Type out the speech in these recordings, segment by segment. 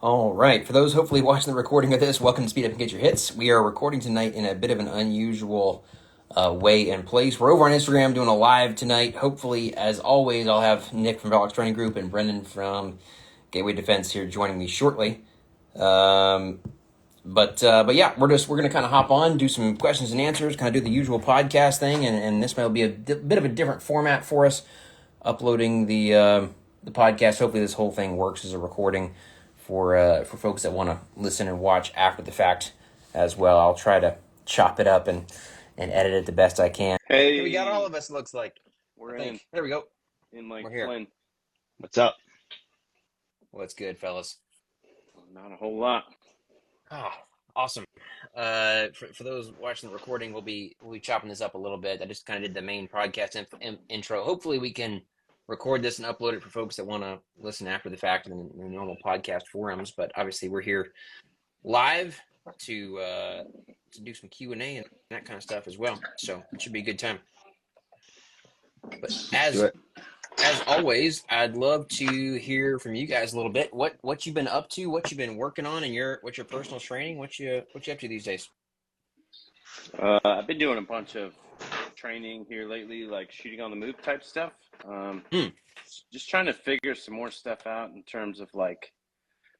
All right. For those hopefully watching the recording of this, welcome to Speed Up and Get Your Hits. We are recording tonight in a bit of an unusual way and place. We're over on Instagram doing a live tonight. Hopefully, as always, I'll have Nick from Velox Training Group and Brennan from Gateway Defense here joining me shortly. But yeah, we're gonna kind of hop on, do some questions and answers, kind of do the usual podcast thing, and this might be a bit of a different format for us, uploading the podcast. Hopefully, this whole thing works as a recording for folks that want to listen and watch after the fact as well. I'll try to chop it up and edit it the best I can. Hey, We got all of us. Looks like we're in. There we go. In like We're here. Flynn. What's up? What's good, fellas? Not a whole lot. Oh, awesome. For those watching the recording, we'll be chopping this up a little bit. I just kind of did the main podcast intro. Hopefully we can record this and upload it for folks that want to listen after the fact in the normal podcast forums. But obviously we're here live to do some Q&A and that kind of stuff as well. So it should be a good time. But as always, I'd love to hear from you guys a little bit. What you've been up to, what you've been working on, and what's your personal training? What you up to these days? I've been doing a bunch of training here lately, like shooting on the move type stuff. Just trying to figure some more stuff out in terms of like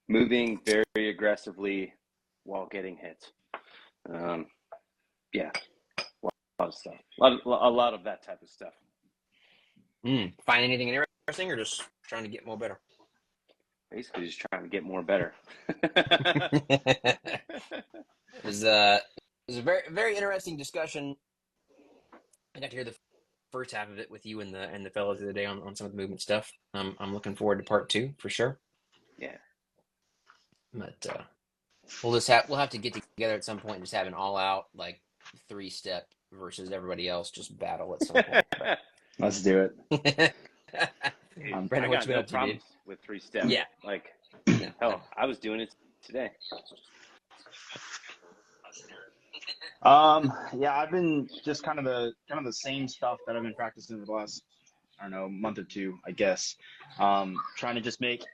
moving very aggressively while getting hit. Yeah, a lot of stuff. A lot of that type of stuff. Find anything interesting, or just trying to get more better? Basically, just trying to get more better. It was a very, very interesting discussion. I got to hear the first half of it with you and the fellows the other day on some of the movement stuff. I'm looking forward to part 2 for sure. Yeah. But we'll have to get together at some point and just have an all out like 3-step versus everybody else just battle at some point. Let's do it. Brennan, I got no problems with 3 steps. Yeah. Like, hell, I was doing it today. Yeah, I've been just kind of the same stuff that I've been practicing for the last, I don't know, month or two, I guess. Trying to just make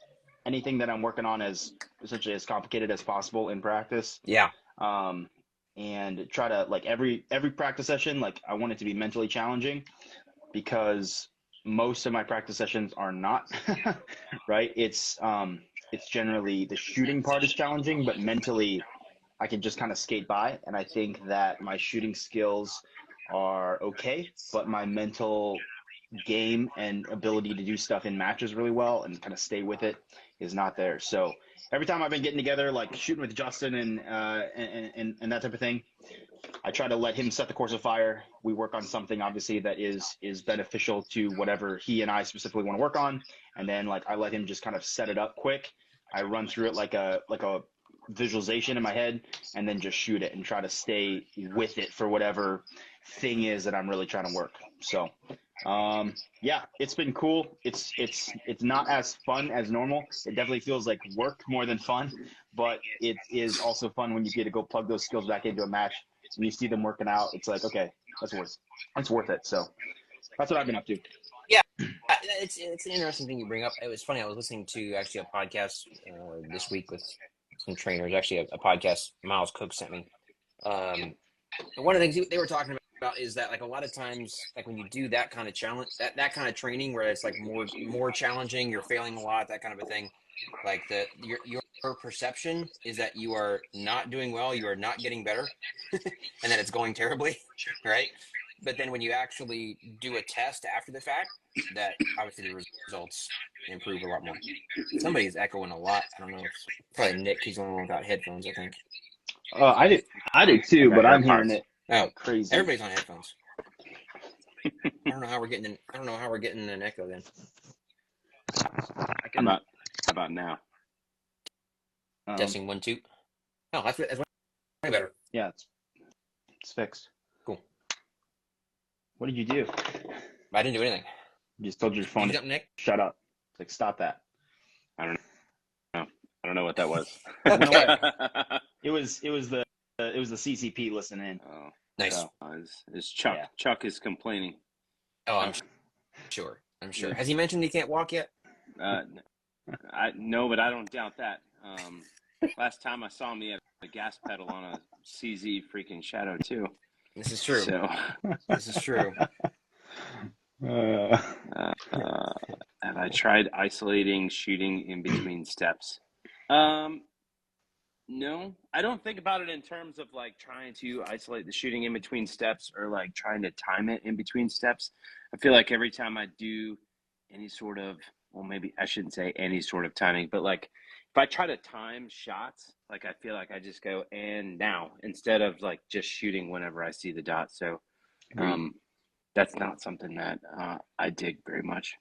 anything that I'm working on as essentially as complicated as possible in practice. Yeah. And try to, like, every practice session, like, I want it to be mentally challenging, because most of my practice sessions are not, right? It's generally the shooting part is challenging, but mentally I can just kind of skate by. And I think that my shooting skills are okay, but my mental game and ability to do stuff in matches really well and kind of stay with it is not there. So every time I've been getting together, like shooting with Justin and that type of thing, I try to let him set the course of fire. We work on something obviously that is beneficial to whatever he and I specifically want to work on. And then like I let him just kind of set it up quick. I run through it like a visualization in my head and then just shoot it and try to stay with it for whatever thing is that I'm really trying to work. So yeah, it's been cool. It's not as fun as normal. It definitely feels like work more than fun, but it is also fun when you get to go plug those skills back into a match and you see them working out. It's like, okay, that's worth it. So that's what I've been up to. Yeah, it's an interesting thing you bring up. It was funny. I was listening to actually a podcast this week with some trainers. Actually, a podcast Miles Cook sent me. And one of the things they were talking about is that like a lot of times, like when you do that kind of challenge, that kind of training where it's like more challenging, you're failing a lot, that kind of a thing. Like your perception is that you are not doing well, you are not getting better, and that it's going terribly, right? But then when you actually do a test after the fact, that obviously the results improve a lot more. Somebody's echoing a lot. I don't know. It's probably Nick. He's the only one without headphones, I think. I do too, but I'm hearing it. Oh, crazy! Everybody's on headphones. I don't know how we're getting an echo then. How about now? Testing 1 2. Oh, that's way better. Yeah, it's fixed. Cool. What did you do? I didn't do anything. You just told your phone to Nick? shut up. It's like, stop that. I don't know what that was. Okay. It was the CCP listening in. Oh, nice. So, is Chuck? Yeah. Chuck is complaining. Oh, I'm sure. Has he mentioned he can't walk yet? No, but I don't doubt that. Last time I saw him, he had a gas pedal on a CZ freaking Shadow too. This is true. So This is true. have I tried isolating shooting in between steps? No, I don't think about it in terms of like trying to isolate the shooting in between steps or like trying to time it in between steps. I feel like every time I do any sort of, well, maybe I shouldn't say any sort of timing, but like if I try to time shots, like I feel like I just go and now instead of like just shooting whenever I see the dot. So that's not something that I dig very much.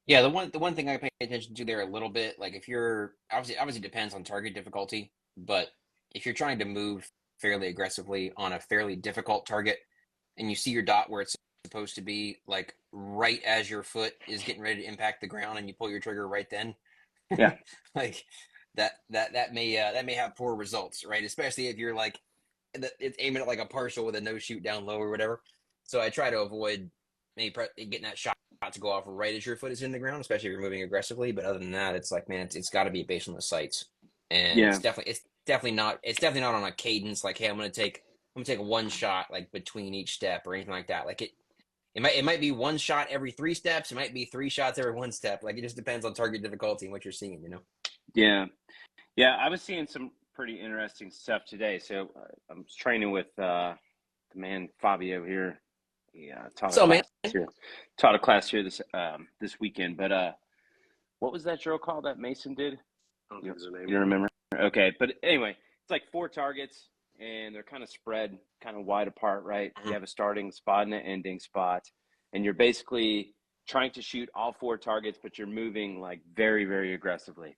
Yeah, the one thing I pay attention to there a little bit, like if you're obviously depends on target difficulty, but if you're trying to move fairly aggressively on a fairly difficult target and you see your dot where it's supposed to be, like right as your foot is getting ready to impact the ground and you pull your trigger right then, Yeah. like that may have poor results, right? Especially if you're like it's aiming at like a partial with a no shoot down low or whatever. So I try to avoid maybe getting that shot to go off right as your foot is in the ground, especially if you're moving aggressively. But other than that, it's like, man, it's got to be based on the sights, and Yeah. it's definitely not on a cadence. Like, hey, I'm gonna take one shot like between each step or anything like that. Like it might be one shot every 3 steps. It might be 3 shots every 1 step. Like it just depends on target difficulty and what you're seeing. Yeah. Yeah. I was seeing some pretty interesting stuff today. So I'm training with the man Fabio here. Yeah, taught So, man, a class here this weekend. But what was that drill call that Mason did? I don't think there's a name. You don't remember? Okay, but anyway, it's like 4 targets, and they're kind of spread, kind of wide apart, right? You have a starting spot and an ending spot, and you're basically trying to shoot all 4 targets, but you're moving like very, very aggressively,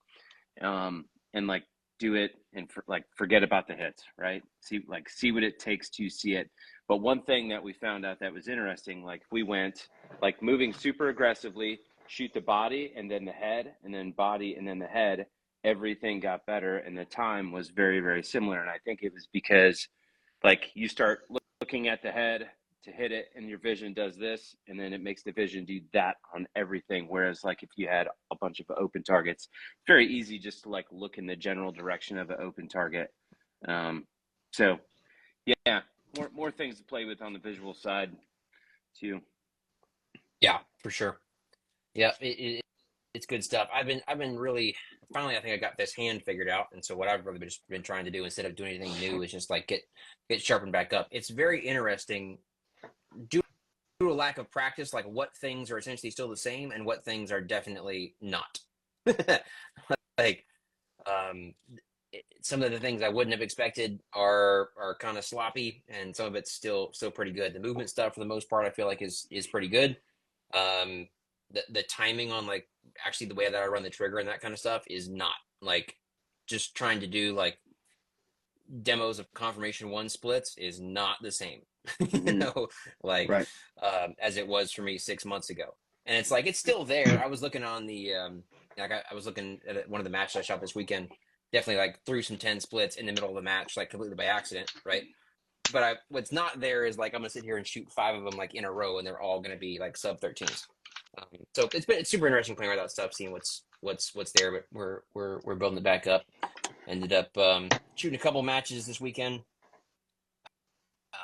and like do it and forget about the hits, right? See what it takes to see it. But one thing that we found out that was interesting, like we went like moving super aggressively, shoot the body and then the head, and then body and then the head. Everything got better, and the time was very, very similar. And I think it was because like you start looking at the head to hit it, and your vision does this, and then it makes the vision do that on everything. Whereas like if you had a bunch of open targets, it's very easy just to like look in the general direction of an open target. So yeah, more things to play with on the visual side too. Yeah, for sure. Yeah, it's good stuff. I've been really finally. I think I got this hand figured out, and so what I've really just been trying to do instead of doing anything new is just like get sharpened back up. It's very interesting due to a lack of practice, like what things are essentially still the same and what things are definitely not. Like some of the things I wouldn't have expected are kind of sloppy, and some of it's still pretty good. The movement stuff, for the most part, I feel like is pretty good. The timing on like actually the way that I run the trigger and that kind of stuff is not. Like just trying to do like demos of confirmation 1 splits is not the same, like Right. as it was for me 6 months ago. And it's like it's still there. I was looking on the I was looking at one of the matches I shot this weekend. Definitely like threw some 10 splits in the middle of the match, like completely by accident, right? But what's not there is like I'm gonna sit here and shoot 5 of them like in a row, and they're all gonna be like sub 13s. So it's super interesting playing with that stuff, seeing what's there. But we're building it back up. Ended up shooting a couple matches this weekend.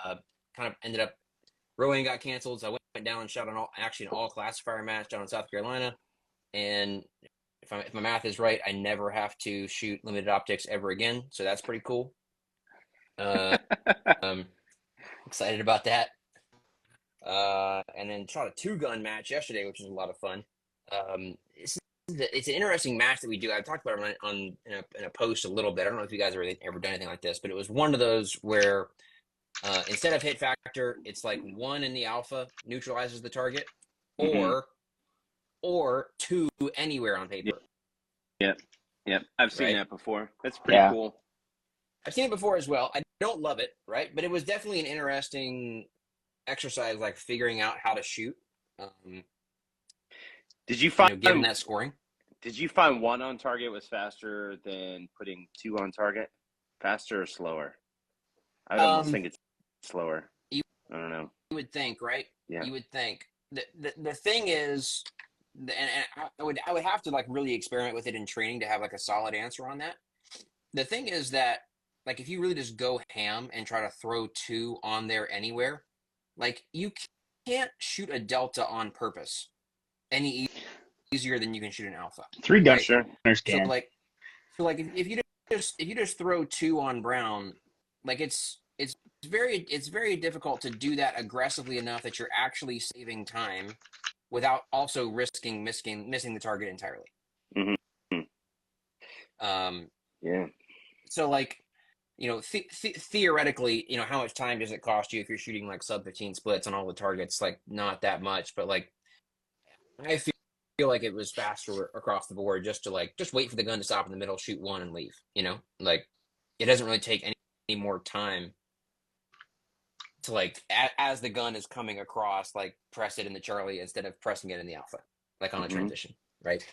Kind of ended up rowing got canceled, so I went down and shot an all classifier match down in South Carolina. And if my math is right, I never have to shoot limited optics ever again. So that's pretty cool. Excited about that. And then shot a 2-gun match yesterday, which was a lot of fun. It's an interesting match that we do. I've talked about it in a post a little bit. I don't know if you guys have ever done anything like this, but it was one of those where instead of hit factor, it's like 1 in the alpha neutralizes the target, or 2 anywhere on paper. Yep. I've seen that before. That's pretty cool. I've seen it before as well. I don't love it, right? But it was definitely an interesting exercise, like figuring out how to shoot. Did you find given that scoring? Did you find 1 on target was faster than putting 2 on target? Faster or slower? I almost think it's slower. I don't know. You would think, right? Yeah. You would think. The thing is, I would have to like really experiment with it in training to have like a solid answer on that. The thing is that like if you really just go ham and try to throw 2 on there anywhere, like you can't shoot a delta on purpose any easier than you can shoot an alpha. 3 right? Sure. gunners So can. like if you just throw 2 on Brown, like it's very difficult to do that aggressively enough that you're actually saving time without also risking missing the target entirely. Mm-hmm. Yeah. So like, you know, theoretically, you know, how much time does it cost you if you're shooting like sub 15 splits on all the targets? Like not that much, but like I feel like it was faster across the board just to just wait for the gun to stop in the middle, shoot 1 and leave, you know? Like it doesn't really take any more time to like as the gun is coming across, like press it in the Charlie instead of pressing it in the Alpha, like on a transition, right?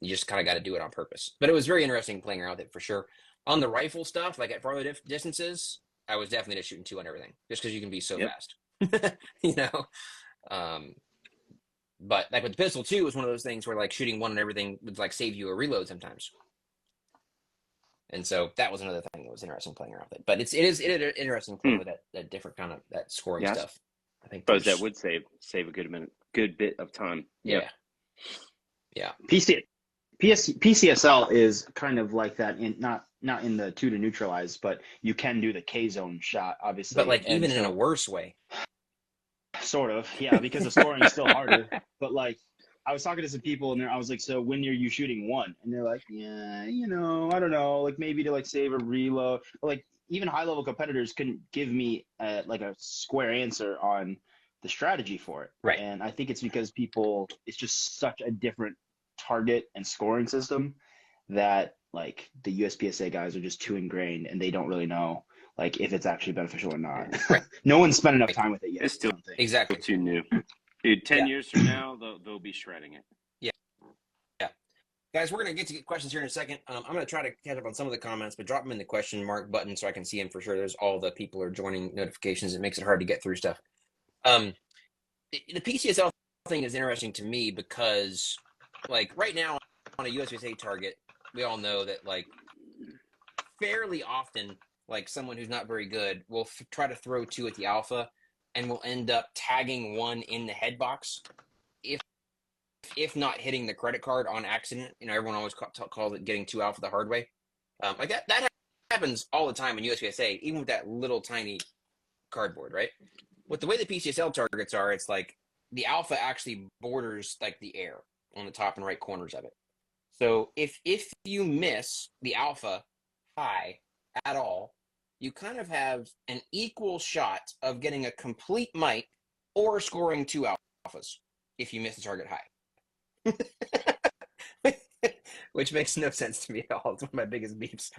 You just kind of got to do it on purpose. But it was very interesting playing around with it for sure. On the rifle stuff, like at farther distances, I was definitely just shooting 2 on everything, just because you can be so fast, you know. But like with the pistol too, was one of those things where like shooting 1 on everything would like save you a reload sometimes. And so that was another thing that was interesting playing around with it. But it is interesting playing with that different kind of that scoring stuff. I think that would save a good bit of time. Yeah. PCSL is kind of like that in not in the 2 to neutralize, but you can do the K zone shot, obviously. But like even in a worse way. Sort of, yeah, because the scoring is still harder. But like I was talking to some people and I was like, so when are you shooting 1? And they're like, yeah, you know, I don't know, like maybe to like save a reload. But like even high level competitors couldn't give me like a square answer on the strategy for it. Right. And I think it's because it's just such a different target and scoring system that like the USPSA guys are just too ingrained and they don't really know like if it's actually beneficial or not. Right. No one's spent enough time with it yet. It's still exactly too new. Dude, 10 years from now, they'll be shredding it. Yeah. Guys, we're going to get to questions here in a second. I'm going to try to catch up on some of the comments, but drop them in the question mark button so I can see them for sure. There's all the people are joining notifications. It makes it hard to get through stuff. The PCSL thing is interesting to me because, like, right now on a USPSA target, we all know that, like, fairly often, like, someone who's not very good will try to throw 2 at the Alpha and will end up tagging 1 in the head box if not hitting the credit card on accident. You know, everyone always calls it getting 2 Alpha the hard way. Like that happens all the time in USPSA, even with that little tiny cardboard, right? With the way the PCSL targets are, it's like the Alpha actually borders like the air on the top and right corners of it. So if you miss the Alpha high at all, you kind of have an equal shot of getting a complete mic or scoring 2 Alphas if you miss the target high. Which makes no sense to me at all. It's one of my biggest beefs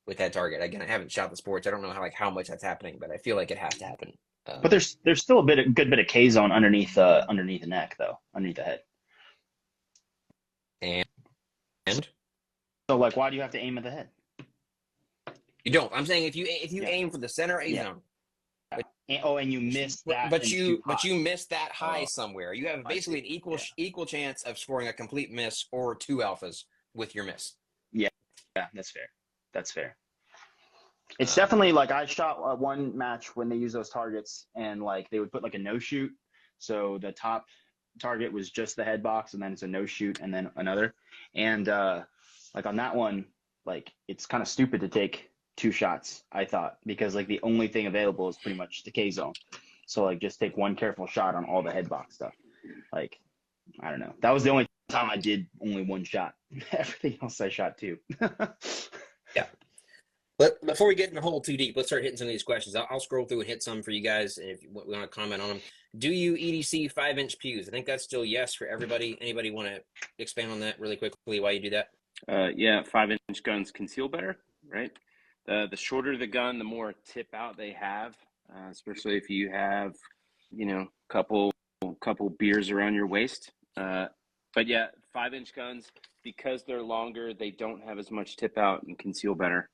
with that target. Again, I haven't shot the sports. I don't know how much that's happening, but I feel like it has to happen. But there's still a good bit of K zone underneath the neck, though, underneath the head. And so, like, why do you have to aim at the head? You don't. I'm saying if you aim for the center A zone. And you miss that. But you miss that high somewhere. You have basically an equal chance of scoring a complete miss or 2 Alphas with your miss. Yeah, that's fair. It's definitely like I shot one match when they use those targets and like they would put like a no shoot. So the top target was just the head box and then it's a no shoot and then another. And like on that one, like it's kind of stupid to take 2 shots, I thought, because like the only thing available is pretty much the K zone. So like just take 1 careful shot on all the head box stuff. Like, I don't know. That was the only time I did only 1 shot. Everything else I shot 2. Yeah. But before we get in the hole too deep, let's start hitting some of these questions. I'll scroll through and hit some for you guys if we want to comment on them. Do you EDC 5-inch pews? I think that's still yes for everybody. Anybody want to expand on that really quickly while you do that? Yeah, 5-inch guns conceal better, right? The shorter the gun, the more tip out they have, especially if you have, you know, couple beers around your waist. But yeah, 5-inch guns, because they're longer, they don't have as much tip out and conceal better.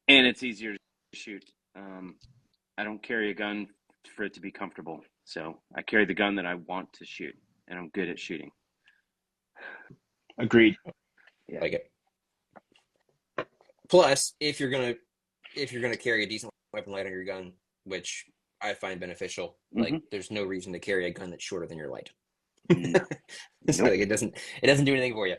And it's easier to shoot. I don't carry a gun for it to be comfortable. So I carry the gun that I want to shoot. and I'm good at shooting. Agreed. Yeah. Like it. Plus, if you're gonna carry a decent weapon light on your gun, which I find beneficial, like there's no reason to carry a gun that's shorter than your light. No. So Nope. like, it doesn't do anything for you.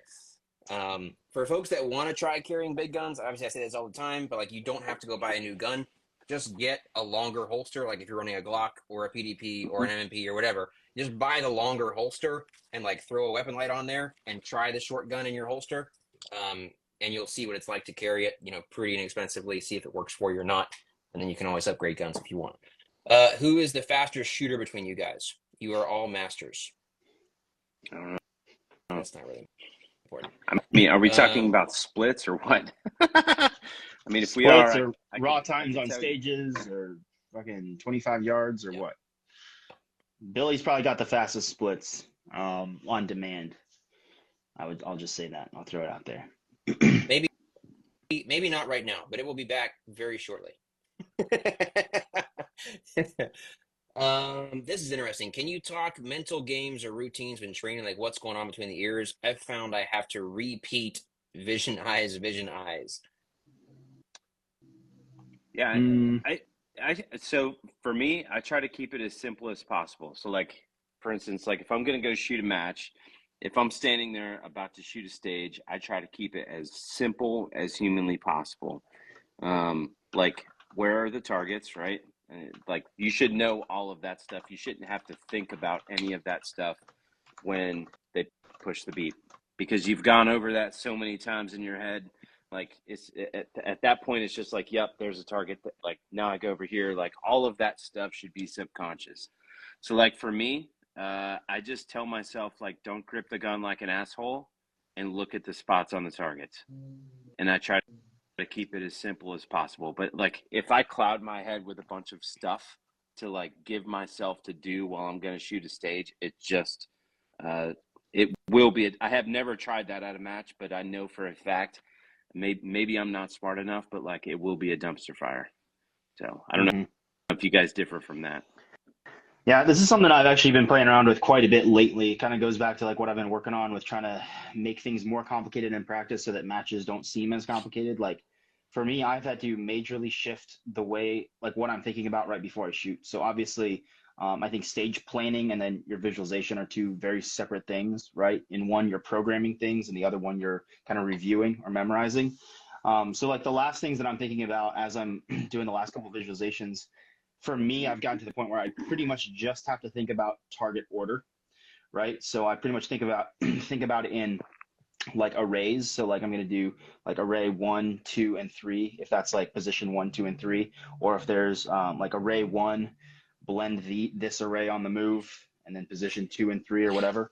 For folks that want to try carrying big guns, obviously I say this all the time, but like you don't have to go buy a new gun. Just get a longer holster. Like if you're running a Glock or a PDP or an MMP or whatever, just buy the longer holster and like throw a weapon light on there and try the short gun in your holster. And you'll see what it's like to carry it, pretty inexpensively, see if it works for you or not. And then you can always upgrade guns if you want. Who is the fastest shooter between you guys? You are all masters. I don't know. That's not really important. I mean, are we talking about splits or what? I mean, if we Splits are, or raw times on stages or fucking 25 yards or what? Billy's probably got the fastest splits on demand. I'll just say that. I'll throw it out there. Maybe not right now, but it will be back very shortly. This is interesting. Can you talk mental games or routines when training, like what's going on between the ears? I've found I have to repeat vision eyes. Yeah, so for me, I try to keep it as simple as possible. So like, for instance, like if I'm going to go shoot a match, if I'm standing there about to shoot a stage, I try to keep it as simple as humanly possible. Like where are the targets, right? Like you should know all of that stuff. You shouldn't have to think about any of that stuff when they push the beep, because you've gone over that so many times in your head. Like it's at that point, it's just like, yep, there's a target. Like now I go over here. Like all of that stuff should be subconscious. So like for me, I just tell myself like, don't grip the gun like an asshole, and look at the spots on the targets. And I try to keep it as simple as possible. But like if I cloud my head with a bunch of stuff to like give myself to do while I'm going to shoot a stage, it just it will be. I have never tried that at a match, but I know for a fact. Maybe I'm not smart enough, but like it will be a dumpster fire. So I don't know if you guys differ from that. Yeah, this is something I've actually been playing around with quite a bit lately. It kind of goes back to like what I've been working on with trying to make things more complicated in practice so that matches don't seem as complicated. Like for me, I've had to majorly shift the way, like what I'm thinking about right before I shoot. So obviously, I think stage planning and then your visualization are two very separate things, right? In one, you're programming things, and the other one, you're kind of reviewing or memorizing. So like the last things that I'm thinking about as I'm doing the last couple of visualizations, for me, I've gotten to the point where I pretty much just have to think about target order, right? So I pretty much think about it in like arrays. So like I'm going to do like array 1, 2, and 3, if that's like position 1, 2, and 3, or if there's like array 1, blend this array on the move, and then position 2 and 3 or whatever.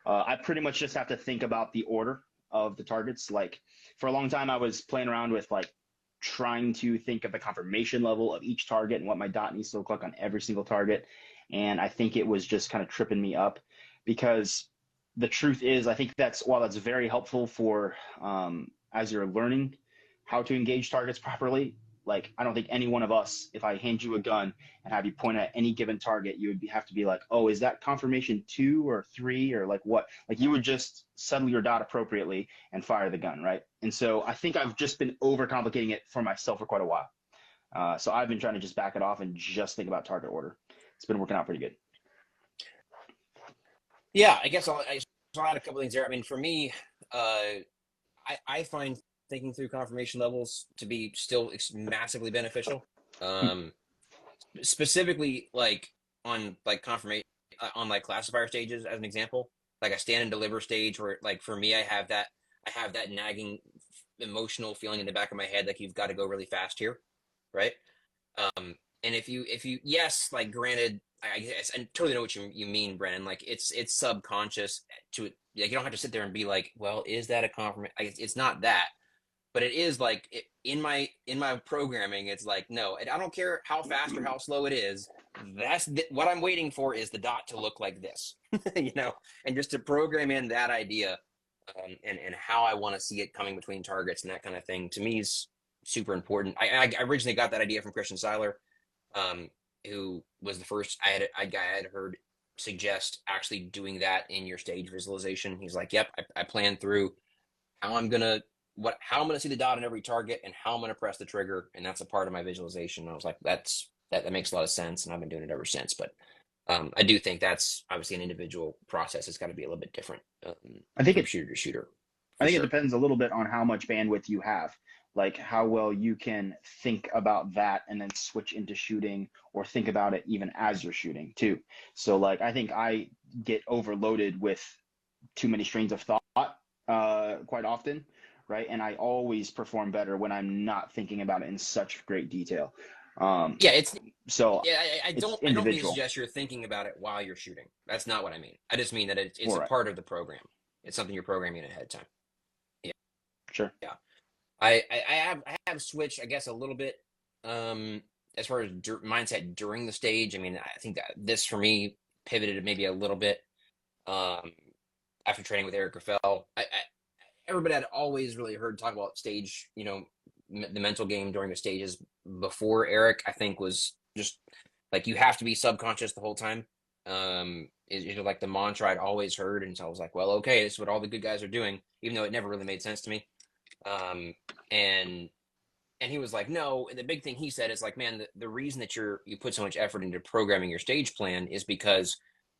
I pretty much just have to think about the order of the targets. Like for a long time, I was playing around with like trying to think of the confirmation level of each target and what my dot needs to look like on every single target. And I think it was just kind of tripping me up, because the truth is, I think while that's very helpful for as you're learning how to engage targets properly, like I don't think any one of us, if I hand you a gun and have you point at any given target, you would have to be like, oh, is that confirmation 2 or 3 or like what? Like you would just settle your dot appropriately and fire the gun, right? And so I think I've just been overcomplicating it for myself for quite a while. So I've been trying to just back it off and just think about target order. It's been working out pretty good. Yeah, I guess I'll add a couple things there. I mean, for me, I find thinking through confirmation levels to be still massively beneficial. Specifically, like on like confirmation on like classifier stages, as an example, like a stand and deliver stage where like for me, I have that nagging emotional feeling in the back of my head, like you've got to go really fast here, right? And if you yes, like granted, I guess I totally know what you mean, Brennan. Like it's subconscious to it. Like you don't have to sit there and be like, well, is that a confirmation? It's not that, but it is like in my programming. It's like no, I don't care how fast or how slow it is. What I'm waiting for is the dot to look like this, and just to program in that idea, and how I want to see it coming between targets and that kind of thing. To me is super important. I originally got that idea from Christian Seiler, who was the first guy I had heard suggest actually doing that in your stage visualization. He's like, yep, I plan through how I'm gonna see the dot on every target and how I'm gonna press the trigger, and that's a part of my visualization. And I was like, that makes a lot of sense, and I've been doing it ever since. But I do think that's obviously an individual process. It's got to be a little bit different I think from shooter to shooter. I think Sure. it depends a little bit on how much bandwidth you have, like how well you can think about that and then switch into shooting, or think about it even as you're shooting too. So like I think I get overloaded with too many strains of thought quite often, right? And I always perform better when I'm not thinking about it in such great detail. Yeah, So I it's don't mean to individual. suggest you're thinking about it while you're shooting. That's not what I mean. I just mean that it's a Right. part of the program. It's something you're programming ahead of time. Yeah, Sure. yeah. I have switched, I guess, a little bit as far as mindset during the stage. I mean, I think that this for me pivoted maybe a little bit um, after training with Eric Raffel. Everybody had always really heard talk about stage, the mental game during the stages before Eric. I think was just like you have to be subconscious the whole time. Is like the mantra I'd always heard, and so I was like, well, okay, this is what all the good guys are doing, even though it never really made sense to me. Um, and and he was like, no. And the big thing he said is like, man, the reason that you put so much effort into programming your stage plan is because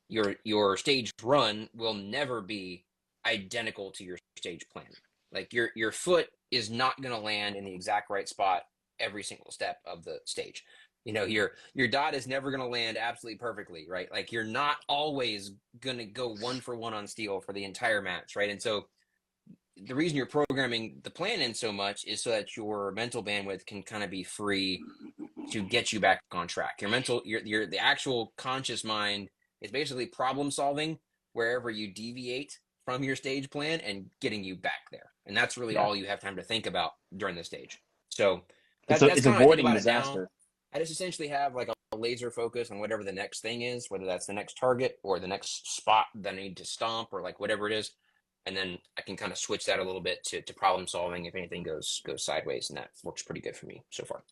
your stage run will never be identical to your stage plan. Like your foot is not going to land in the exact right spot every single step of the stage. Your dot is never going to land absolutely perfectly, right? Like you're not always going to go 1-for-1 on steel for the entire match, right? And so the reason you're programming the plan in so much is so that your mental bandwidth can kind of be free to get you back on track. The actual conscious mind is basically problem solving wherever you deviate from your stage plan and getting you back there. And that's really Yeah. all you have time to think about during the stage. So It's that's kind of how I think avoiding about it now. disaster. I just essentially have like a laser focus on whatever the next thing is, whether that's the next target or the next spot that I need to stomp or like whatever it is. And then I can kind of switch that a little bit to problem solving if anything goes sideways, and that works pretty good for me so far.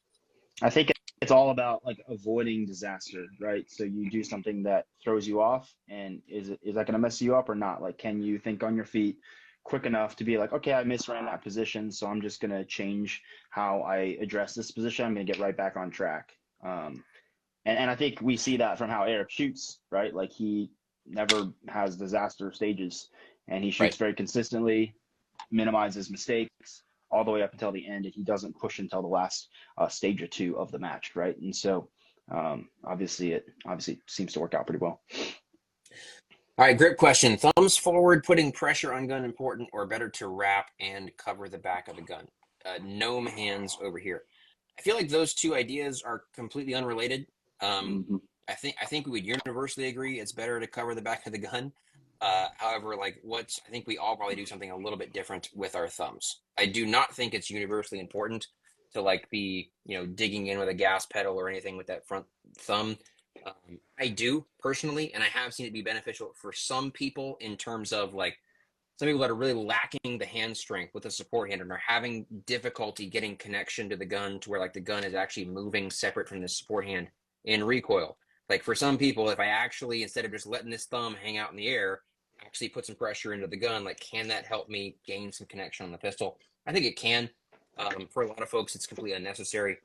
I think it's all about like avoiding disaster, right? So you do something that throws you off, and is that going to mess you up or not? Like, can you think on your feet quick enough to be like, okay, I misran that position, so I'm just going to change how I address this position. I'm going to get right back on track. And I think we see that from how Eric shoots, right? Like he never has disaster stages, and he shoots Right. very consistently, minimizes mistakes all the way up until the end, and he doesn't push until the last stage or two of the match, right? And so obviously it seems to work out pretty well. All right, grip question. Thumbs forward, putting pressure on gun important, or better to wrap and cover the back of the gun? Gnome hands over here. I feel like those two ideas are completely unrelated. I think we would universally agree it's better to cover the back of the gun. However, I think we all probably do something a little bit different with our thumbs. I do not think it's universally important to be digging in with a gas pedal or anything with that front thumb. I do personally, and I have seen it be beneficial for some people in terms of some people that are really lacking the hand strength with a support hand and are having difficulty getting connection to the gun to where the gun is actually moving separate from the support hand in recoil. Like for some people, if I actually, instead of just letting this thumb hang out in the air, actually put some pressure into the gun, can that help me gain some connection on the pistol? I think it can. For a lot of folks, it's completely unnecessary.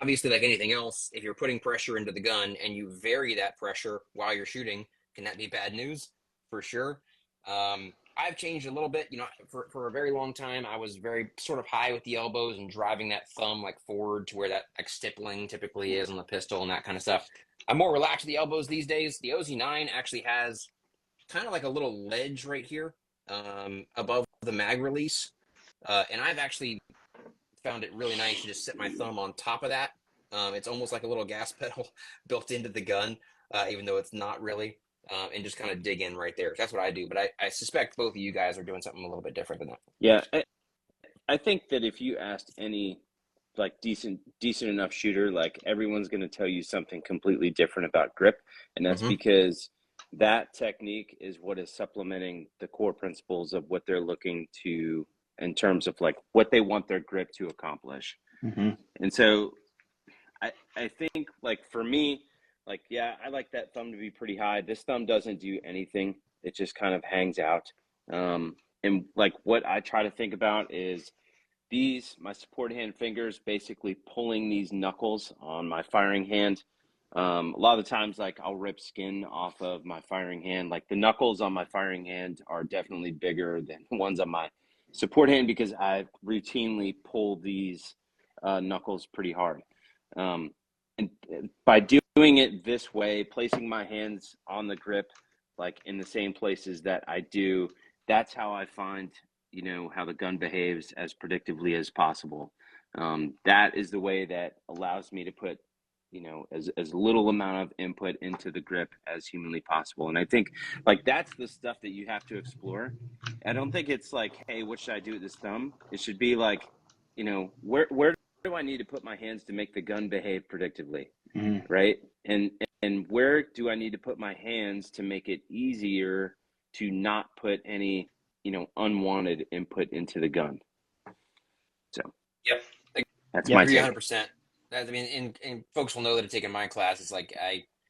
Obviously, like anything else, if you're putting pressure into the gun and you vary that pressure while you're shooting, can that be bad news? For sure. I've changed a little bit. For a very long time, I was very sort of high with the elbows and driving that thumb forward to where that stippling typically is on the pistol and that kind of stuff. I'm more relaxed with the elbows these days. The OZ9 actually has kind of a little ledge right here above the mag release. And I've actually found it really nice to just sit my thumb on top of that. It's almost like a little gas pedal built into the gun, even though it's not really, and just kind of dig in right there. That's what I do. But I suspect both of you guys are doing something a little bit different than that. Yeah, I think that if you asked any decent enough shooter, everyone's going to tell you something completely different about grip, and that's because that technique is what is supplementing the core principles of what they're looking to in terms of what they want their grip to accomplish. And so I think for me, like, yeah, I like that thumb to be pretty high. This thumb doesn't do anything. It just kind of hangs out. And like what I try to think about is my support hand fingers basically pulling these knuckles on my firing hand. A lot of the times, like I'll rip skin off of my firing hand. Like the knuckles on my firing hand are definitely bigger than the ones on my support hand because I routinely pull these knuckles pretty hard. And by doing it this way, placing my hands on the grip, like in the same places that I do, that's how I find, how the gun behaves as predictively as possible. That is the way that allows me to put, as little amount of input into the grip as humanly possible. And I think like that's the stuff that you have to explore. I don't think it's like, hey, what should I do with this thumb? It should be like, where do I need to put my hands to make the gun behave predictably, right? And where do I need to put my hands to make it easier to not put any, unwanted input into the gun? So, Yep. that's my agree take. 100%. I mean, and folks will know that have taken my class. It's like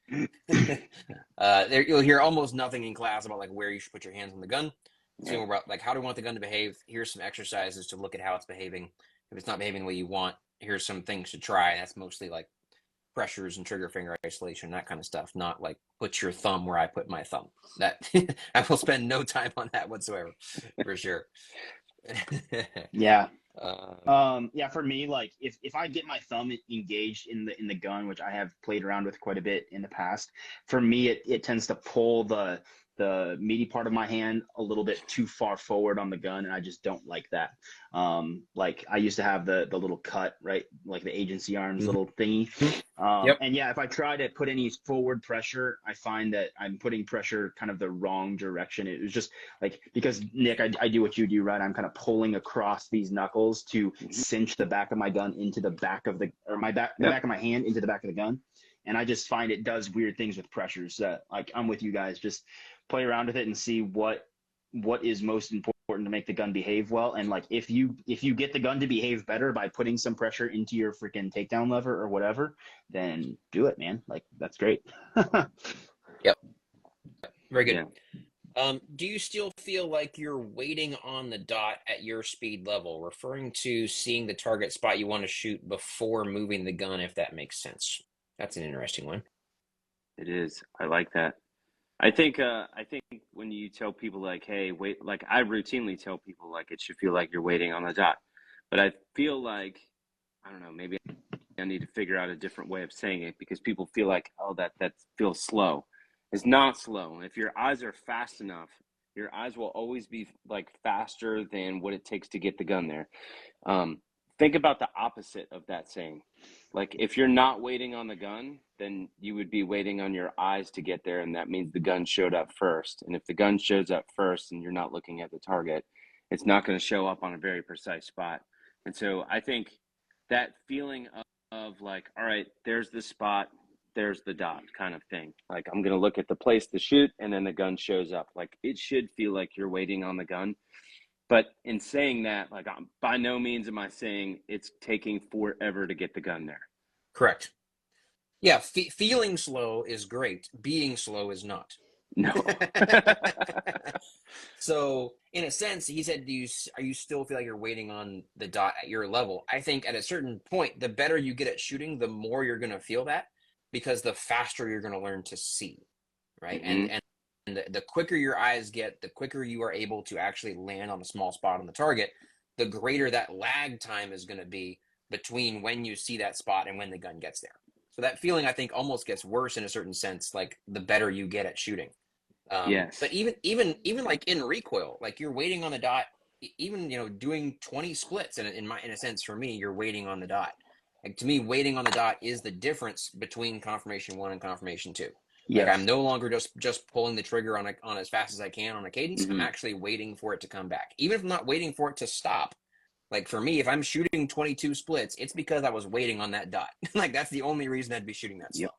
you'll hear almost nothing in class about like where you should put your hands on the gun. It's more about like how do we want the gun to behave. Here's some exercises to look at how it's behaving. If it's not behaving the way you want, here's some things to try. And that's mostly like pressures and trigger finger isolation, that kind of stuff. Not like put your thumb where I put my thumb. That I will spend no time on that whatsoever, for sure. Yeah. Yeah, for me, like if I get my thumb engaged in the gun, which I have played around with quite a bit in the past, for me it tends to pull the meaty part of my hand a little bit too far forward on the gun, and I just don't like that. Like I used to have the little cut, right, like the agency arms little thingy. Yep. And yeah, if I try to put any forward pressure, I find that I'm putting pressure kind of the wrong direction. It was just like, because Nick, I do what you do, right? I'm kind of pulling across these knuckles to cinch the back of my gun into the back of the back of my hand into the back of the gun. And I just find it does weird things with pressures. Like I'm with you guys, just play around with it and see what is most important to make the gun behave well. And like if you get the gun to behave better by putting some pressure into your freaking takedown lever or whatever, then do it, man. Like that's great. Yep. Very good. Yeah. Do you still feel like you're waiting on the dot at your speed level, referring to seeing the target spot you want to shoot before moving the gun, if that makes sense? That's an interesting one. It is. I like that. I think when you tell people like, hey, wait, like I routinely tell people like it should feel like you're waiting on the dot. But I feel like, I don't know, maybe I need to figure out a different way of saying it because people feel like, oh, that feels slow. It's not slow. If your eyes are fast enough, your eyes will always be like faster than what it takes to get the gun there. Think about the opposite of that saying. Like if you're not waiting on the gun, then you would be waiting on your eyes to get there, and that means the gun showed up first. And if the gun shows up first and you're not looking at the target, it's not going to show up on a very precise spot. And so I think that feeling of like, all right, there's the spot, there's the dot kind of thing. Like I'm going to look at the place to shoot and then the gun shows up. Like it should feel like you're waiting on the gun. But in saying that, like by no means am I saying it's taking forever to get the gun there. Correct. Yeah, feeling slow is great. Being slow is not. No. So, in a sense, he said, are you still feel like you're waiting on the dot at your level? I think at a certain point, the better you get at shooting, the more you're going to feel that, because the faster you're going to learn to see, right? Mm-hmm. And the quicker your eyes get, the quicker you are able to actually land on a small spot on the target, the greater that lag time is going to be between when you see that spot and when the gun gets there. So that feeling, I think, almost gets worse in a certain sense, like the better you get at shooting. Yes. But even like in recoil, like you're waiting on the dot, even doing 20 splits in a sense, for me, you're waiting on the dot. Like to me, waiting on the dot is the difference between confirmation 1 and confirmation 2. Yes. Like I'm no longer just pulling the trigger on as fast as I can on a cadence. Mm-hmm. I'm actually waiting for it to come back. Even if I'm not waiting for it to stop. Like for me, if I'm shooting 22 splits, it's because I was waiting on that dot. Like that's the only reason I'd be shooting that slow.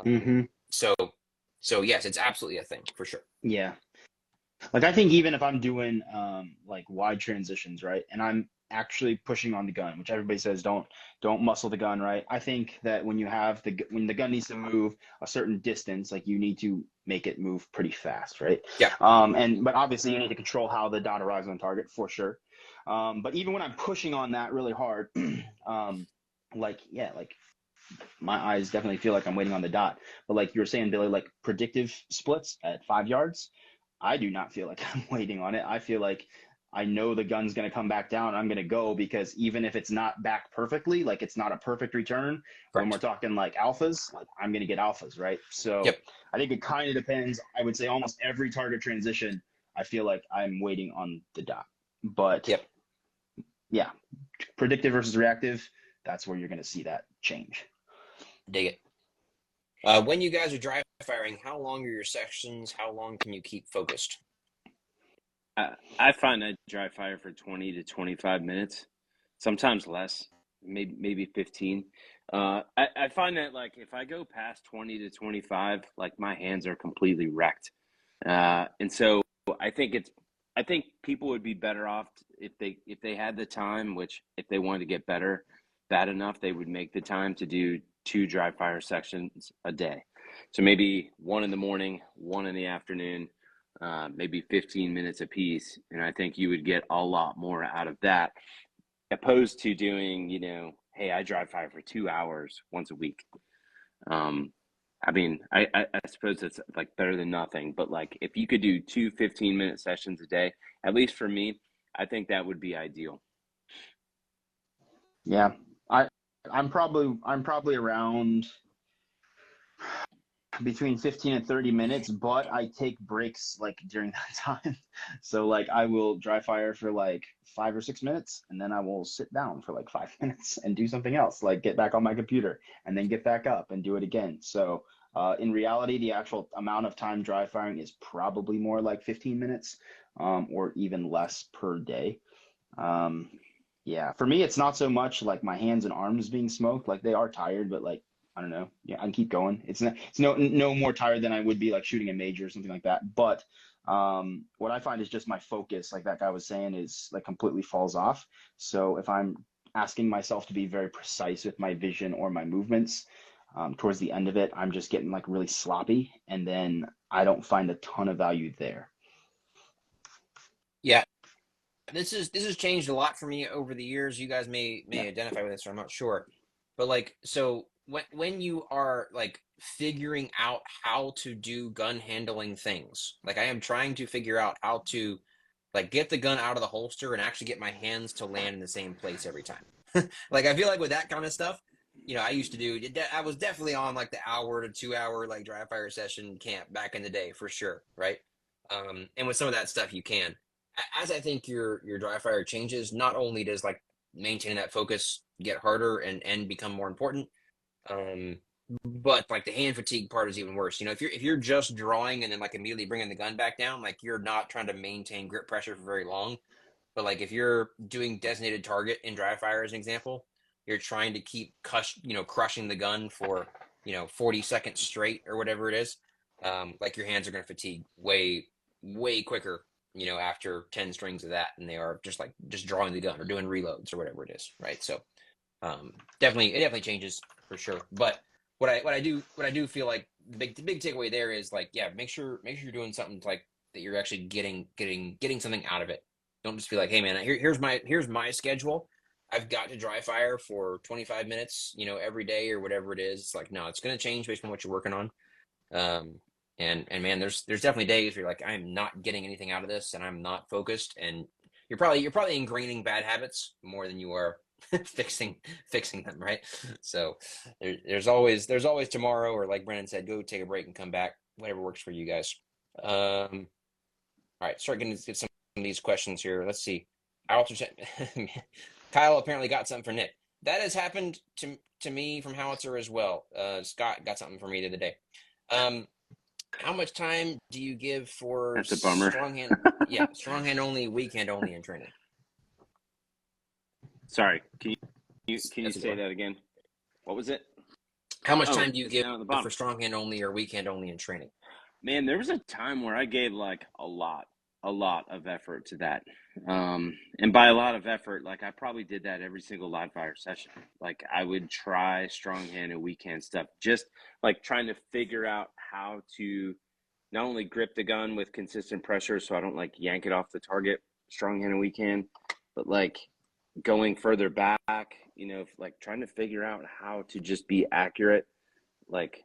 Yep. So yes, it's absolutely a thing for sure. Yeah. Like I think even if I'm doing like wide transitions, right, and I'm actually pushing on the gun, which everybody says don't muscle the gun, right? I think that when you have when the gun needs to move a certain distance, like you need to make it move pretty fast, right? Yeah. And but obviously you need to control how the dot arrives on target for sure. But even when I'm pushing on that really hard, like yeah, like my eyes definitely feel like I'm waiting on the dot. But like you were saying, Billy, like predictive splits at 5 yards, I do not feel like I'm waiting on it. I feel like I know the gun's going to come back down. I'm going to go because even if it's not back perfectly, like it's not a perfect return, when we're Correct. talking like alphas, like I'm going to get alphas, right? So Yep. I think it kind of depends. I would say almost every target transition, I feel like I'm waiting on the dot. But Yep. yeah, predictive versus reactive, that's where you're going to see that change. Dig it. When you guys are dry firing, how long are your sections? How long can you keep focused? I find I dry fire for 20 to 25 minutes, sometimes less, maybe 15. I find that like if I go past 20 to 25, like my hands are completely wrecked. And so I think I think people would be better off if they had the time, which if they wanted to get better, bad enough, they would make the time to do 2 dry fire sections a day. So maybe one in the morning, one in the afternoon, maybe 15 minutes apiece. And I think you would get a lot more out of that opposed to doing, hey, I dry fire for 2 hours once a week. I mean, I suppose it's like better than nothing, but like if you could do 2 15-minute sessions a day, at least for me, I think that would be ideal. Yeah, I I'm probably around between 15 and 30 minutes, but I take breaks like during that time. So like I will dry fire for like 5 or 6 minutes and then I will sit down for like 5 minutes and do something else, like get back on my computer and then get back up and do it again. So in reality, the actual amount of time dry firing is probably more like 15 minutes or even less per day. Um, yeah, for me, it's not so much like my hands and arms being smoked. Like they are tired, but like I don't know. Yeah, I can keep going. It's no more tired than I would be like shooting a major or something like that. But what I find is just my focus, like that guy was saying, is like completely falls off. So if I'm asking myself to be very precise with my vision or my movements, towards the end of it, I'm just getting like really sloppy, and then I don't find a ton of value there. Yeah, this has changed a lot for me over the years. You guys Yeah. may identify with this, or I'm not sure. But like, so when you are like figuring out how to do gun handling things, like I am trying to figure out how to like get the gun out of the holster and actually get my hands to land in the same place every time. Like I feel like with that kind of stuff, I used to do. I was definitely on like the hour to 2 hour like dry fire session camp back in the day for sure, right? And with some of that stuff, you can. As I think your dry fire changes, not only does like maintaining that focus get harder and become more important, um, but like the hand fatigue part is even worse. If you're just drawing and then like immediately bringing the gun back down, like you're not trying to maintain grip pressure for very long. But like if you're doing designated target in dry fire as an example, you're trying to keep crushing the gun for 40 seconds straight or whatever it is. Like your hands are going to fatigue way quicker after 10 strings of that than they are just drawing the gun or doing reloads or whatever it is, right? So it definitely changes for sure. But what I do feel like the big takeaway there is like, yeah, make sure you're doing something like that you're actually getting something out of it. Don't just feel like, hey man, here's my schedule. I've got to dry fire for 25 minutes, every day or whatever it is. It's like, no, it's going to change based on what you're working on. Um, and man, there's definitely days where you're like, I'm not getting anything out of this, and I'm not focused, and you're probably ingraining bad habits more than you are fixing them, right? So there's always tomorrow, or like Brennan said, go take a break and come back, whatever works for you guys. All right, start getting to some of these questions here. Let's see. I also said Kyle apparently got something for Nick. That has happened to me from Howitzer as well. Scott got something for me the other day. How much time do you give for That's a bummer. strong hand? Yeah, strong hand only, weak hand only in training. Sorry, can you That's a good say one. that again? What was it? How much Oh, time do you it's give down at the bottom. for strong hand only or weak hand only in training? Man, there was a time where I gave like a lot. a lot of effort to that. And by a lot of effort, like I probably did that every single live fire session. Like I would try strong hand and weak hand stuff, just like trying to figure out how to not only grip the gun with consistent pressure so I don't like yank it off the target, strong hand and weak hand, but like going further back, like trying to figure out how to just be accurate, like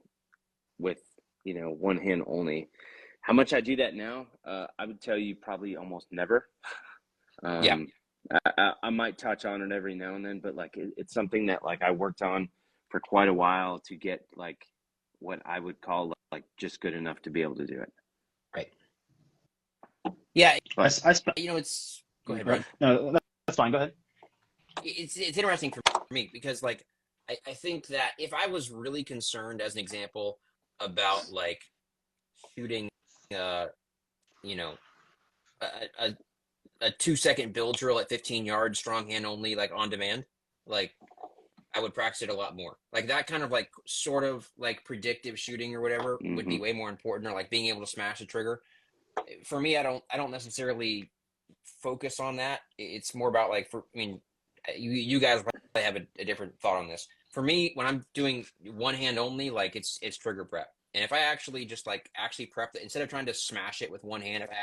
with, one hand only. How much I do that now, I would tell you probably almost never. Yeah. I might touch on it every now and then, but like it's something that like I worked on for quite a while to get like what I would call like just good enough to be able to do it. Right. Yeah. I It's go ahead, Brian. No, that's fine. Go ahead. It's interesting for me because like I think that if I was really concerned, as an example, about like shooting you know a 2-second build drill at 15 yards, strong hand only, like on demand, like I would practice it a lot more. Like that kind of like sort of like predictive shooting or whatever would be way more important, or like being able to smash the trigger. For me, I don't necessarily focus on that. It's more about like, you guys have a different thought on this. For me, when I'm doing one hand only, like it's trigger prep. And if I actually just like prep it, instead of trying to smash it with one hand, if I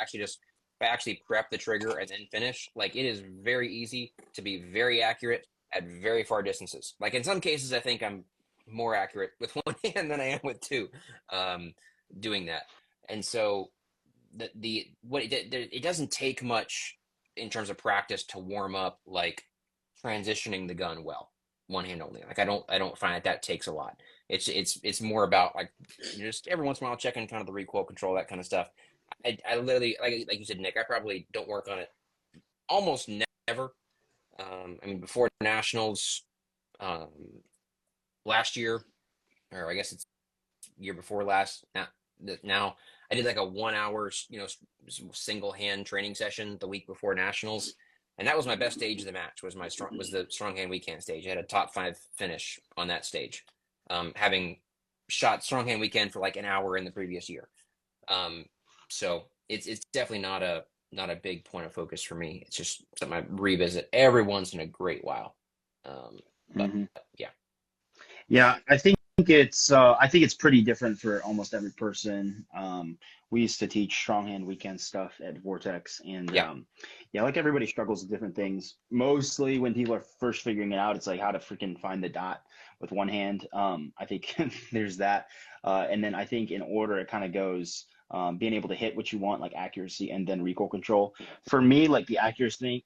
actually prep the trigger and then finish, like it is very easy to be very accurate at very far distances. Like in some cases, I think I'm more accurate with one hand than I am with two, doing that. And so it doesn't take much in terms of practice to warm up, like transitioning the gun well, one hand only. Like I don't find that takes a lot. It's more about like just every once in a while checking kind of the recoil control, that kind of stuff. I literally, like you said, Nick, I probably don't work on it almost never. I mean, before nationals, last year, or I guess it's year before last. Now I did like a 1 hour, single hand training session the week before nationals, and that was my best stage of the match. Was the strong hand weak hand stage. I had a top 5 finish on that stage, having shot strong hand weekend for like an hour in the previous year. So it's definitely not a big point of focus for me. It's just something I revisit every once in a great while. But yeah. Yeah, I think it's pretty different for almost every person. We used to teach strong hand weekend stuff at Vortex, and like everybody struggles with different things. Mostly when people are first figuring it out, it's like how to freaking find the dot with one hand. I think there's that, and then I think in order it kind of goes. Being able to hit what you want, like accuracy and then recoil control. For me, like the accuracy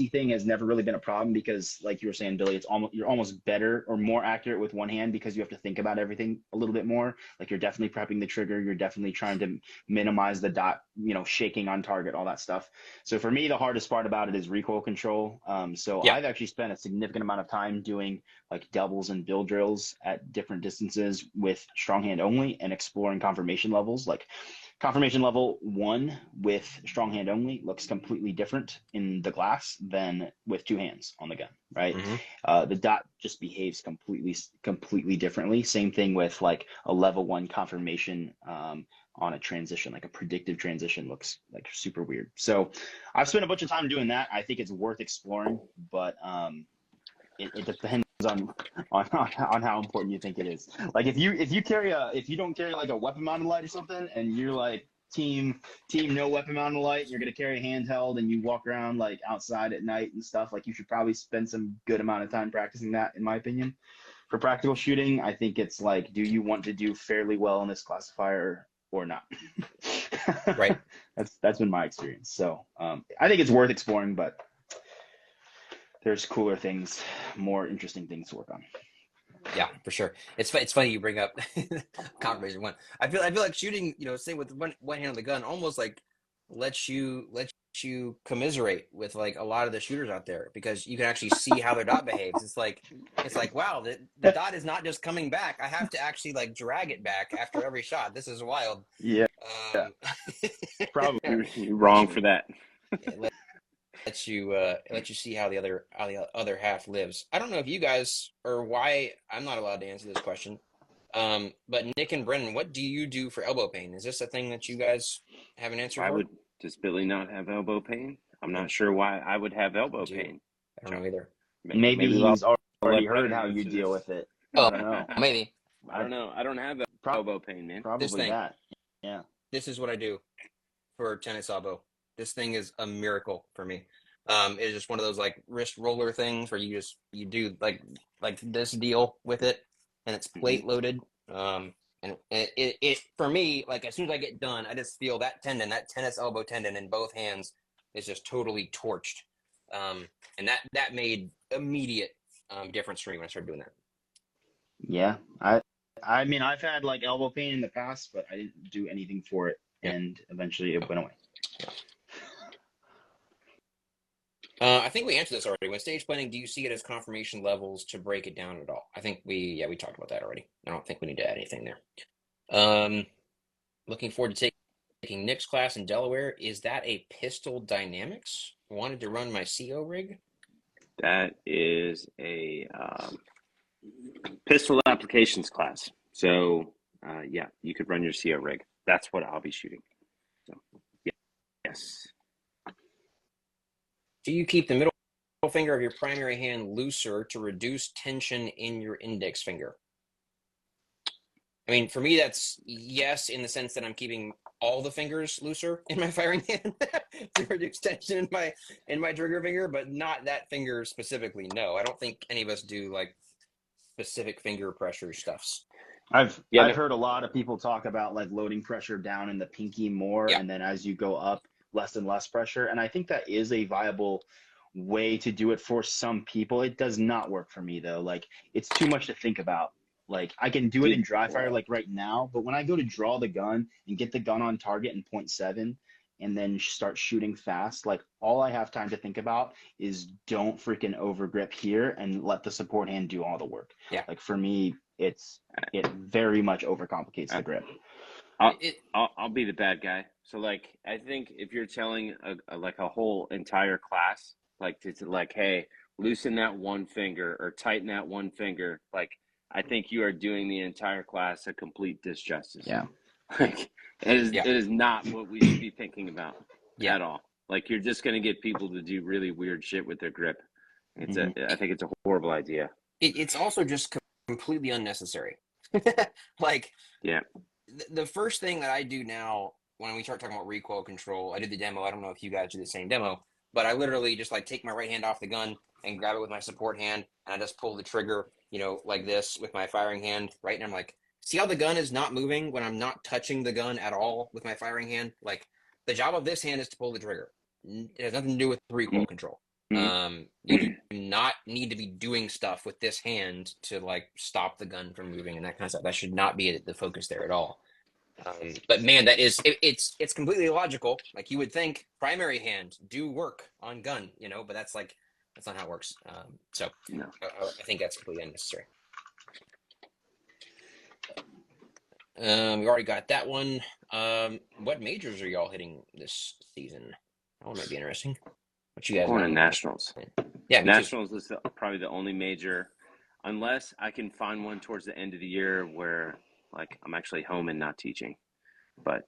thing has never really been a problem because, like you were saying, Billy, you're almost better or more accurate with one hand because you have to think about everything a little bit more. Like you're definitely prepping the trigger, you're definitely trying to minimize the dot, shaking on target, all that stuff. So for me, the hardest part about it is recoil control. I've actually spent a significant amount of time doing like doubles and build drills at different distances with strong hand only and exploring confirmation levels. Like confirmation level 1 with strong hand only looks completely different in the glass than with 2 hands on the gun, right? The dot just behaves completely differently. Same thing with like a level 1 confirmation on a transition, like a predictive transition looks like super weird. So I've spent a bunch of time doing that. I think it's worth exploring, but it depends on how important you think it is. Like if you don't carry like a weapon mounted light or something, and you're like team no weapon mounted light, and you're gonna carry a handheld, and you walk around like outside at night and stuff, like you should probably spend some good amount of time practicing that, in my opinion. For practical shooting, I think it's like, do you want to do fairly well in this classifier or not? Right. That's been my experience. So I think it's worth exploring, but there's cooler things, more interesting things to work on. Yeah, for sure. It's funny you bring up confirmation 1. I feel like shooting, same with one hand on the gun, almost like lets you commiserate with like a lot of the shooters out there, because you can actually see how their dot behaves. It's like wow, the dot is not just coming back. I have to actually like drag it back after every shot. This is wild. Yeah. Probably you're wrong for that. Let you see how the other half lives. I don't know if you guys, or why I'm not allowed to answer this question. But Nick and Brennan, what do you do for elbow pain? Is this a thing that you guys have an answer for? Does Billy not have elbow pain? I'm not sure why I would have elbow pain. I don't know either. Maybe I'll he's already let heard Brennan how you answer deal this. with it. Oh, I don't know. maybe. I don't know. I don't have elbow pain, man. This Probably thing. that. Yeah. This is what I do for tennis elbow. This thing is a miracle for me. It's just one of those like wrist roller things where you do like this deal with it, and it's plate loaded. And it for me, like as soon as I get done, I just feel that tendon, that tennis elbow tendon in both hands is just totally torched. And that made immediate difference for me when I started doing that. Yeah. I mean, I've had like elbow pain in the past, but I didn't do anything for it, Yeah. and eventually it went away. I think we answered this already. When stage planning, do you see it as confirmation levels to break it down at all? I think we talked about that already. I don't think we need to add anything there. Looking forward to taking Nick's class in Delaware. Is that a pistol dynamics? Wanted to run my CO rig. That is a pistol applications class. So yeah, you could run your CO rig. That's what I'll be shooting. So yeah, yes. Do you keep the middle finger of your primary hand looser to reduce tension in your index finger? I mean, for me, that's yes, in the sense that I'm keeping all the fingers looser in my firing hand to reduce tension in my trigger finger, but not that finger specifically. No, I don't think any of us do like specific finger pressure stuffs. I've heard a lot of people talk about like loading pressure down in the pinky more, Yeah. and then as you go up, less and less pressure. And I think that is a viable way to do it for some people. It does not work for me though. Like it's too much to think about. Like I can do it in dry fire like right now, but when I go to draw the gun and get the gun on target in 0.7 and then start shooting fast, like all I have time to think about is don't freaking overgrip here and let the support hand do all the work. Yeah. Like for me, it very much overcomplicates the grip. I'll be the bad guy. So like I think if you're telling a whole entire class like to like, hey, loosen that one finger or tighten that one finger, like I think you are doing the entire class a complete disjustice. Yeah. Like it is not what we should be thinking about at all. Like you're just gonna get people to do really weird shit with their grip. I think it's a horrible idea. It's also just completely unnecessary. Like the first thing that I do now when we start talking about recoil control, I did the demo. I don't know if you guys do the same demo, but I literally just like take my right hand off the gun and grab it with my support hand, and I just pull the trigger, like this with my firing hand, right? And I'm like, see how the gun is not moving when I'm not touching the gun at all with my firing hand? Like the job of this hand is to pull the trigger. It has nothing to do with recoil control. You do not need to be doing stuff with this hand to like stop the gun from moving and that kind of stuff. That should not be the focus there at all. But man, that is it's completely illogical. Like you would think primary hand do work on gun, but that's not how it works. So no. I think that's completely unnecessary. We already got that one. What majors are y'all hitting this season? That one might be interesting. What you guys going to nationals? Yeah, nationals is probably the only major, unless I can find one towards the end of the year where like I'm actually home and not teaching, but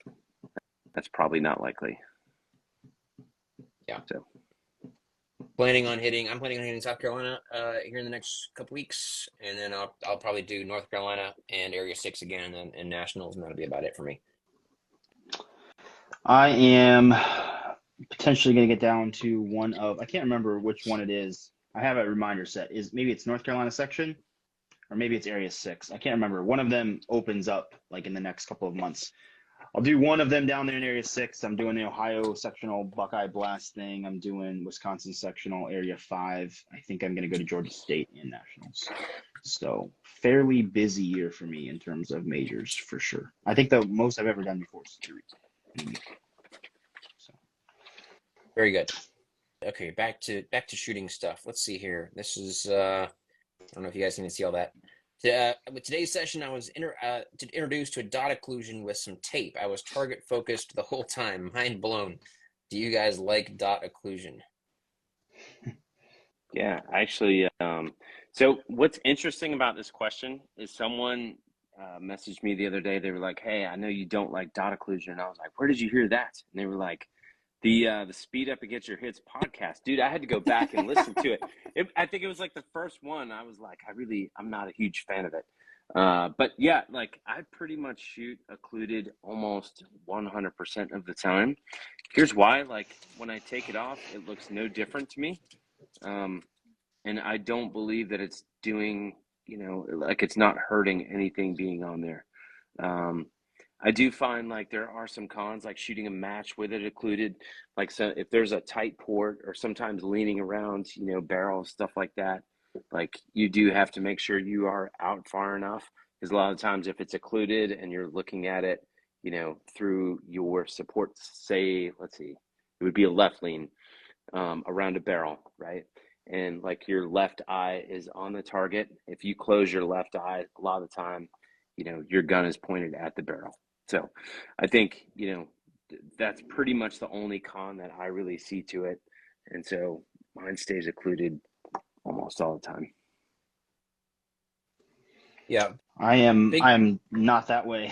that's probably not likely. Yeah. So I'm planning on hitting South Carolina here in the next couple weeks, and then I'll probably do North Carolina and Area 6 again and nationals, and that'll be about it for me. I am potentially going to get down to one of, I can't remember which one it is. I have a reminder set. Maybe it's North Carolina section, or maybe it's Area 6. I can't remember. One of them opens up like in the next couple of months. I'll do one of them down there in Area 6. I'm doing the Ohio sectional Buckeye Blast thing. I'm doing Wisconsin sectional Area 5. I think I'm going to go to Georgia State in nationals. So fairly busy year for me in terms of majors for sure. I think the most I've ever done before is 3. So. Very good. Okay, back to shooting stuff. Let's see here. This is I don't know if you guys can see all that. With today's session, I was introduced to a dot occlusion with some tape. I was target focused the whole time. Mind blown. Do you guys like dot occlusion? Yeah, actually. So what's interesting about this question is someone messaged me the other day. They were like, "Hey, I know you don't like dot occlusion," and I was like, "Where did you hear that?" And they were like, The Speed Up and Get Your Hits podcast, dude. I had to go back and listen to it. I think it was like the first one. I was like, I'm not a huge fan of it. But yeah, like I pretty much shoot occluded almost 100% of the time. Here's why: like when I take it off, it looks no different to me, and I don't believe that it's doing, like it's not hurting anything being on there. I do find like there are some cons, like shooting a match with it occluded. Like, so if there's a tight port or sometimes leaning around, barrels, stuff like that, like you do have to make sure you are out far enough. Because a lot of times if it's occluded and you're looking at it, through your support, say, let's see, it would be a left lean around a barrel, right? And like your left eye is on the target. If you close your left eye, a lot of the time, your gun is pointed at the barrel. So I think, that's pretty much the only con that I really see to it. And so mine stays occluded almost all the time. Yeah. I'm not that way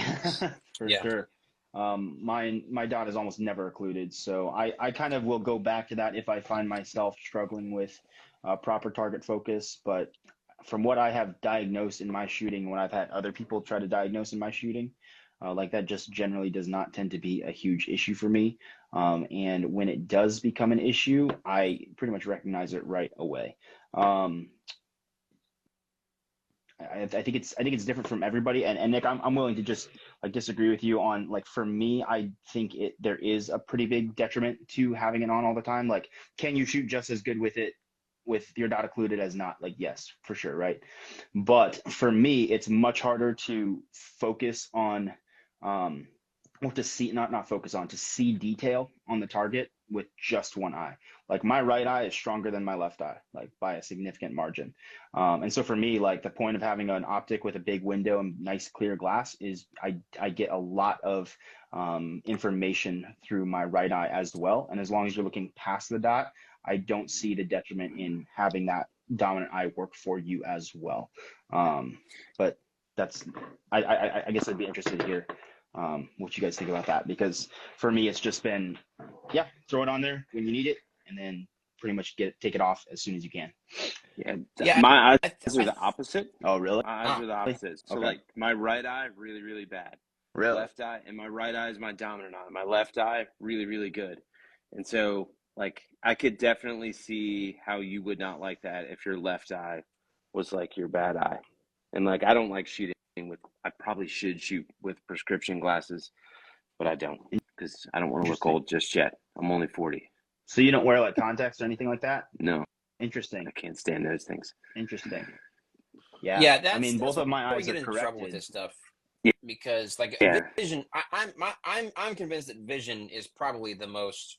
for Yeah. sure. My dot is almost never occluded. So I kind of will go back to that if I find myself struggling with proper target focus. But from what I have diagnosed in my shooting, when I've had other people try to diagnose in my shooting, like that just generally does not tend to be a huge issue for me. And when it does become an issue, I pretty much recognize it right away. I think it's different from everybody. And Nick, I'm willing to just like disagree with you on, like, for me, I think there is a pretty big detriment to having it on all the time. Like, can you shoot just as good with it with your dot occluded as not? Like, yes, for sure, right? But for me, it's much harder to focus on or to see, not focus on, to see detail on the target with just one eye. Like my right eye is stronger than my left eye, like by a significant margin. And so for me, like the point of having an optic with a big window and nice clear glass is I get a lot of information through my right eye as well. And as long as you're looking past the dot, I don't see the detriment in having that dominant eye work for you as well. But that's, I guess I'd be interested to hear what you guys think about that, because for me, it's just been, throw it on there when you need it, and then pretty much take it off as soon as you can. Yeah. My eyes are the opposite. Oh, really? My eyes are the opposite. So like my right eye, really, really bad. Really? Left eye, and my right eye is my dominant eye. My left eye, really, really good. And so like I could definitely see how you would not like that if your left eye was like your bad eye. And like I don't like shooting with, I probably should shoot with prescription glasses, but I don't, because I don't want to look old just yet. I'm only 40. So you don't wear like contacts or anything like that? No. Interesting. I can't stand those things. Interesting. Yeah. Yeah, I mean, both of my eyes get are into corrected. trouble with this stuff. Yeah. Because like vision, I'm convinced that vision is probably the most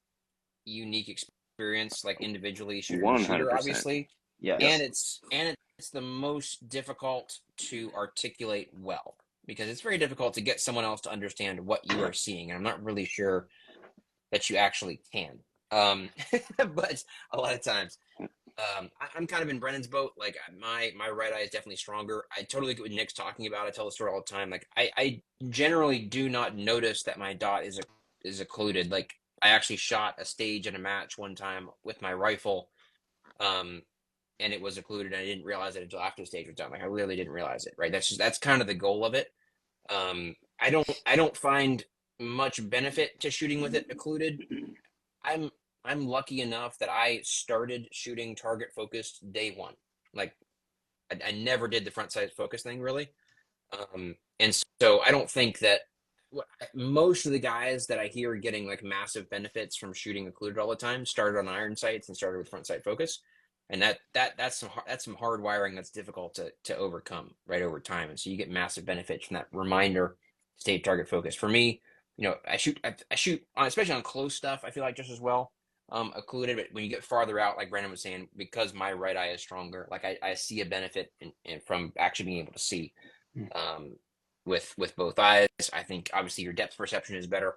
unique experience, like individually shooter, obviously. Yeah. And it's the most difficult to articulate well, because it's very difficult to get someone else to understand what you are seeing, and I'm not really sure that you actually can. But a lot of times, I'm kind of in Brennan's boat. Like my right eye is definitely stronger. I totally get what Nick's talking about. I tell the story all the time. Like I generally do not notice that my dot is occluded. Like I actually shot a stage in a match one time with my rifle, and it was occluded, and I didn't realize it until after the stage was done. Like I really didn't realize it. Right? That's kind of the goal of it. I don't find much benefit to shooting with it occluded. I'm lucky enough that I started shooting target focused day one. Like I never did the front sight focus thing really. And so I don't think that most of the guys that I hear getting like massive benefits from shooting occluded all the time started on iron sights and started with front sight focus. And that's some hard wiring that's difficult to overcome right over time. And so you get massive benefits from that reminder, stay target focus. For me, I shoot on, especially on close stuff, I feel like just as well. Occluded, but when you get farther out, like Brennan was saying, because my right eye is stronger, like I see a benefit in from actually being able to see with both eyes. I think obviously your depth perception is better.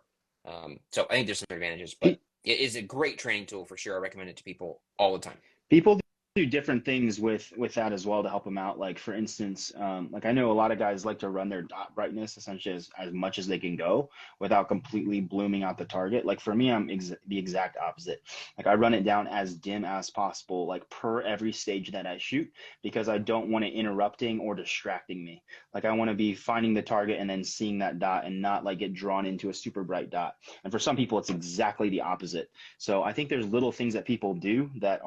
So I think there's some advantages, but it is a great training tool for sure. I recommend it to people all the time. People do different things with that as well to help them out. Like for instance, like I know a lot of guys like to run their dot brightness essentially as much as they can go without completely blooming out the target. Like for me, I'm the exact opposite. Like I run it down as dim as possible, like per every stage that I shoot, because I don't want it interrupting or distracting me. Like I want to be finding the target and then seeing that dot and not like get drawn into a super bright dot. And for some people, it's exactly the opposite. So I think there's little things that people do that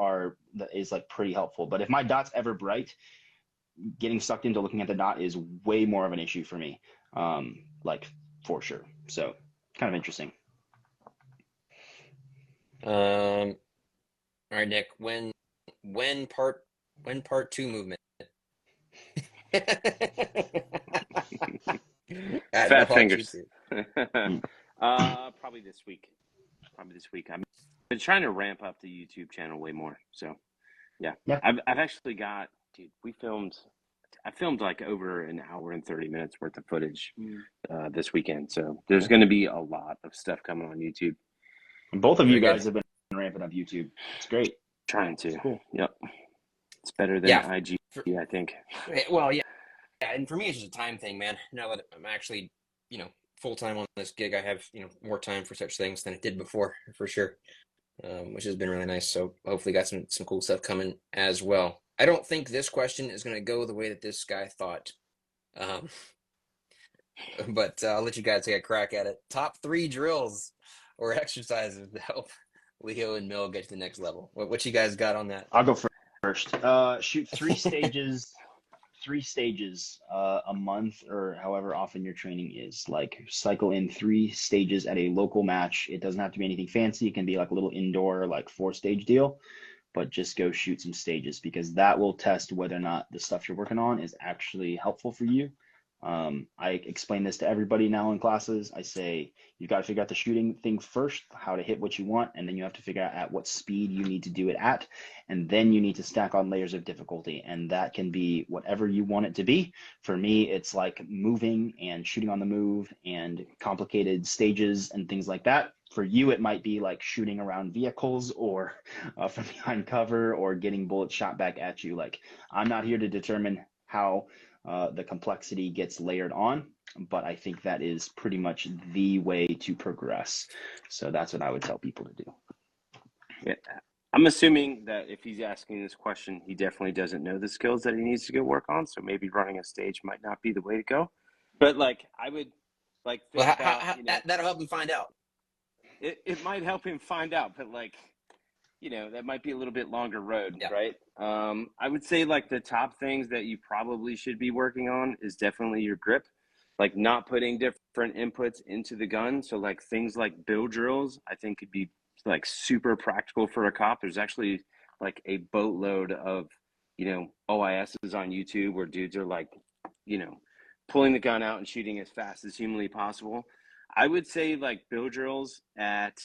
is like pretty helpful. But if my dot's ever bright, getting sucked into looking at the dot is way more of an issue for me, like for sure. So kind of interesting. All right, Nick. When part two movement? Fat fingers. Probably this week. I've been trying to ramp up the YouTube channel way more. So yeah. I've actually got, dude, I filmed like over an hour and 30 minutes worth of footage this weekend. So there's going to be a lot of stuff coming on YouTube. Both of you guys have been ramping up YouTube. It's great. Trying to. It's cool. Yep. It's better than IG, I think. Well, yeah. And for me, it's just a time thing, man. Now that I'm actually, full-time on this gig, I have, more time for such things than I did before, for sure, which has been really nice. So hopefully got some cool stuff coming as well. I don't think this question is going to go the way that this guy thought. But I'll let you guys take a crack at it. Top 3 drills or exercises to help Leo and Mill get to the next level. What you guys got on that? I'll go first. Shoot 3 stages. 3 stages a month, or however often your training is. Like cycle in 3 stages at a local match. It doesn't have to be anything fancy. It can be like a little indoor, like 4-stage deal, but just go shoot some stages, because that will test whether or not the stuff you're working on is actually helpful for you. I explain this to everybody now in classes. I say, you've got to figure out the shooting thing first, how to hit what you want, and then you have to figure out at what speed you need to do it at, and then you need to stack on layers of difficulty, and that can be whatever you want it to be. For me, it's like moving and shooting on the move and complicated stages and things like that. For you, it might be like shooting around vehicles or from behind cover or getting bullets shot back at you. Like, I'm not here to determine how the complexity gets layered on, but I think that is pretty much the way to progress. So that's what I would tell people to do. Yeah. I'm assuming that if he's asking this question, he definitely doesn't know the skills that he needs to go work on. So maybe running a stage might not be the way to go. But like, I would like think about, that'll help him find out. It might help him find out, but like, that might be a little bit longer road, right? I would say like the top things that you probably should be working on is definitely your grip, like not putting different inputs into the gun. So like things like bill drills, I think could be like super practical for a cop. There's actually like a boatload of, OISs on YouTube where dudes are like, pulling the gun out and shooting as fast as humanly possible. I would say like bill drills at,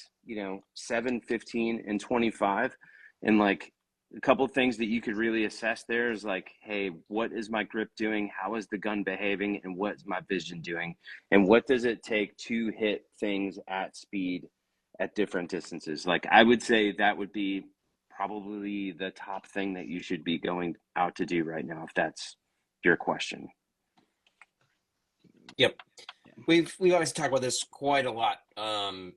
7, 15, and 25. And like a couple of things that you could really assess there is like, hey, what is my grip doing? How is the gun behaving? And what's my vision doing? And what does it take to hit things at speed at different distances? Like, I would say that would be probably the top thing that you should be going out to do right now, if that's your question. Yep. We always talk about this quite a lot.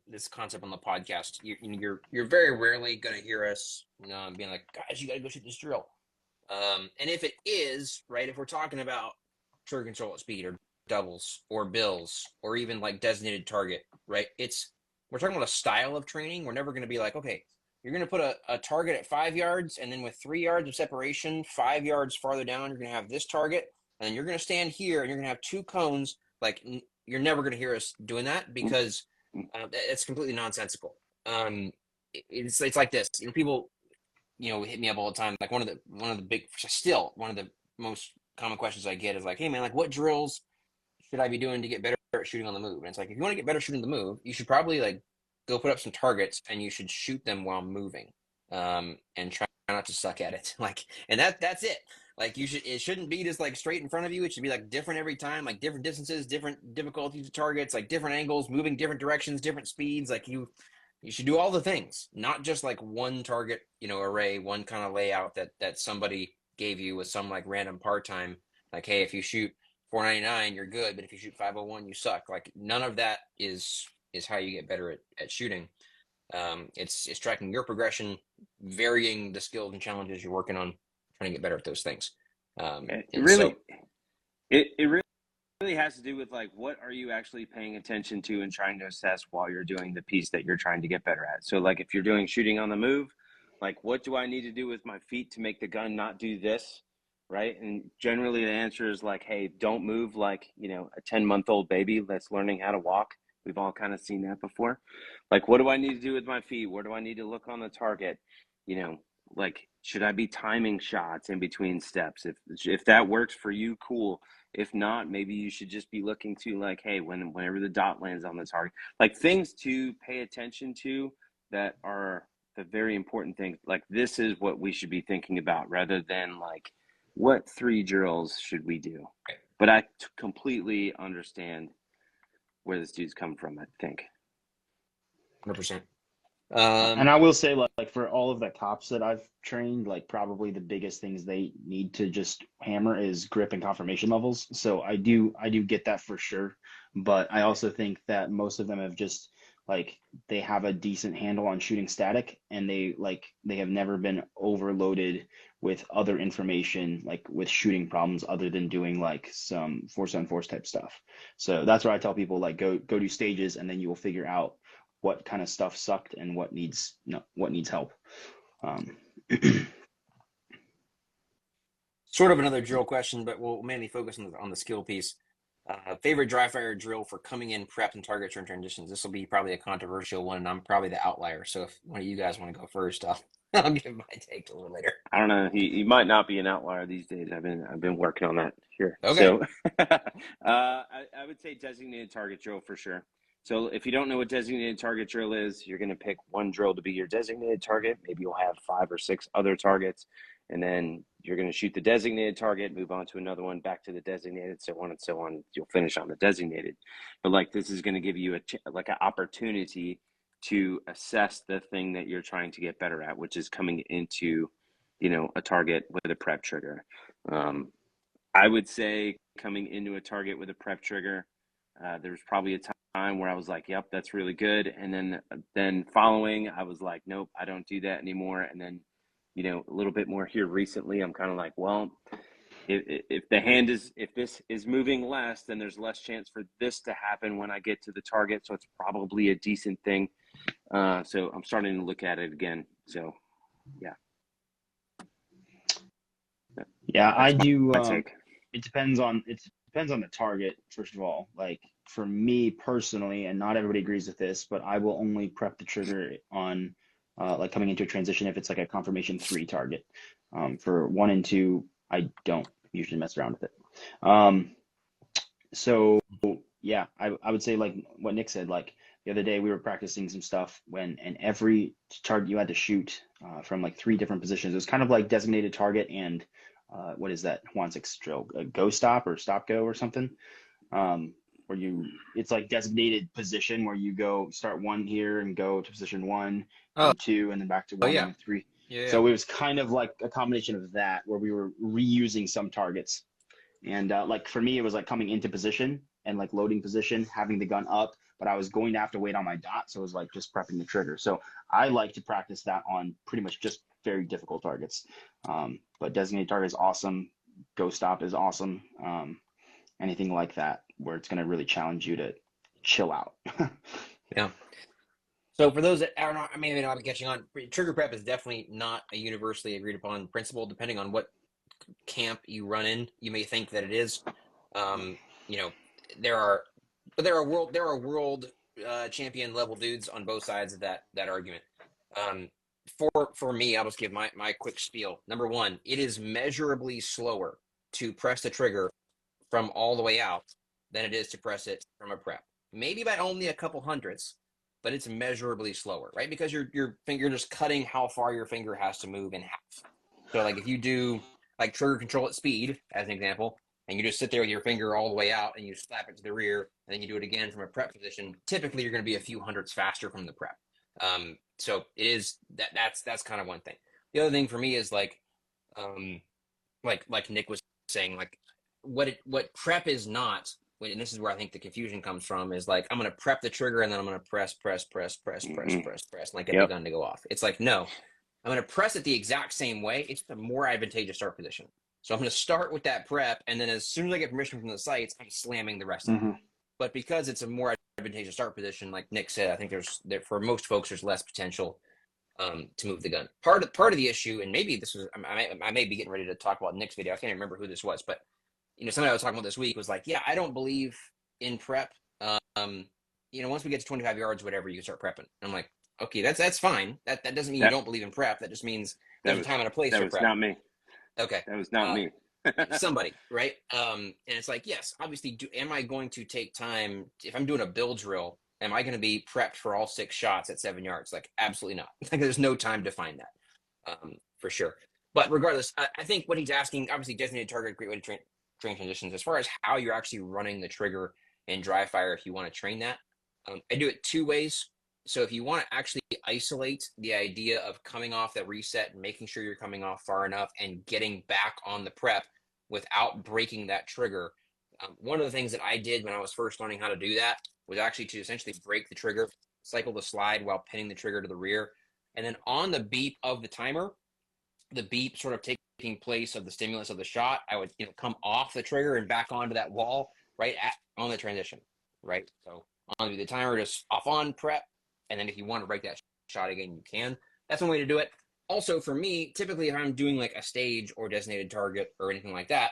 This concept on the podcast. You're very rarely going to hear us, being like, guys, you got to go shoot this drill. And if it is right, if we're talking about trigger control at speed or doubles or bills or even like designated target, right? We're talking about a style of training. We're never going to be like, okay, you're going to put a target at 5 yards, and then with 3 yards of separation, 5 yards farther down, you're going to have this target, and then you're going to stand here, and you're going to have 2 cones. Like, you're never going to hear us doing that, because it's completely nonsensical. It's like this. People, hit me up all the time. Like one of the most common questions I get is like, hey man, like what drills should I be doing to get better at shooting on the move? And it's like, if you want to get better shooting the move, you should probably like go put up some targets and you should shoot them while moving, and try not to suck at it. Like, and that's it. Like it shouldn't be just like straight in front of you. It should be like different every time, like different distances, different difficulties of targets, like different angles, moving different directions, different speeds. Like you You should do all the things, not just like one target, array, one kind of layout that somebody gave you with some like random part time. Like, hey, if you shoot 499, you're good, but if you shoot 501, you suck. Like none of that is how you get better at shooting. It's tracking your progression, varying the skills and challenges you're working on, trying to get better at those things. It really has to do with like what are you actually paying attention to and trying to assess while you're doing the piece that you're trying to get better at. So like if you're doing shooting on the move, like what do I need to do with my feet to make the gun not do this, right? And generally the answer is like, hey, don't move like a 10-month-old baby that's learning how to walk. We've all kind of seen that before. Like what do I need to do with my feet? Where do I need to look on the target? Like should I be timing shots in between steps? If that works for you, cool. If not, maybe you should just be looking to like, hey, whenever the dot lands on the target, like things to pay attention to that are the very important things. Like this is what we should be thinking about rather than like, what 3 drills should we do? But I completely understand where this dude's come from, I think. 100%. And I will say, like for all of the cops that I've trained, like probably the biggest things they need to just hammer is grip and confirmation levels. So I do get that for sure. But I also think that most of them have just like they have a decent handle on shooting static, and they have never been overloaded with other information, like with shooting problems, other than doing like some force on force type stuff. So that's where I tell people like go do stages, and then you will figure out what kind of stuff sucked and what needs help. Sort of another drill question, but we'll mainly focus on the skill piece. Favorite dry fire drill for coming in prepped and target turn transitions. This will be probably a controversial one, and I'm probably the outlier. So if one of you guys want to go first, I'll give my take a little later. I don't know. He might not be an outlier these days. I've been working on that here. Okay. So I would say designated target drill for sure. So if you don't know what designated target drill is, you're going to pick one drill to be your designated target. Maybe you'll have 5 or 6 other targets, and then you're going to shoot the designated target, move on to another one, back to the designated, so on and so on. You'll finish on the designated. But like this is going to give you an opportunity to assess the thing that you're trying to get better at, which is coming into, a target with a prep trigger. I would say coming into a target with a prep trigger, there's probably a time where I was like, yep, that's really good. And then following, I was like, nope, I don't do that anymore. And then, a little bit more here recently, I'm kind of like, well, if this is moving less, then there's less chance for this to happen when I get to the target. So it's probably a decent thing. So I'm starting to look at it again. So, yeah. Yeah, I do. It depends on the target, first of all. Like for me personally, and not everybody agrees with this, but I will only prep the trigger on like coming into a transition if it's like a confirmation 3 target. For 1 and 2, I don't usually mess around with it. So yeah, I would say like what Nick said, like the other day we were practicing some stuff and every target you had to shoot from like 3 different positions. It was kind of like designated target and what is that Juan 6 drill? A go stop or stop go or something? It's like designated position where you go start 1 here and go to position 1 and 2 and then back to 1 and 3. Yeah. So it was kind of like a combination of that where we were reusing some targets. And like for me, it was like coming into position and like loading position, having the gun up, but I was going to have to wait on my dot. So it was like just prepping the trigger. So I like to practice that on pretty much just very difficult targets. But designated target is awesome. Go stop is awesome. Anything like that where it's going to really challenge you to chill out. Yeah. So for those that are not, I may not be catching on, trigger prep is definitely not a universally agreed upon principle. Depending on what camp you run in, you may think that it is. There are world champion level dudes on both sides of that argument. For me, I'll just give my quick spiel. Number 1, it is measurably slower to press the trigger from all the way out than it is to press it from a prep. Maybe by only a couple hundredths, but it's measurably slower, right? Because your finger just cutting how far your finger has to move in half. So like if you do like trigger control at speed, as an example, and you just sit there with your finger all the way out and you slap it to the rear, and then you do it again from a prep position, typically you're going to be a few hundredths faster from the prep. So it is that's kind of one thing. The other thing for me is um, like Nick was saying, like what prep is not, and this is where I think the confusion comes from, is like I'm going to prep the trigger and then I'm going to press, Mm-hmm. and like get the Yep. gun to go off. It's like, no, I'm going to press it the exact same way. It's a more advantageous start position. So I'm going to start with that prep, and then as soon as I get permission from the sites, I'm slamming the rest of it. Mm-hmm. But because it's a more advantageous start position, like Nick said, I think for most folks there's less potential to move the gun. Part of the issue, and maybe this was I may be getting ready to talk about Nick's video. I can't remember who this was, but somebody I was talking about this week was like, yeah, I don't believe in prep. Once we get to 25 yards, whatever, you can start prepping. I'm like, okay, that's fine. That doesn't mean you don't believe in prep. That just means there's a time and a place that for was prep. not me. Okay, That was not me. somebody, right? And it's like, yes, obviously, am I going to take time if I'm doing a build drill? Am I going to be prepped for all 6 shots at 7 yards? Like, absolutely not. Like, there's no time to find that, for sure. But regardless, I think what he's asking, obviously, designated target, great way to train transitions. As far as how you're actually running the trigger in dry fire, if you want to train that, I do it 2 ways. So if you want to actually isolate the idea of coming off that reset and making sure you're coming off far enough and getting back on the prep without breaking that trigger, one of the things that I did when I was first learning how to do that was actually to essentially break the trigger, cycle the slide while pinning the trigger to the rear. And then on the beep of the timer, the beep sort of taking place of the stimulus of the shot, I would come off the trigger and back onto that wall on the transition, right? So on the timer, just off on prep, and then if you want to break that shot again, you can. That's one way to do it. Also, for me, typically if I'm doing like a stage or designated target or anything like that,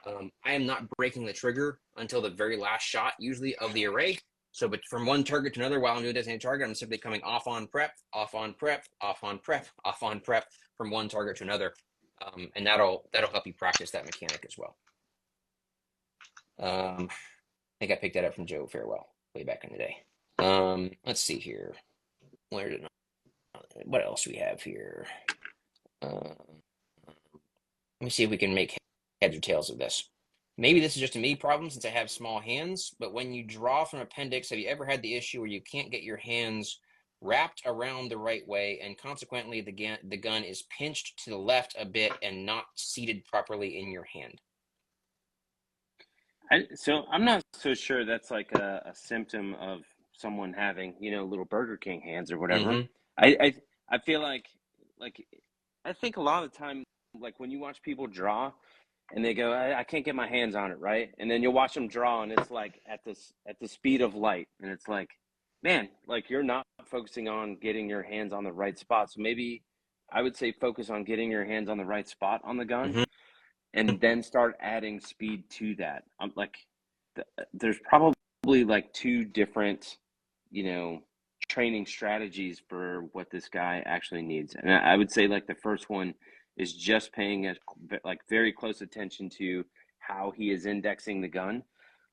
I am not breaking the trigger until the very last shot, usually of the array. So, but from one target to another while I'm doing a designated target, I'm simply coming off on prep, off on prep, off on prep, off on prep from one target to another, and that'll help you practice that mechanic as well. I think I picked that up from Joe Farewell way back in the day. Let's see here. What else we have here? Let me see if we can make heads or tails of this. Maybe this is just a me problem since I have small hands, but when you draw from appendix, have you ever had the issue where you can't get your hands wrapped around the right way, and consequently the gun is pinched to the left a bit and not seated properly in your hand? So I'm not so sure that's like a symptom of someone having, little Burger King hands or whatever. Mm-hmm. I feel like I think a lot of the time, like when you watch people draw and they go, I can't get my hands on it, right? And then you'll watch them draw and it's like at the speed of light, and it's like, man, like you're not focusing on getting your hands on the right spot. So maybe I would say focus on getting your hands on the right spot on the gun, Mm-hmm. and then start adding speed to that. There's probably like 2 different, training strategies for what this guy actually needs. And I would say like the first one is just paying very close attention to how he is indexing the gun.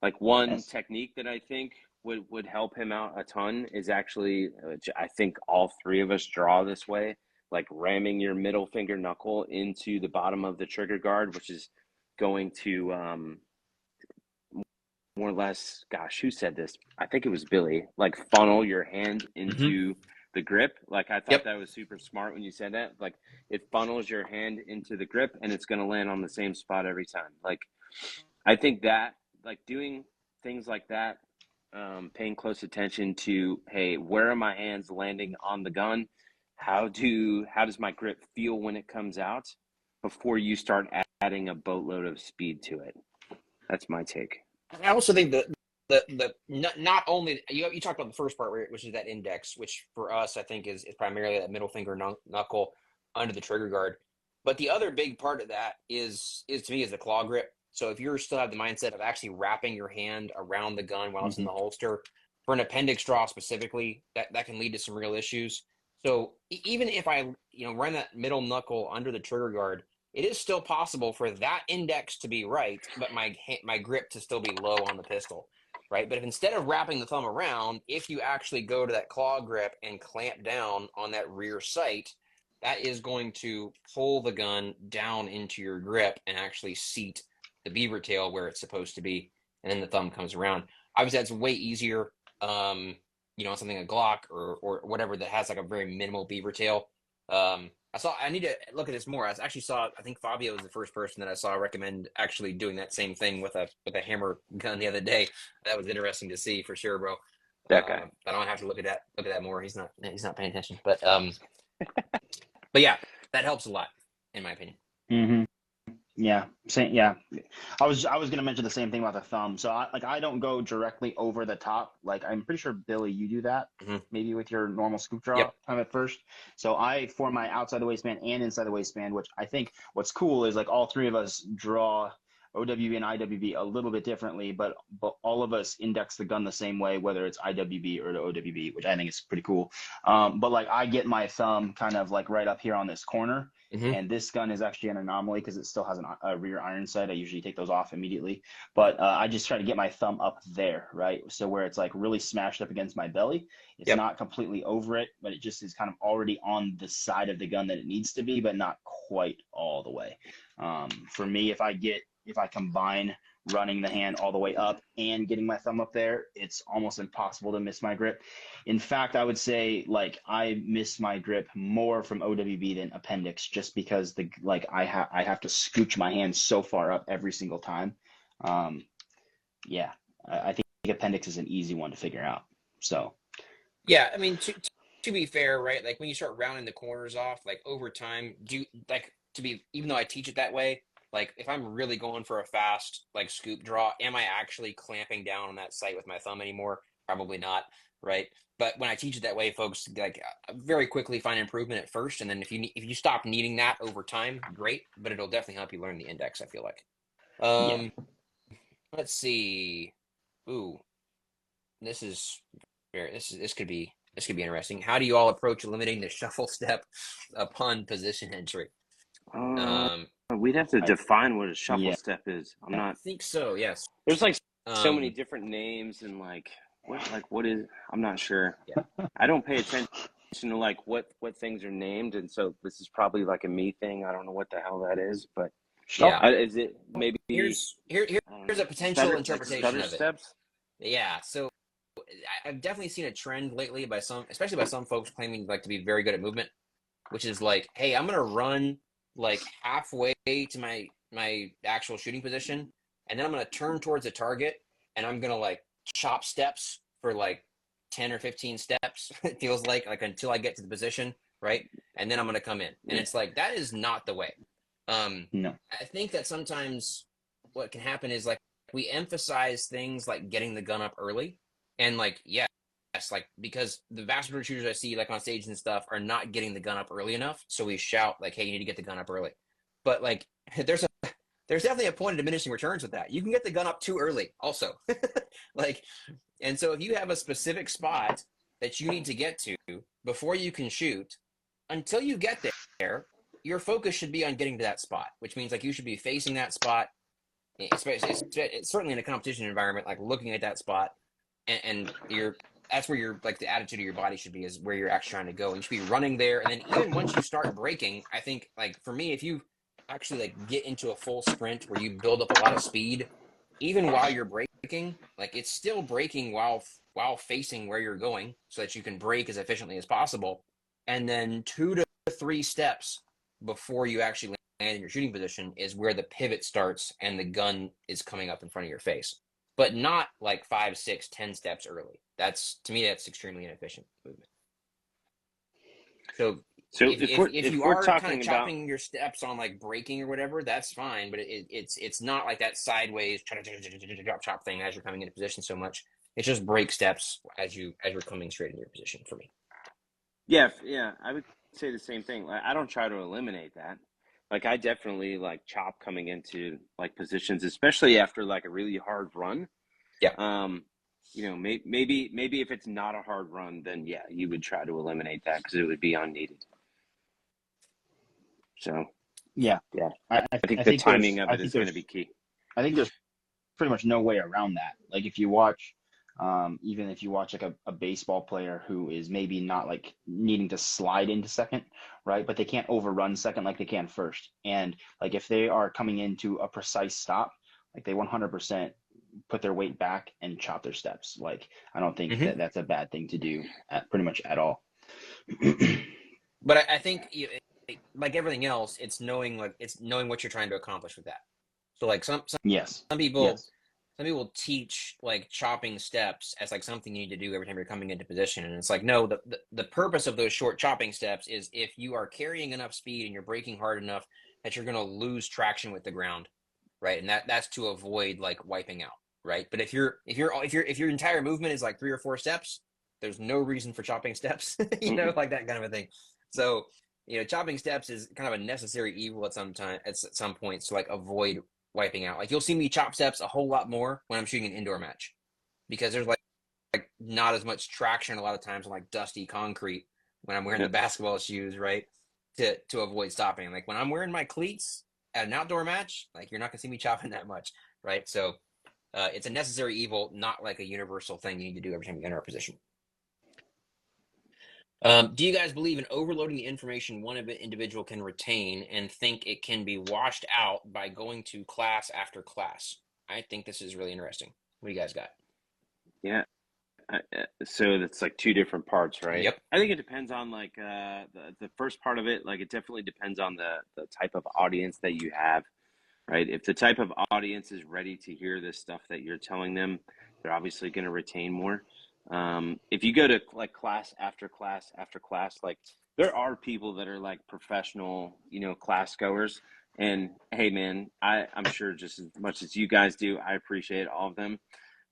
Like one technique that I think would help him out a ton is actually, I think all 3 of us draw this way, like ramming your middle finger knuckle into the bottom of the trigger guard, which is going to more or less, gosh, who said this? I think it was Billy, like funnel your hand into the grip. Like I thought that was super smart when you said that. Like it funnels your hand into the grip and it's going to land on the same spot every time. Like I think that like doing things like that, paying close attention to, hey, where are my hands landing on the gun? How does my grip feel when it comes out before you start adding a boatload of speed to it? That's my take. I also think the not only you talked about the first part, which is that index, which for us I think is primarily that middle finger knuckle under the trigger guard, but the other big part of that is to me is the claw grip. So if you still have the mindset of actually wrapping your hand around the gun while it's in the holster, for an appendix draw specifically, that can lead to some real issues. So even if I run that middle knuckle under the trigger guard, it is still possible for that index to be right, but my grip to still be low on the pistol, right? But if instead of wrapping the thumb around, if you actually go to that claw grip and clamp down on that rear sight, that is going to pull the gun down into your grip and actually seat the beaver tail where it's supposed to be, and then the thumb comes around. Obviously, that's way easier on something, a Glock or whatever that has like a very minimal beaver tail. I need to look at this more. I actually saw, I think Fabio was the first person that I saw recommend actually doing that same thing with a hammer gun the other day. That was interesting to see for sure, bro. That guy. But I don't have to look at that more. He's not paying attention. But yeah, that helps a lot in my opinion. Mm-hmm. Yeah, same. Yeah, I was gonna mention the same thing about the thumb. So I don't go directly over the top. Like I'm pretty sure Billy, you do that maybe with your normal scoop draw Yep. time at first. So I form my outside the waistband and inside the waistband, which I think what's cool is like all three of us draw OWB and IWB a little bit differently, but all of us index the gun the same way, whether it's IWB or the OWB, which I think is pretty cool. But like I get my thumb kind of like right up here on this corner. And this gun is actually an anomaly because it still has a rear iron sight. I usually take those off immediately, but I just try to get my thumb up there, right? So where it's like really smashed up against my belly. It's not completely over it, but it just is kind of already on the side of the gun that it needs to be, but not quite all the way. For me, if I combine running the hand all the way up and getting my thumb up there, it's almost impossible to miss my grip. In fact, I would say like I miss my grip more from OWB than appendix, just because I have to scooch my hand so far up every single time. I think appendix is an easy one to figure out. So yeah, I mean to be fair, right? Like when you start rounding the corners off, like over time, even though I teach it that way, like if I'm really going for a fast like scoop draw, am I actually clamping down on that sight with my thumb anymore? Probably not, right? But when I teach it that way, folks like very quickly find improvement at first, and then if you stop needing that over time, great. But it'll definitely help you learn the index, I feel like. Let's see. Ooh, this could be interesting. How do you all approach limiting the shuffle step upon position entry? We'd have to define what a shuffle step is. I think so. Yes. There's like so many different names and what is, I'm not sure. Yeah. I don't pay attention to like what things are named, and so this is probably like a me thing. I don't know what the hell that is, but yeah, is it maybe here's a potential interpretation of it. Steps? Yeah, so I've definitely seen a trend lately especially by some folks claiming like to be very good at movement, which is like, hey, I'm gonna run like halfway to my actual shooting position, and then I'm gonna turn towards a target, and I'm gonna like chop steps for like 10 or 15 steps. It feels like until I get to the position, right? And then I'm gonna come in, and it's like that is not the way. No. I think that sometimes what can happen is like we emphasize things like getting the gun up early, and like yes, like because the vast majority of shooters I see like on stage and stuff are not getting the gun up early enough, so we shout like, "Hey, you need to get the gun up early." But like, there's definitely a point of diminishing returns with that. You can get the gun up too early, also. Like, and so if you have a specific spot that you need to get to before you can shoot, until you get there, your focus should be on getting to that spot, which means like you should be facing that spot. It's certainly in a competition environment, like looking at that spot, and that's where your like the attitude of your body should be, is where you're actually trying to go. And you should be running there, and then even once you start braking, I think like for me, if you actually like get into a full sprint where you build up a lot of speed, even while you're braking, like it's still braking while facing where you're going, so that you can brake as efficiently as possible. And then 2 to 3 steps before you actually land in your shooting position is where the pivot starts and the gun is coming up in front of your face, but not like 5, 6, 10 steps early. To me, that's extremely inefficient movement. So if you are kind of chopping your steps on like braking or whatever, that's fine. But it's not like that sideways chop thing as you're coming into position so much. It's just brake steps as you're coming straight into your position for me. Yeah, I would say the same thing. Like, I don't try to eliminate that. Like I definitely like chop coming into like positions, especially after like a really hard run. Yeah. Maybe if it's not a hard run, then yeah, you would try to eliminate that because it would be unneeded. So yeah, I think the timing of it is going to be key. I think there's pretty much no way around that. Like if you watch, even if you watch like a baseball player who is maybe not like needing to slide into second, right? But they can't overrun second like they can first. And like if they are coming into a precise stop, like they 100% put their weight back and chop their steps. Like, I don't think Hmm. that that's a bad thing to do pretty much at all. But I think like everything else, it's knowing what you're trying to accomplish with that. So like Yes. some people Yes. some people teach like chopping steps as like something you need to do every time you're coming into position, and it's like no, the purpose of those short chopping steps is if you are carrying enough speed and you're braking hard enough that you're going to lose traction with the ground, right? And that's to avoid like wiping out, right? But if your entire movement is like 3 or 4 steps, there's no reason for chopping steps, like that kind of a thing. So chopping steps is kind of a necessary evil at some points to like avoid wiping out. Like you'll see me chop steps a whole lot more when I'm shooting an indoor match because there's like not as much traction a lot of times on like dusty concrete when I'm wearing the basketball shoes, right? To avoid stopping. Like when I'm wearing my cleats at an outdoor match, like you're not gonna see me chopping that much, right? So it's a necessary evil, not like a universal thing you need to do every time you enter a position. Do you guys believe in overloading the information one individual can retain and think it can be washed out by going to class after class? I think this is really interesting. What do you guys got? Yeah. So that's like two different parts, right? Yep. I think it depends on like the first part of it. Like it definitely depends on the type of audience that you have, right? If the type of audience is ready to hear this stuff that you're telling them, they're obviously going to retain more. If you go to like class after class after class, like there are people that are like professional, class goers. And hey, man, I'm sure just as much as you guys do, I appreciate all of them.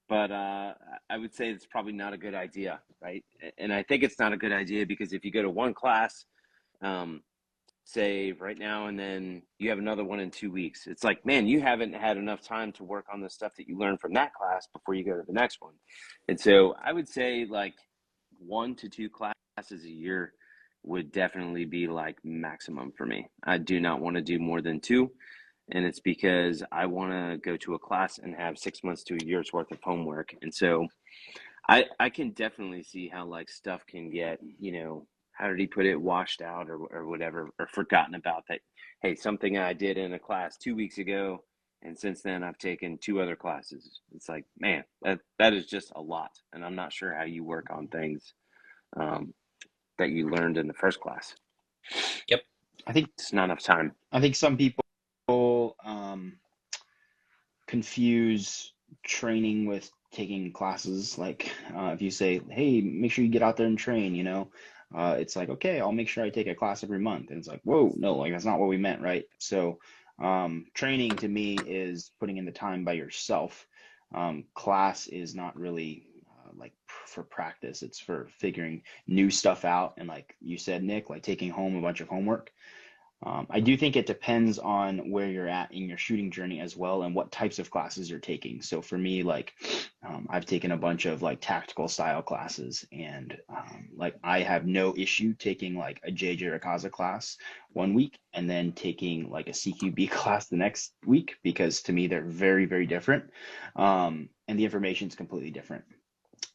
But I would say it's probably not a good idea, right? And I think it's not a good idea because if you go to one class, um, say right now, and then you have another one in 2 weeks, it's like, man, you haven't had enough time to work on the stuff that you learned from that class before you go to the next one. And so I would say like 1 to 2 classes a year would definitely be like maximum for me. I do not want to do more than 2. And it's because I want to go to a class and have 6 months to a year's worth of homework. And so I can definitely see how like stuff can get, how did he put it, washed out or whatever, or forgotten about that. Hey, something I did in a class 2 weeks ago, and since then I've taken 2 other classes. It's like, man, that is just a lot. And I'm not sure how you work on things that you learned in the first class. Yep. I think It's not enough time. I think some people confuse training with taking classes. Like if you say, hey, make sure you get out there and train, it's like, okay, I'll make sure I take a class every month. And it's like, whoa, no, like that's not what we meant, right? So training to me is putting in the time by yourself. Class is not really like for practice. It's for figuring new stuff out. And like you said, Nick, like taking home a bunch of homework. I do think it depends on where you're at in your shooting journey as well and what types of classes you're taking. So for me, like I've taken a bunch of like tactical style classes, and like I have no issue taking like a JJ Rakaza class one week and then taking like a CQB class the next week, because to me they're very, very different, and the information is completely different.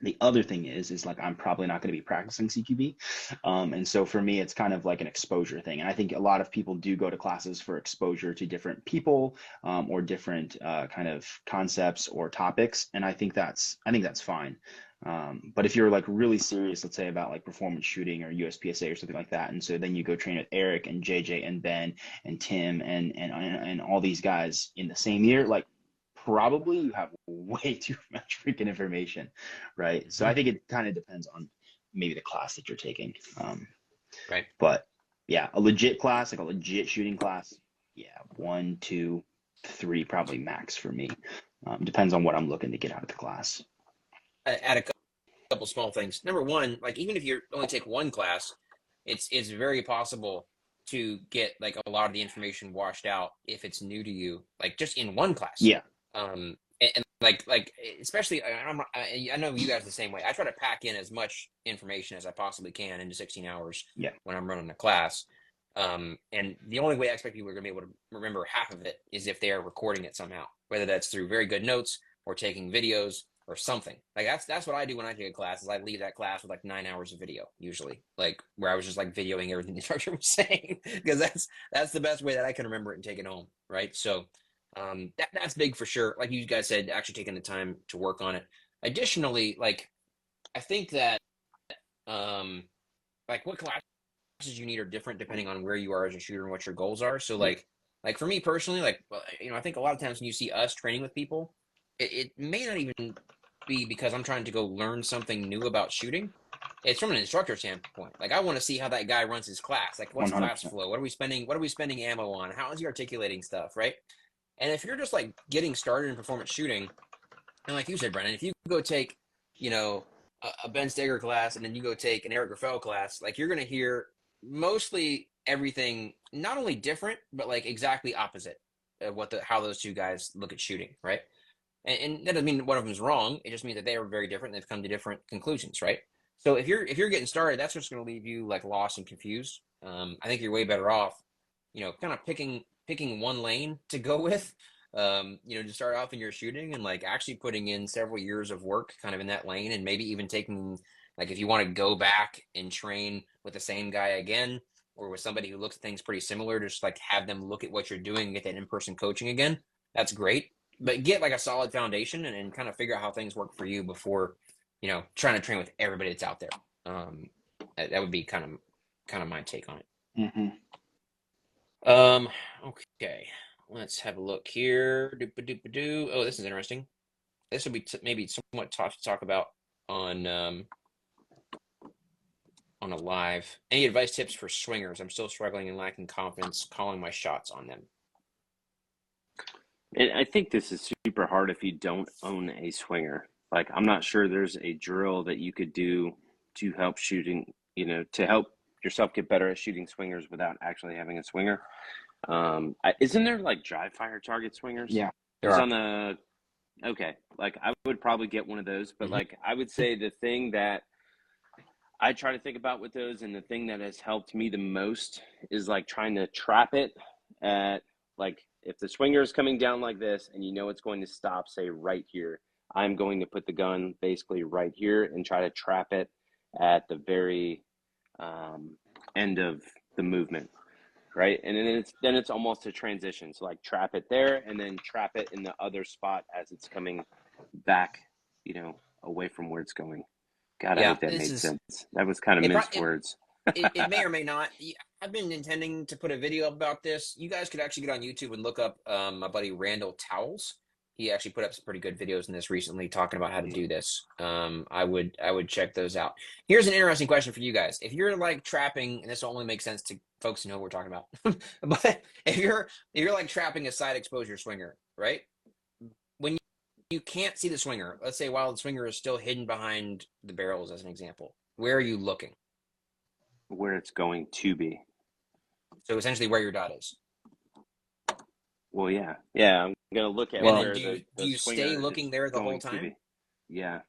The other thing is like I'm probably not going to be practicing CQB. And so for me, it's kind of like an exposure thing. And I think a lot of people do go to classes for exposure to different people or different kind of concepts or topics. And I think that's fine. But if you're like really serious, let's say about like performance shooting or USPSA or something like that, and so then you go train with Eric and JJ and Ben and Tim and all these guys in the same year, like probably you have way too much freaking information, right? So I think it kind of depends on maybe the class that you're taking. Right. But yeah, a legit class, like a legit shooting class, yeah, 1, 2, 3 probably max for me. Depends on what I'm looking to get out of the class. Add a couple small things. Number one, like even if you only take one class, it's very possible to get like a lot of the information washed out if it's new to you, like just in one class. Yeah. And like especially I know you guys are the same way. I try to pack in as much information as I possibly can into 16 hours Yeah. when I'm running a class. And the only way I expect people are going to be able to remember half of it is if they are recording it somehow, whether that's through very good notes or taking videos or something. Like that's what I do when I take a class. Is I leave that class with like 9 hours of video usually, like where I was just like videoing everything the instructor was saying, because that's the best way that I can remember it and take it home, right? So That's big for sure. Like you guys said, actually taking the time to work on it. Additionally, like I think that like what classes you need are different depending on where you are as a shooter and what your goals are. So like for me personally, like I think a lot of times when you see us training with people, it may not even be because I'm trying to go learn something new about shooting. It's from an instructor standpoint. Like I want to see how that guy runs his class. Like what's class 100%. flow? What are we spending ammo on? How is he articulating stuff, right? And if you're just like getting started in performance shooting, and like you said, Brennan, if you go take, a Ben Steger class and then you go take an Eric Graffel class, like you're going to hear mostly everything not only different, but like exactly opposite of how those two guys look at shooting, right? And that doesn't mean one of them is wrong. It just means that they are very different and they've come to different conclusions, right? So if you're getting started, that's what's going to leave you like lost and confused. I think you're way better off, kind of picking one lane to go with, to start off in your shooting and like actually putting in several years of work kind of in that lane, and maybe even taking, like, if you want to go back and train with the same guy again or with somebody who looks at things pretty similar, just like have them look at what you're doing and get that in-person coaching again. That's great. But get like a solid foundation and kind of figure out how things work for you before, trying to train with everybody that's out there. That would be kind of my take on it. Mm-hmm. Okay. Let's have a look here. Oh, this is interesting. This would be maybe somewhat tough to talk about on a live. Any advice, tips for swingers? I'm still struggling and lacking confidence calling my shots on them. And I think this is super hard if you don't own a swinger. Like, I'm not sure there's a drill that you could do to help shooting, to help yourself get better at shooting swingers without actually having a swinger. Isn't there like dry fire target swingers? Yeah, there are. On the, okay. Like I would probably get one of those, but like I would say the thing that I try to think about with those, and the thing that has helped me the most is like trying to trap it at, like, if the swinger is coming down like this and it's going to stop, say right here, I'm going to put the gun basically right here and try to trap it at the very end of the movement, right? And then it's almost a transition. So like trap it there and then trap it in the other spot as it's coming back, away from where it's going. God, I hope that made sense. That was kind of minced words. It may or may not. I've been intending to put a video up about this. You guys could actually get on YouTube and look up my buddy Randall Towles. He actually put up some pretty good videos in this recently talking about how to do this. I would check those out. Here's an interesting question for you guys. If you're like trapping, and this will only make sense to folks who know what we're talking about, but if you're like trapping a side exposure swinger, right? When you can't see the swinger, let's say while the swinger is still hidden behind the barrels as an example, where are you looking? Where it's going to be. So essentially where your dot is. Well, yeah. I'm gonna look at where do you stay looking there the whole time? Yeah,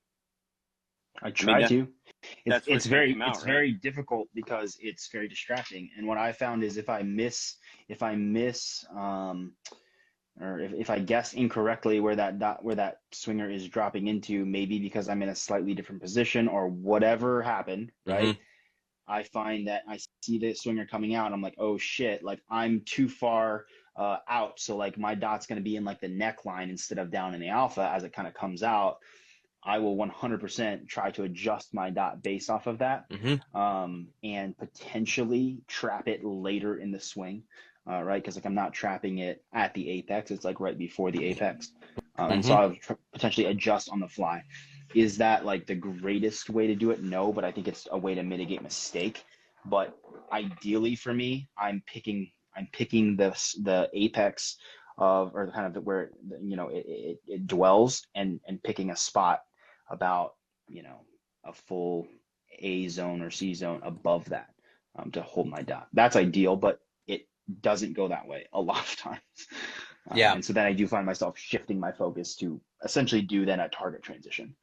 I try to. It's very difficult because it's very distracting. And what I found is if I miss, or if I guess incorrectly where that swinger is dropping into, maybe because I'm in a slightly different position or whatever happened, right? Mm-hmm. I find that I see the swinger coming out. I'm like, oh shit, like I'm too far out. So like my dot's going to be in like the neckline instead of down in the alpha as it kind of comes out. I will 100% try to adjust my dot based off of that, and potentially trap it later in the swing, right? Because like I'm not trapping it at the apex. It's like right before the apex. And so I'll potentially adjust on the fly. Is that like the greatest way to do it? No, but I think it's a way to mitigate mistake. But ideally for me, I'm picking the apex of, or kind of where it dwells, and picking a spot about a full A zone or C zone above that to hold my dot. That's ideal, but it doesn't go that way a lot of times. And so then I do find myself shifting my focus to essentially do then a target transition.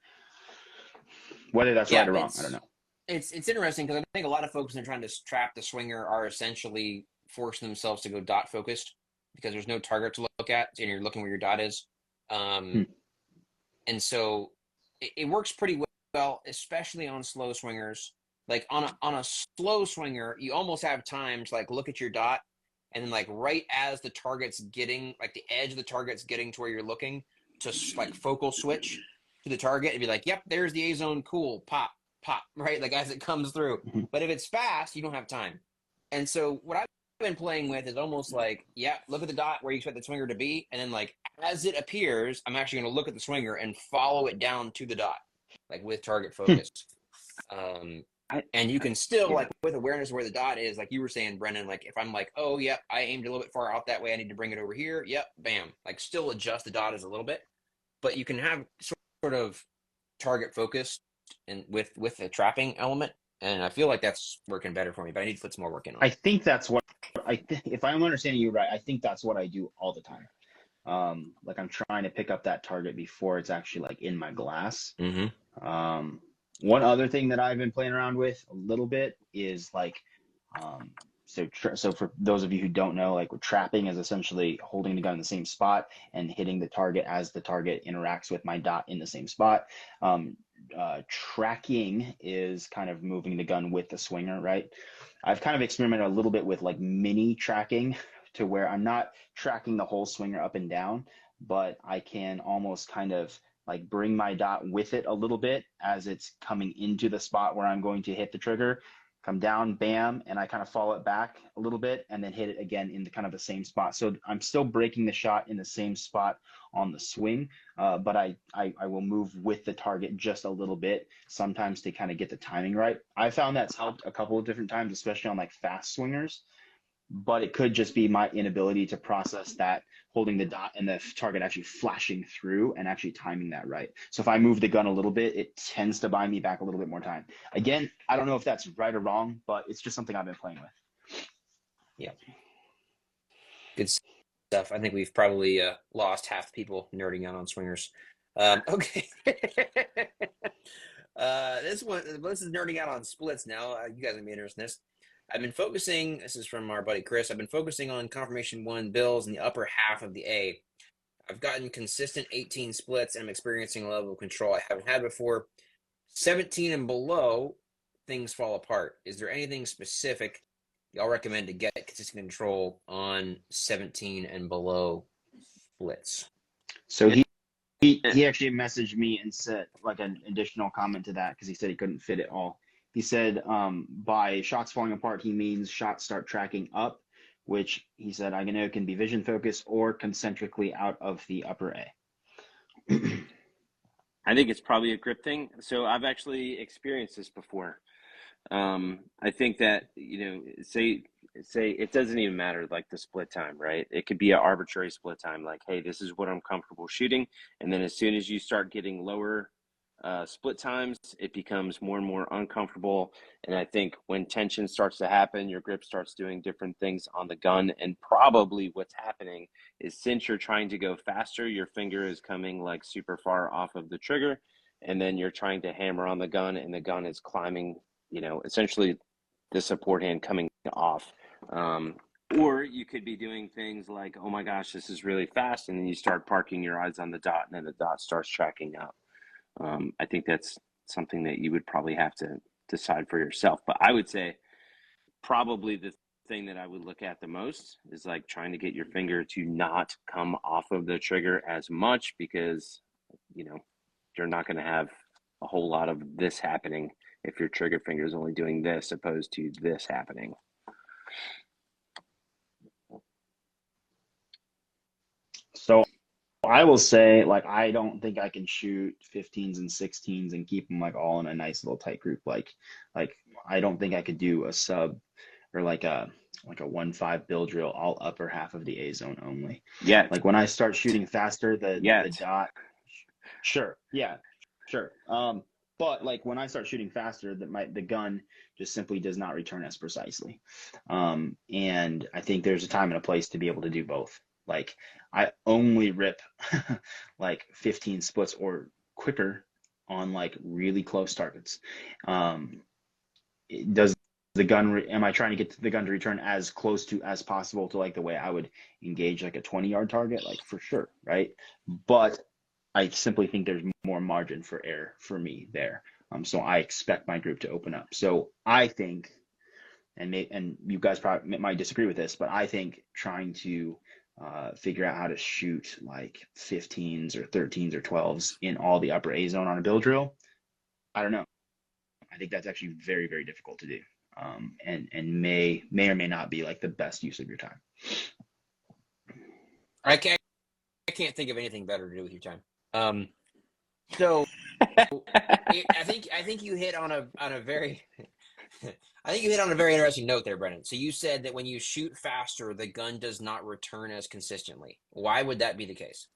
Whether that's right or wrong, I don't know. It's interesting because I think a lot of folks when they're trying to trap the swinger are essentially forcing themselves to go dot focused because there's no target to look at and you're looking where your dot is. And so it works pretty well, especially on slow swingers. Like on a slow swinger, you almost have time to like look at your dot and then like right as the target's getting, like the edge of the target's getting to where you're looking, to like focal switch to the target and be like, yep, there's the A zone, cool, pop, pop, right? Like as it comes through. Mm-hmm. But if it's fast, you don't have time. And so what I've been playing with is almost like, yeah, look at the dot where you expect the swinger to be, and then like as it appears, I'm actually going to look at the swinger and follow it down to the dot, like with target focus. And you can still, like, with awareness of where the dot is, like you were saying, Brennan, like if I'm like, oh, yep, I aimed a little bit far out that way, I need to bring it over here. Yep, bam. Like still adjust the dot as a little bit, but you can have sort of target focus and with the trapping element. And I feel like that's working better for me, but I need to put some more work in on it. I think that's what if I'm understanding you right, I think that's what I do all the time. Like I'm trying to pick up that target before it's actually like in my glass. Mm-hmm. One other thing that I've been playing around with a little bit is like, so for those of you who don't know, like trapping is essentially holding the gun in the same spot and hitting the target as the target interacts with my dot in the same spot. Tracking is kind of moving the gun with the swinger, right? I've kind of experimented a little bit with like mini tracking to where I'm not tracking the whole swinger up and down, but I can almost kind of like bring my dot with it a little bit as it's coming into the spot where I'm going to hit the trigger, come down, bam, and I kind of follow it back a little bit and then hit it again in the kind of the same spot. So I'm still breaking the shot in the same spot on the swing, but I will move with the target just a little bit, sometimes to kind of get the timing right. I found that's helped a couple of different times, especially on like fast swingers, but it could just be my inability to process that holding the dot and the target actually flashing through and actually timing that right. So if I move the gun a little bit, it tends to buy me back a little bit more time. Again, I don't know if that's right or wrong, but it's just something I've been playing with. Yeah. Good stuff. I think we've probably lost half the people nerding out on swingers. Okay. This is nerding out on splits now. You guys are going to be interested in this. I've been focusing, this is from our buddy Chris, I've been focusing on Confirmation 1 bills in the upper half of the A. I've gotten consistent 18 splits and I'm experiencing a level of control I haven't had before. 17 and below, things fall apart. Is there anything specific y'all recommend to get consistent control on 17 and below splits? So he actually messaged me and said like an additional comment to that because he said he couldn't fit it all. He said by shots falling apart, he means shots start tracking up, which he said I know can be vision focused or concentrically out of the upper A. I think it's probably a grip thing. So I've actually experienced this before. I think that, say it doesn't even matter like the split time, right? It could be an arbitrary split time, like, hey, this is what I'm comfortable shooting. And then as soon as you start getting lower split times, it becomes more and more uncomfortable. And I think when tension starts to happen, your grip starts doing different things on the gun. And probably what's happening is since you're trying to go faster, your finger is coming like super far off of the trigger. And then you're trying to hammer on the gun and the gun is climbing, essentially the support hand coming off. Or you could be doing things like, oh my gosh, this is really fast. And then you start parking your eyes on the dot and then the dot starts tracking up. I think that's something that you would probably have to decide for yourself. But I would say probably the thing that I would look at the most is like trying to get your finger to not come off of the trigger as much because, you're not going to have a whole lot of this happening if your trigger finger is only doing this opposed to this happening. So I will say, like, I don't think I can shoot 15s and 16s and keep them like all in a nice little tight group. Like I don't think I could do a sub or like a 1-5 bill drill all upper half of the A zone only. Yeah. Like when I start shooting faster, the dot. Sure. Yeah. Sure. But like when I start shooting faster, the gun just simply does not return as precisely. And I think there's a time and a place to be able to do both. Like I only rip like 15 splits or quicker on like really close targets. Does the gun, am I trying to get the gun to return as close to as possible to like the way I would engage like a 20-yard target? Like for sure, right? But I simply think there's more margin for error for me there. So I expect my group to open up. So I think and you guys probably might disagree with this, but I think trying to figure out how to shoot like 15s or 13s or 12s in all the upper A zone on a build drill, I don't know. I think that's actually very, very difficult to do, and may or may not be like the best use of your time. I can't think of anything better to do with your time. So I think you hit on a very I think you hit on a very interesting note there, Brennan. So you said that when you shoot faster, the gun does not return as consistently. Why would that be the case?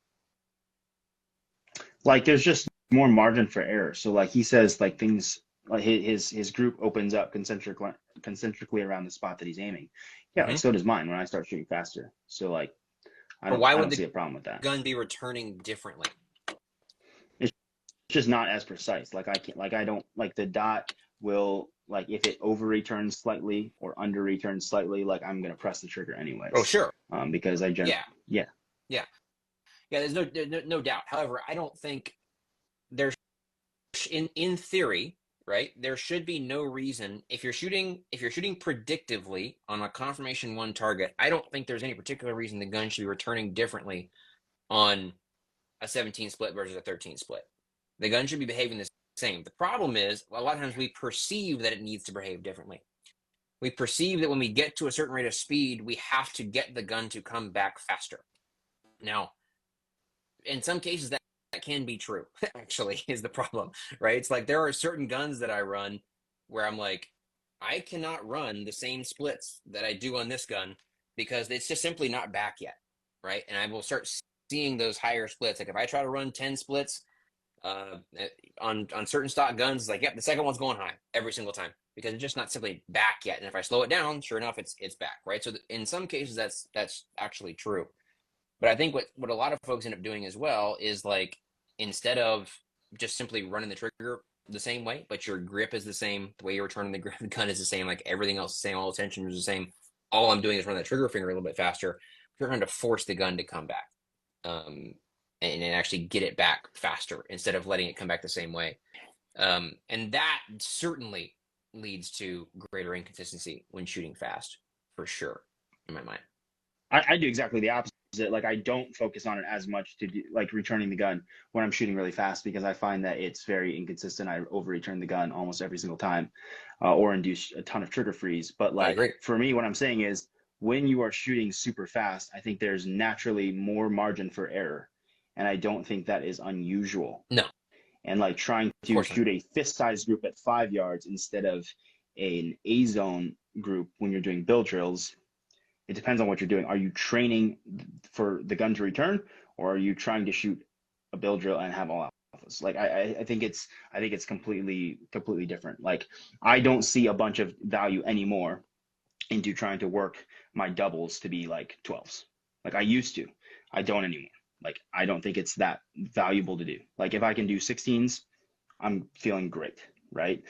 Like there's just more margin for error. So like he says, like things like his group opens up concentrically around the spot that he's aiming. Yeah, like so does mine when I start shooting faster. So like I don't see a problem with that. Gun be returning differently? It's just not as precise. Like I don't like the dot will, like if it over returns slightly or under returns slightly, like I'm gonna press the trigger anyway. Oh sure. Because I generally yeah. There's no doubt. However, I don't think there's in theory, right? There should be no reason if you're shooting predictively on a confirmation 1 target. I don't think there's any particular reason the gun should be returning differently on a 17 split versus a 13 split. The gun should be behaving the same. The problem is a lot of times we perceive that it needs to behave differently. We perceive that when we get to a certain rate of speed, we have to get the gun to come back faster. Now, in some cases that can be true, actually, is the problem, right? It's like there are certain guns that I run where I'm like, I cannot run the same splits that I do on this gun because it's just simply not back yet, right? And I will start seeing those higher splits. Like if I try to run 10 splits on certain stock guns, it's like, yep, the second one's going high every single time because it's just not simply back yet. And if I slow it down, sure enough, it's back, right? So in some cases, that's actually true. But I think what a lot of folks end up doing as well is like, instead of just simply running the trigger the same way, but your grip is the same, the way you're returning the gun is the same, like everything else is the same, all the tension is the same. All I'm doing is run the trigger finger a little bit faster. You're trying to force the gun to come back and actually get it back faster instead of letting it come back the same way. And that certainly leads to greater inconsistency when shooting fast, for sure, in my mind. I do exactly the opposite. Like I don't focus on it as much to do, like returning the gun when I'm shooting really fast because I find that it's very inconsistent. I over return the gun almost every single time, or induce a ton of trigger freeze. But like for me, what I'm saying is when you are shooting super fast, I think there's naturally more margin for error, and I don't think that is unusual. No. And like trying to shoot a fist-sized group at 5 yards instead of an A zone group when you're doing build drills. It depends on what you're doing. Are you training for the gun to return, or are you trying to shoot a build drill and have all alphas? Like I think it's completely different. Like I don't see a bunch of value anymore into trying to work my doubles to be like 12s. Like I used to. I don't anymore. Like I don't think it's that valuable to do. Like if I can do 16s, I'm feeling great, right?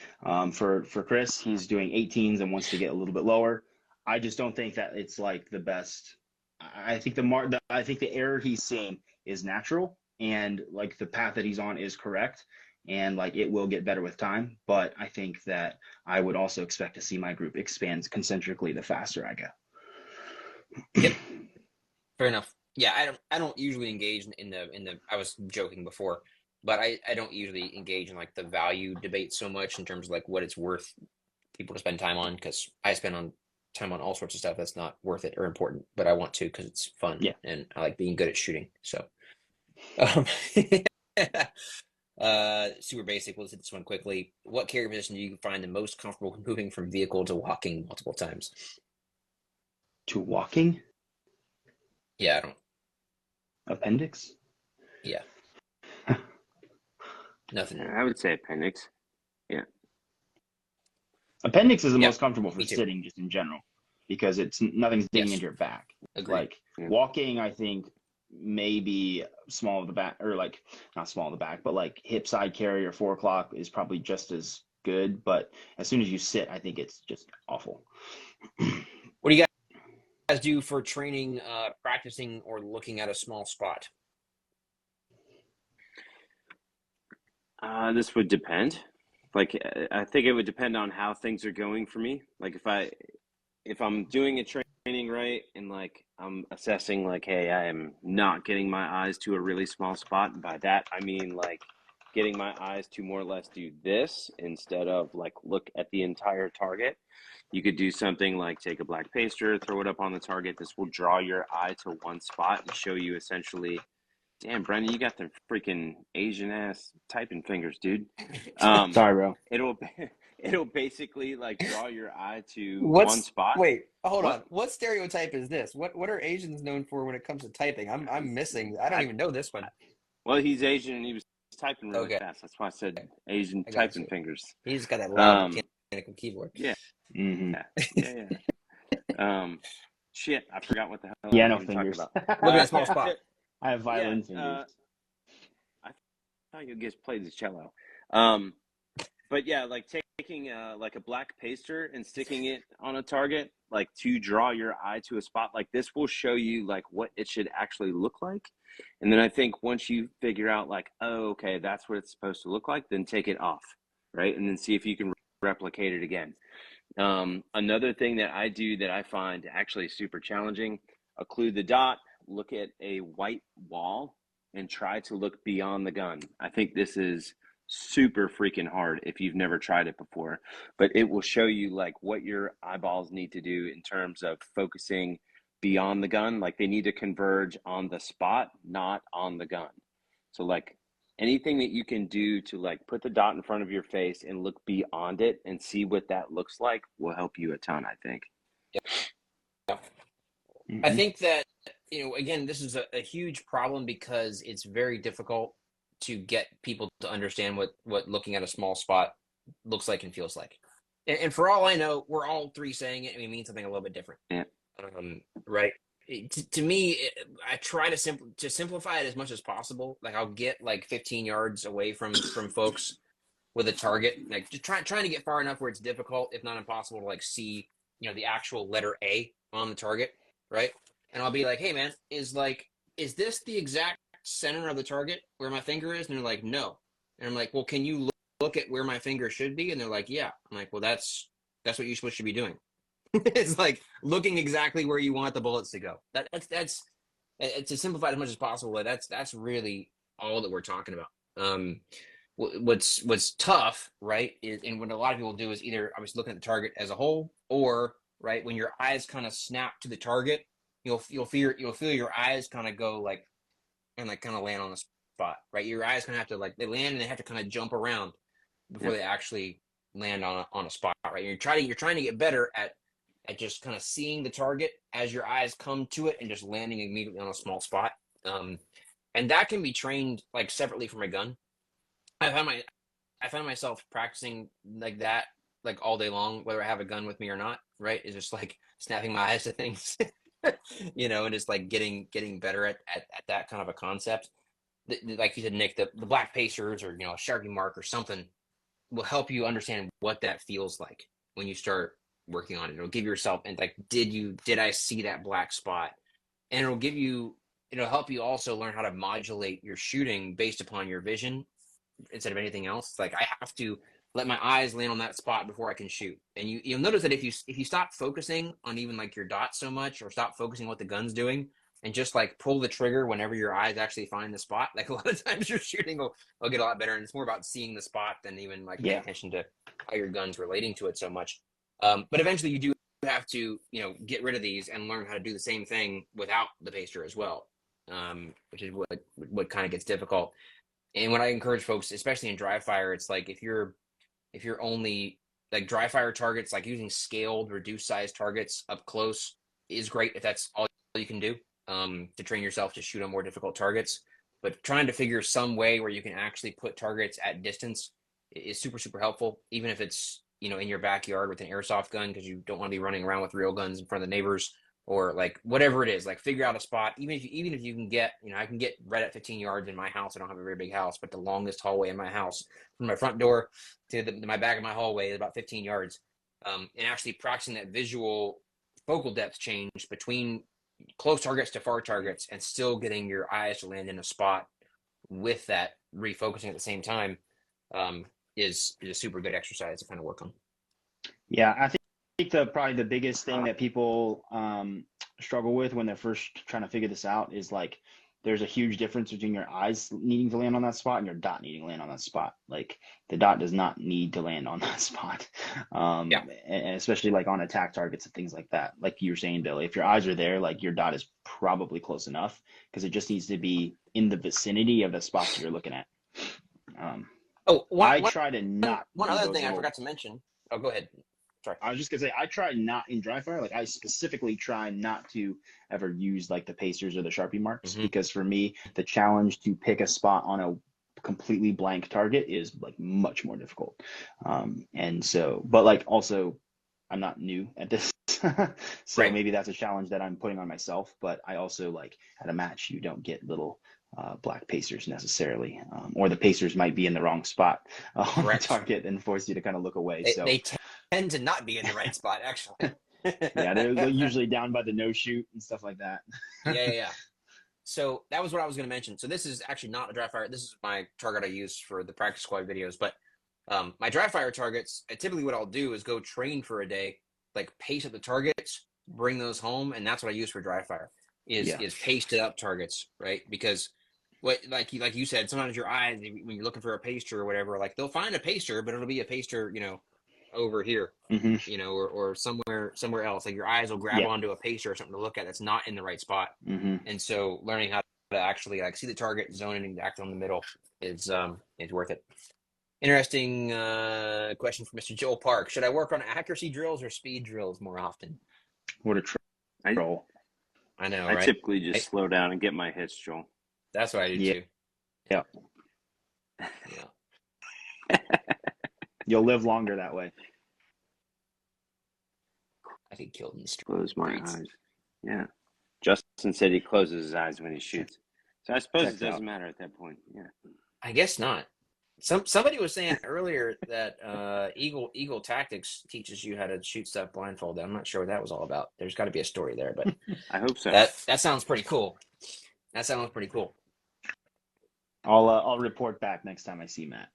For Chris, he's doing 18s and wants to get a little bit lower. I just don't think that it's like the best. I think the error he's seeing is natural, and like the path that he's on is correct, and like it will get better with time. But I think that I would also expect to see my group expand concentrically the faster I go. Yep. Fair enough. Yeah, I don't usually engage in the I was joking before, but I don't usually engage in like the value debate so much in terms of like what it's worth people to spend time on, because I spend time on all sorts of stuff that's not worth it or important, but I want to because it's fun. Yeah. And I like being good at shooting. So super basic. We'll hit this one quickly. What carry position do you find the most comfortable moving from vehicle to walking multiple times? To walking? Yeah, I don't. Appendix? Yeah. Nothing. I would say appendix. Yeah. Appendix is the most comfortable for sitting just in general because nothing's digging into your back. Agreed. Like walking, I think maybe small of the back, or like not small of the back, but like hip side carry or 4 o'clock is probably just as good. But as soon as you sit, I think it's just awful. What do you guys do for training, practicing, or looking at a small spot? This would depend. Like, I think it would depend on how things are going for me. Like if I'm doing a training right and like I'm assessing like, hey, I am not getting my eyes to a really small spot. And by that, I mean like getting my eyes to more or less do this instead of like look at the entire target. You could do something like take a black paster, throw it up on the target. This will draw your eye to one spot and show you essentially, damn, Brennan, you got the freaking Asian ass typing fingers, dude. Sorry, bro. It'll basically like draw your eye to one What's spot. wait? Hold What? on. What stereotype is this? What are Asians known for when it comes to typing? I'm missing. I don't even know this one. Well, he's Asian and he was typing really Okay, fast. That's why I said Asian I got typing you. fingers. He's got that loud Um, mechanical keyboard. yeah, Mm-hmm. yeah. Shit, I forgot what the hell I was Piano even talking fingers. about. Look at that small spot. I have Yeah, violin fingers. I thought you just played the cello. But yeah, like taking like a black paster and sticking it on a target, like to draw your eye to a spot like this will show you like what it should actually look like. And then I think once you figure out like, oh, okay, that's what it's supposed to look like, then take it off, right? And then see if you can replicate it again. Another thing that I do that I find actually super challenging, occlude the dot, look at a white wall and try to look beyond the gun. I think this is super freaking hard if you've never tried it before, but it will show you like what your eyeballs need to do in terms of focusing beyond the gun. Like they need to converge on the spot, not on the gun. So like anything that you can do to like put the dot in front of your face and look beyond it and see what that looks like will help you a ton, I think. Yeah. Mm-hmm. I think that, again, this is a huge problem because it's very difficult to get people to understand what looking at a small spot looks like and feels like. And for all I know, we're all three saying it and we mean something a little bit different. Yeah. Right. To me, I try to simplify it as much as possible. Like I'll get like 15 yards away from folks with a target, like just trying to get far enough where it's difficult, if not impossible, to like see, the actual letter A on the target, right? And I'll be like, hey man, is this the exact center of the target where my finger is? And they're like, no. And I'm like, well, can you look at where my finger should be? And they're like, yeah. I'm like, well, that's what you're supposed to be doing. It's like looking exactly where you want the bullets to go. That's to simplify it as much as possible. But that's really all that we're talking about. What's tough, right, is, and what a lot of people do is either obviously looking at the target as a whole, or right when your eyes kind of snap to the target, you'll feel your eyes kind of go like and like kind of land on the spot, right? Your eyes kind of have to like they land and they have to kind of jump around before they actually land on a spot, right? You're trying to get better at just kind of seeing the target as your eyes come to it and just landing immediately on a small spot. And that can be trained like separately from a gun. I found myself practicing like that like all day long, whether I have a gun with me or not, right? It's just like snapping my eyes to things, and just like getting better at that kind of a concept. Like you said, Nick, the black pacers or, a Sharpie mark or something will help you understand what that feels like when you start working on it. It'll give yourself and like, did I see that black spot? And it'll help you also learn how to modulate your shooting based upon your vision instead of anything else. It's like I have to let my eyes land on that spot before I can shoot. And you'll notice that if you stop focusing on even like your dots so much, or stop focusing on what the gun's doing, and just like pull the trigger whenever your eyes actually find the spot, like a lot of times your shooting will get a lot better. And it's more about seeing the spot than even like paying attention to how your gun's relating to it so much. But eventually you do have to, get rid of these and learn how to do the same thing without the paster as well, which is what kind of gets difficult. And when I encourage folks, especially in dry fire, it's like if you're only like dry fire targets, like using scaled, reduced size targets up close is great if that's all you can do to train yourself to shoot on more difficult targets. But trying to figure some way where you can actually put targets at distance is super, super helpful, even if it's, in your backyard with an airsoft gun, because you don't want to be running around with real guns in front of the neighbors, or like whatever it is, like figure out a spot. Even if you can get, I can get right at 15 yards in my house. I don't have a very big house, but the longest hallway in my house from my front door to my back of my hallway is about 15 yards. And actually practicing that visual focal depth change between close targets to far targets and still getting your eyes to land in a spot with that refocusing at the same time is a super good exercise to kind of work on. Yeah, I think probably the biggest thing that people struggle with when they're first trying to figure this out is like there's a huge difference between your eyes needing to land on that spot and your dot needing to land on that spot. Like the dot does not need to land on that spot. Yeah. And especially like on attack targets and things like that. Like you were saying, Billy, if your eyes are there, like your dot is probably close enough because it just needs to be in the vicinity of the spots you're looking at. I try to not. One other thing I forgot to mention. Oh, go ahead. Sorry. I was just gonna say I try not in dry fire. Like I specifically try not to ever use like the pacers or the Sharpie marks because for me the challenge to pick a spot on a completely blank target is like much more difficult. And so, but like also, I'm not new at this, so maybe that's a challenge that I'm putting on myself. But I also like at a match you don't get little black pacers necessarily, or the pacers might be in the wrong spot on the target and force you to kind of look away. They tend to not be in the right spot, actually. Yeah, they're usually down by the no shoot and stuff like that. Yeah. So that was what I was going to mention. So this is actually not a dry fire. This is my target I use for the practice squad videos. But my dry fire targets, typically what I'll do is go train for a day, like pace up the targets, bring those home, and that's what I use for dry fire. Is pasted up targets, right? Because what like you said, sometimes your eyes when you're looking for a paster or whatever, like they'll find a paster, but it'll be a paster, over here, or somewhere else. Like your eyes will grab onto a pacer or something to look at that's not in the right spot. And so learning how to actually like see the target, zone it, and act on the middle is worth it. Interesting question from Mr. Joel Park. Should I work on accuracy drills or speed drills more often? What a troll. I know, I right? typically just slow down and get my hits, Joel. That's what I do too. Yeah. You'll live longer that way. I think killed in the Close my eyes. Yeah. Justin said he closes his eyes when he shoots. So I suppose it doesn't matter at that point. Yeah. I guess not. Somebody was saying earlier that Eagle Tactics teaches you how to shoot stuff blindfolded. I'm not sure what that was all about. There's got to be a story there, but I hope so. That sounds pretty cool. I'll report back next time I see Matt.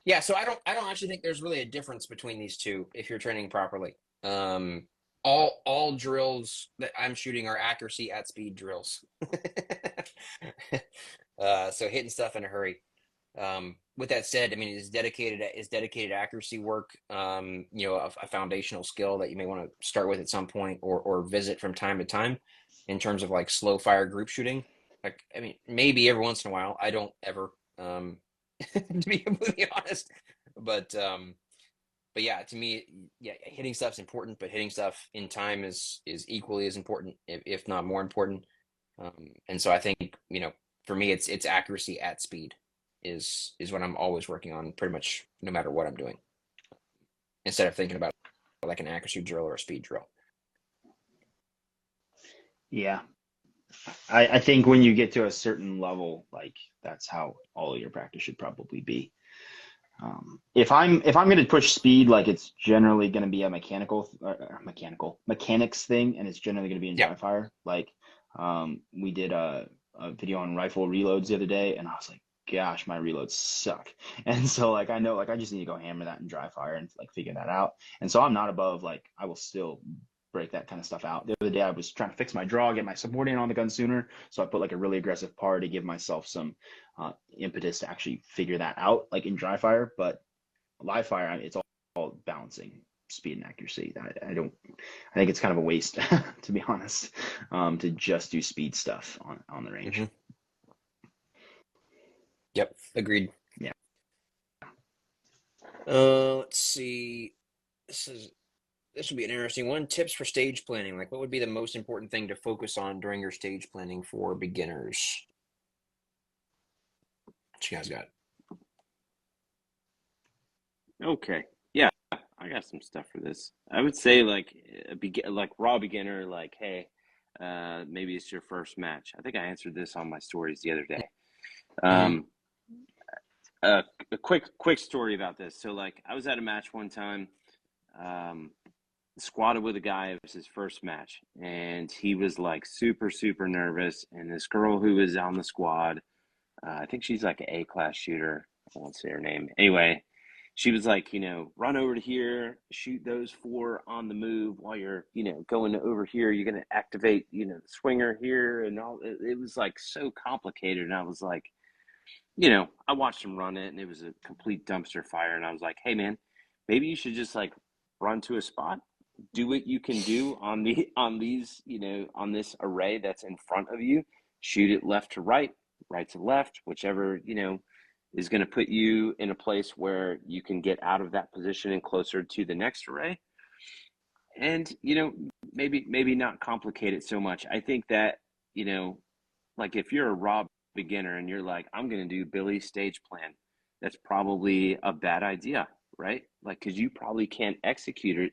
Yeah, so I don't actually think there's really a difference between these two if you're training properly. All drills that I'm shooting are accuracy at speed drills. So hitting stuff in a hurry. With that said, I mean, it's dedicated accuracy work. A foundational skill that you may want to start with at some point or visit from time to time in terms of like slow fire group shooting. Like, I mean, maybe every once in a while. I don't ever, to be completely honest. But yeah, to me, hitting stuff's important, but hitting stuff in time is equally as important, if not more important. And so I think, for me, it's accuracy at speed is what I'm always working on, pretty much no matter what I'm doing, instead of thinking about like an accuracy drill or a speed drill. Yeah. I think when you get to a certain level, like that's how all of your practice should probably be. If I'm going to push speed, like it's generally going to be a mechanics thing, and it's generally going to be in dry fire. Like we did a video on rifle reloads the other day, and I was like, gosh, my reloads suck. And so like I know like I just need to go hammer that in dry fire and like figure that out. And so I'm not above like I will still break that kind of stuff out. The other day I was trying to fix my draw, get my support in on the gun sooner, so I put like a really aggressive par to give myself some impetus to actually figure that out, like in dry fire. But live fire, it's all balancing speed and accuracy. I think it's kind of a waste to be honest, to just do speed stuff on the range. Yep, agreed. Yeah. Let's see. This would be an interesting one. Tips for stage planning. Like, what would be the most important thing to focus on during your stage planning for beginners? What you guys got? Okay. Yeah, I got some stuff for this. I would say like raw beginner, like, hey, maybe it's your first match. I think I answered this on my stories the other day. A quick story about this. So like I was at a match one time, squatted with a guy. It was his first match, and he was like super nervous. And this girl who was on the squad, I think she's like an A-class shooter. I won't say her name. Anyway, she was like, run over to here, shoot those 4 on the move while you're, going over here. You're going to activate, the swinger here and all. It was like so complicated. And I was like, I watched him run it and it was a complete dumpster fire. And I was like, hey, man, maybe you should just like run to a spot, do what you can do on these, on this array that's in front of you, shoot it left to right, right to left, whichever, is going to put you in a place where you can get out of that position and closer to the next array. And, maybe not complicate it so much. I think that, like if you're a raw beginner and you're like, I'm going to do Billy's stage plan, that's probably a bad idea, right? Like, cause you probably can't execute it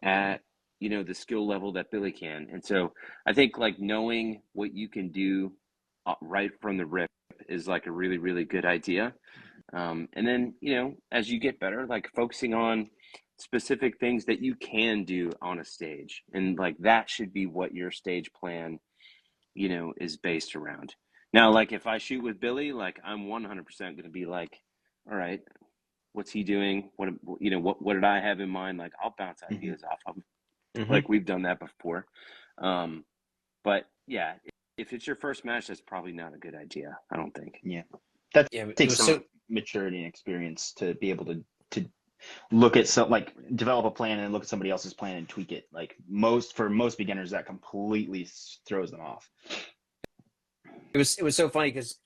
at, the skill level that Billy can. And so I think like knowing what you can do right from the rip is like a really, really good idea. And then, as you get better, like focusing on specific things that you can do on a stage. And like that should be what your stage plan, is based around. Now, like if I shoot with Billy, like I'm 100% going to be like, all right, what's he doing? What did I have in mind? Like I'll bounce ideas off of him. Like we've done that before. But yeah, if it's your first match, that's probably not a good idea. I don't think. Yeah. That Yeah, it takes was some maturity and experience to be able to look at like develop a plan and look at somebody else's plan and tweak it. Like for most beginners, that completely throws them off. It was so funny because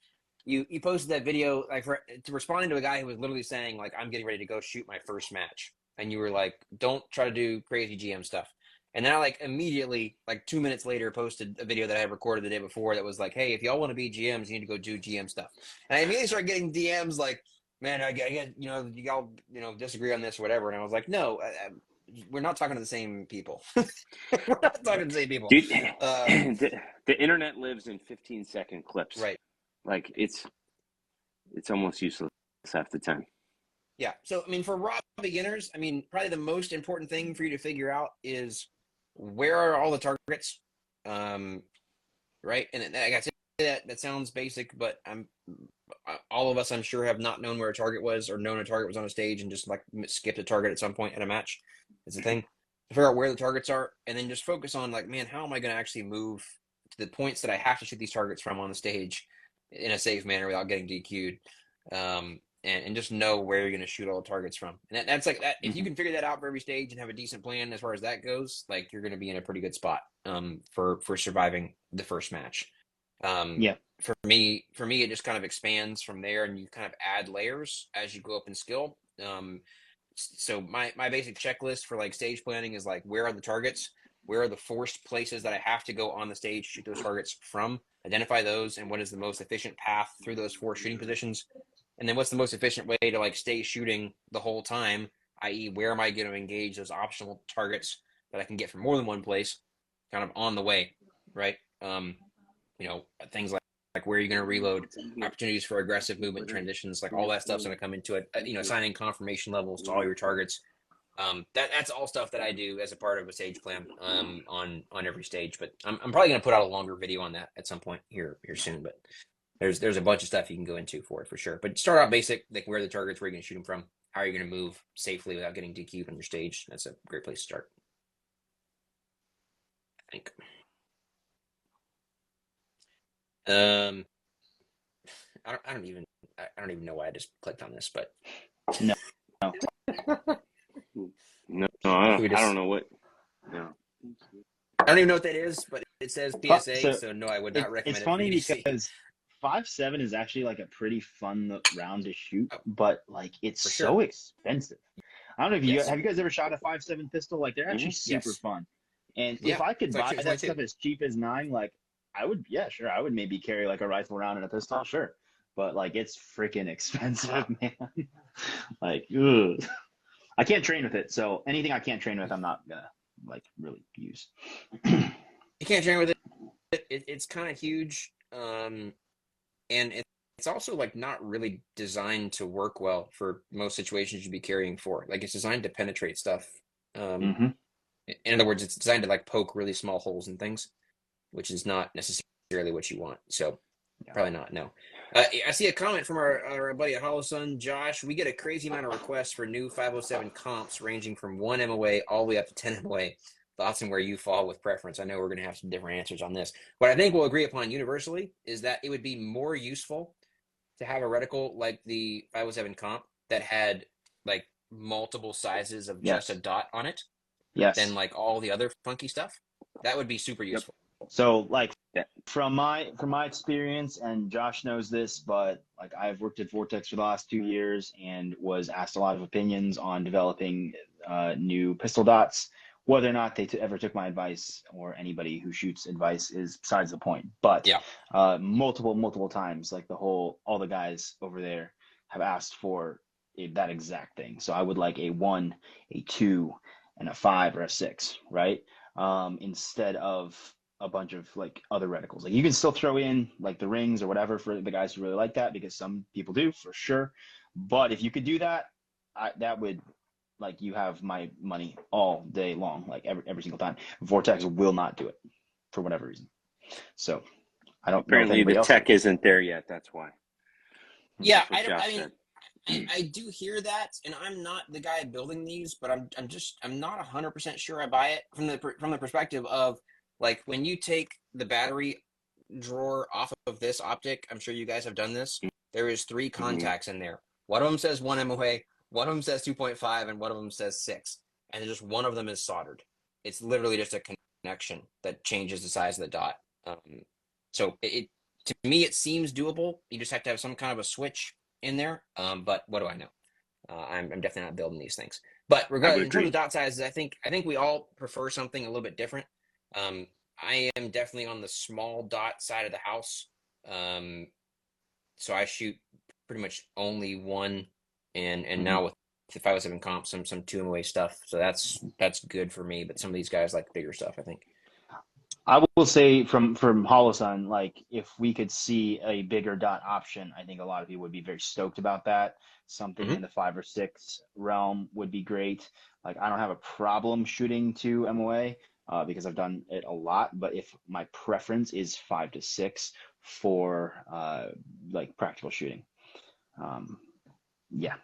you posted that video like to responding to a guy who was literally saying like, I'm getting ready to go shoot my first match, and you were like, don't try to do crazy GM stuff. And then I like immediately, like 2 minutes later, posted a video that I had recorded the day before that was like, hey, if y'all want to be GMs, you need to go do GM stuff. And I immediately started getting DMs like, man, I get, y'all, disagree on this or whatever. And I was like, no, we're not talking to the same people. We're not talking to the same people. Dude, the internet lives in 15-second clips. Right. Like it's almost useless half the time. Yeah. So, I mean, for raw beginners, I mean, probably the most important thing for you to figure out is where are all the targets? Right. And like I said, that sounds basic, but all of us, I'm sure, have not known where a target was or known a target was on a stage and just like skipped a target at some point in a match. It's a thing. Figure out where the targets are and then just focus on like, man, how am I going to actually move to the points that I have to shoot these targets from on the stage in a safe manner without getting DQ'd. And just know where you're going to shoot all the targets from. And that's like that. If you can figure that out for every stage and have a decent plan as far as that goes, like you're going to be in a pretty good spot for surviving the first match. Yeah. For me, it just kind of expands from there, and you kind of add layers as you go up in skill. So my basic checklist for like stage planning is like, where are the targets? Where are the forced places that I have to go on the stage to shoot those targets from? Identify those, and what is the most efficient path through those forced shooting positions? And then what's the most efficient way to like stay shooting the whole time, i.e. where am I going to engage those optional targets that I can get from more than one place kind of on the way, right? Things like where you're going to reload, opportunities for aggressive movement transitions, like all that stuff's going to come into it, assigning confirmation levels to all your targets. That's all stuff that I do as a part of a stage plan on every stage, but I'm probably going to put out a longer video on that at some point here soon, but there's a bunch of stuff you can go into for it for sure. But start out basic, like where are the targets, where you're going to shoot them from, how are you going to move safely without getting DQ'd on your stage. That's a great place to start, I think. I don't even know why I just clicked on this, but no, I don't know what. No. I don't even know what that is, but it says PSA, so no, I would not recommend it. It's funny because 5.7 is actually like a pretty fun round to shoot, but like it's so expensive. I don't know if have you guys ever shot a 5.7 pistol? Like they're actually super fun. And if I could buy that stuff as cheap as 9, like I would, sure, I would maybe carry like a rifle round and a pistol, sure. But like it's freaking expensive, man. Like, ugh. I can't train with it, so anything I can't train with, I'm not gonna like really use. You can't train with it. It's kind of huge, and it's also like not really designed to work well for most situations you'd be carrying for. Like it's designed to penetrate stuff. In other words, it's designed to like poke really small holes in things, which is not necessarily what you want. So Yeah. Probably not. No. I see a comment from our buddy at Holosun, Josh. We get a crazy amount of requests for new 507 comps ranging from 1 MOA all the way up to 10 MOA. Thoughts on where you fall with preference? I know we're going to have some different answers on this. What I think we'll agree upon universally is that it would be more useful to have a reticle like the 507 comp that had like multiple sizes of just a Yes. dot on it than Yes. like all the other funky stuff. That would be super Yep. useful. So like Yeah. from my experience, and Josh knows this, but like I've worked at Vortex for the last 2 years and was asked a lot of opinions on developing new pistol dots. Whether or not they ever took my advice or anybody who shoots advice is besides the point. But Yeah. multiple times, like all the guys over there have asked for that exact thing. So I would like a 1, a 2, and a 5 or a 6, right? Instead of a bunch of like other reticles. Like you can still throw in like the rings or whatever for the guys who really like that, because some people do for sure. But if you could do that, that would, like, you have my money all day long, like every single time. Vortex will not do it for whatever reason. So I don't know if Apparently anybody the else. tech isn't there yet. That's why. Yeah, That's what Josh I mean, said. I do hear that, and I'm not the guy building these, but I'm not 100% sure I buy it from the perspective of like when you take the battery drawer off of this optic. I'm sure you guys have done this. There is 3 contacts in there. One of them says 1 MOA, one of them says 2.5, and one of them says 6, and just one of them is soldered. It's literally just a connection that changes the size of the dot. So to me it seems doable. You just have to have some kind of a switch in there. But what do I know? I'm definitely not building these things. But regardless, in terms of dot sizes, I think we all prefer something a little bit different. I am definitely on the small dot side of the house. So I shoot pretty much only 1, and now with the 507 comp, some 2 MOA stuff. So that's good for me. But some of these guys like bigger stuff, I think. I will say from Holosun, like if we could see a bigger dot option, I think a lot of people would be very stoked about that. Something in the 5 or 6 realm would be great. Like I don't have a problem shooting 2 MOA because I've done it a lot. But if my preference is 5 to 6 for like practical shooting, yeah,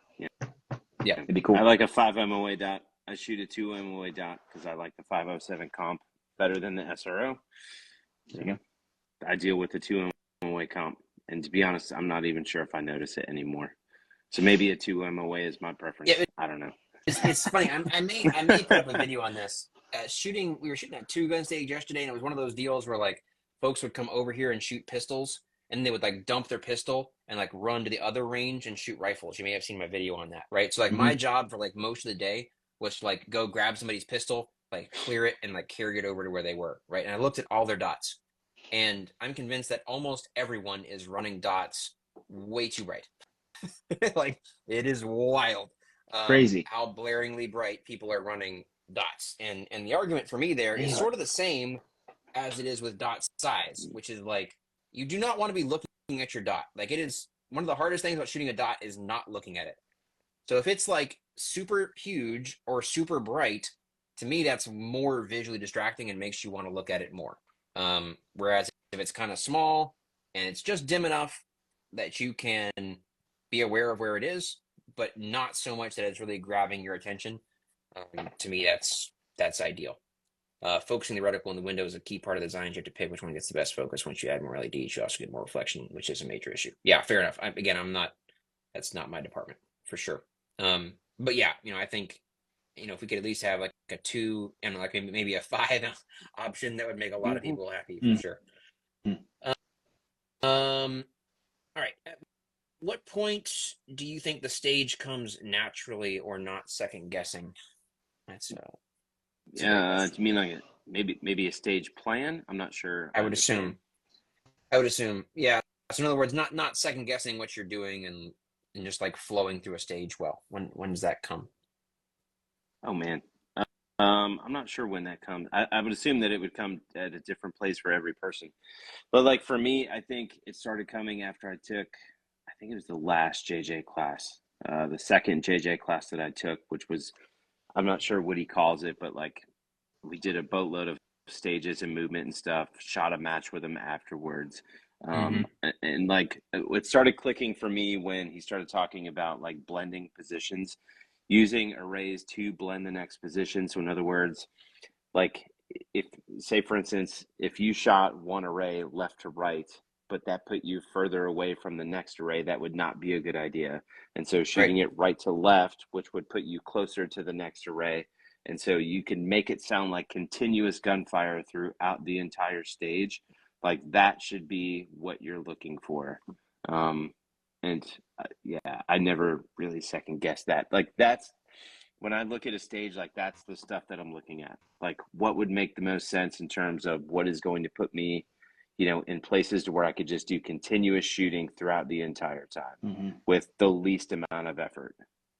it'd be cool. I like a 5 MOA dot. I shoot a 2 MOA dot because I like the 507 comp better than the SRO. There you go. I deal with the 2 MOA comp, and to be honest, I'm not even sure if I notice it anymore. So maybe a 2 MOA is my preference. Yeah, I don't know. It's funny. I may put up a video on this. We were shooting at 2 gun stage yesterday, and it was one of those deals where like folks would come over here and shoot pistols, and they would like dump their pistol and like run to the other range and shoot rifles. You may have seen my video on that, right? So like my job for like most of the day was to like go grab somebody's pistol, like clear it, and like carry it over to where they were, right? And I looked at all their dots, and I'm convinced that almost everyone is running dots way too bright. Like it is wild. Crazy how blaringly bright people are running dots, and the argument for me there is sort of the same as it is with dot size, which is like you do not want to be looking at your dot. Like it is one of the hardest things about shooting a dot is not looking at it. So if it's like super huge or super bright, to me that's more visually distracting and makes you want to look at it more. Whereas if it's kind of small and it's just dim enough that you can be aware of where it is, but not so much that it's really grabbing your attention, to me that's ideal. Focusing the reticle in the window is a key part of the design. You have to pick which one gets the best focus. Once you add more LEDs, you also get more reflection, which is a major issue. Yeah, fair enough. That's not my department for sure. But yeah, I think, if we could at least have like a 2 and like maybe a 5 option, that would make a lot of people happy for sure. All right. At what point do you think the stage comes naturally or not second guessing? That's do you mean like maybe a stage plan? I'm not sure. I would assume. Yeah. So in other words, not second guessing what you're doing and just like flowing through a stage well. When does that come? Oh man. I'm not sure when that comes. I would assume that it would come at a different place for every person. But like for me, I think it started coming after I think it was the last JJ class, the second JJ class that I took, which was, I'm not sure what he calls it, but like we did a boatload of stages and movement and stuff, shot a match with him afterwards. Mm-hmm. And like it started clicking for me when he started talking about like blending positions, using arrays to blend the next position. So in other words, like if say for instance, if you shot one array left to right, but that put you further away from the next array, that would not be a good idea. And so Right. shooting it right to left, which would put you closer to the next array. And so you can make it sound like continuous gunfire throughout the entire stage. Like that should be what you're looking for. Um, and yeah, I never really second guessed that. Like that's when I look at a stage, like that's the stuff that I'm looking at. Like what would make the most sense in terms of what is going to put me, in places to where I could just do continuous shooting throughout the entire time Mm-hmm. with the least amount of effort.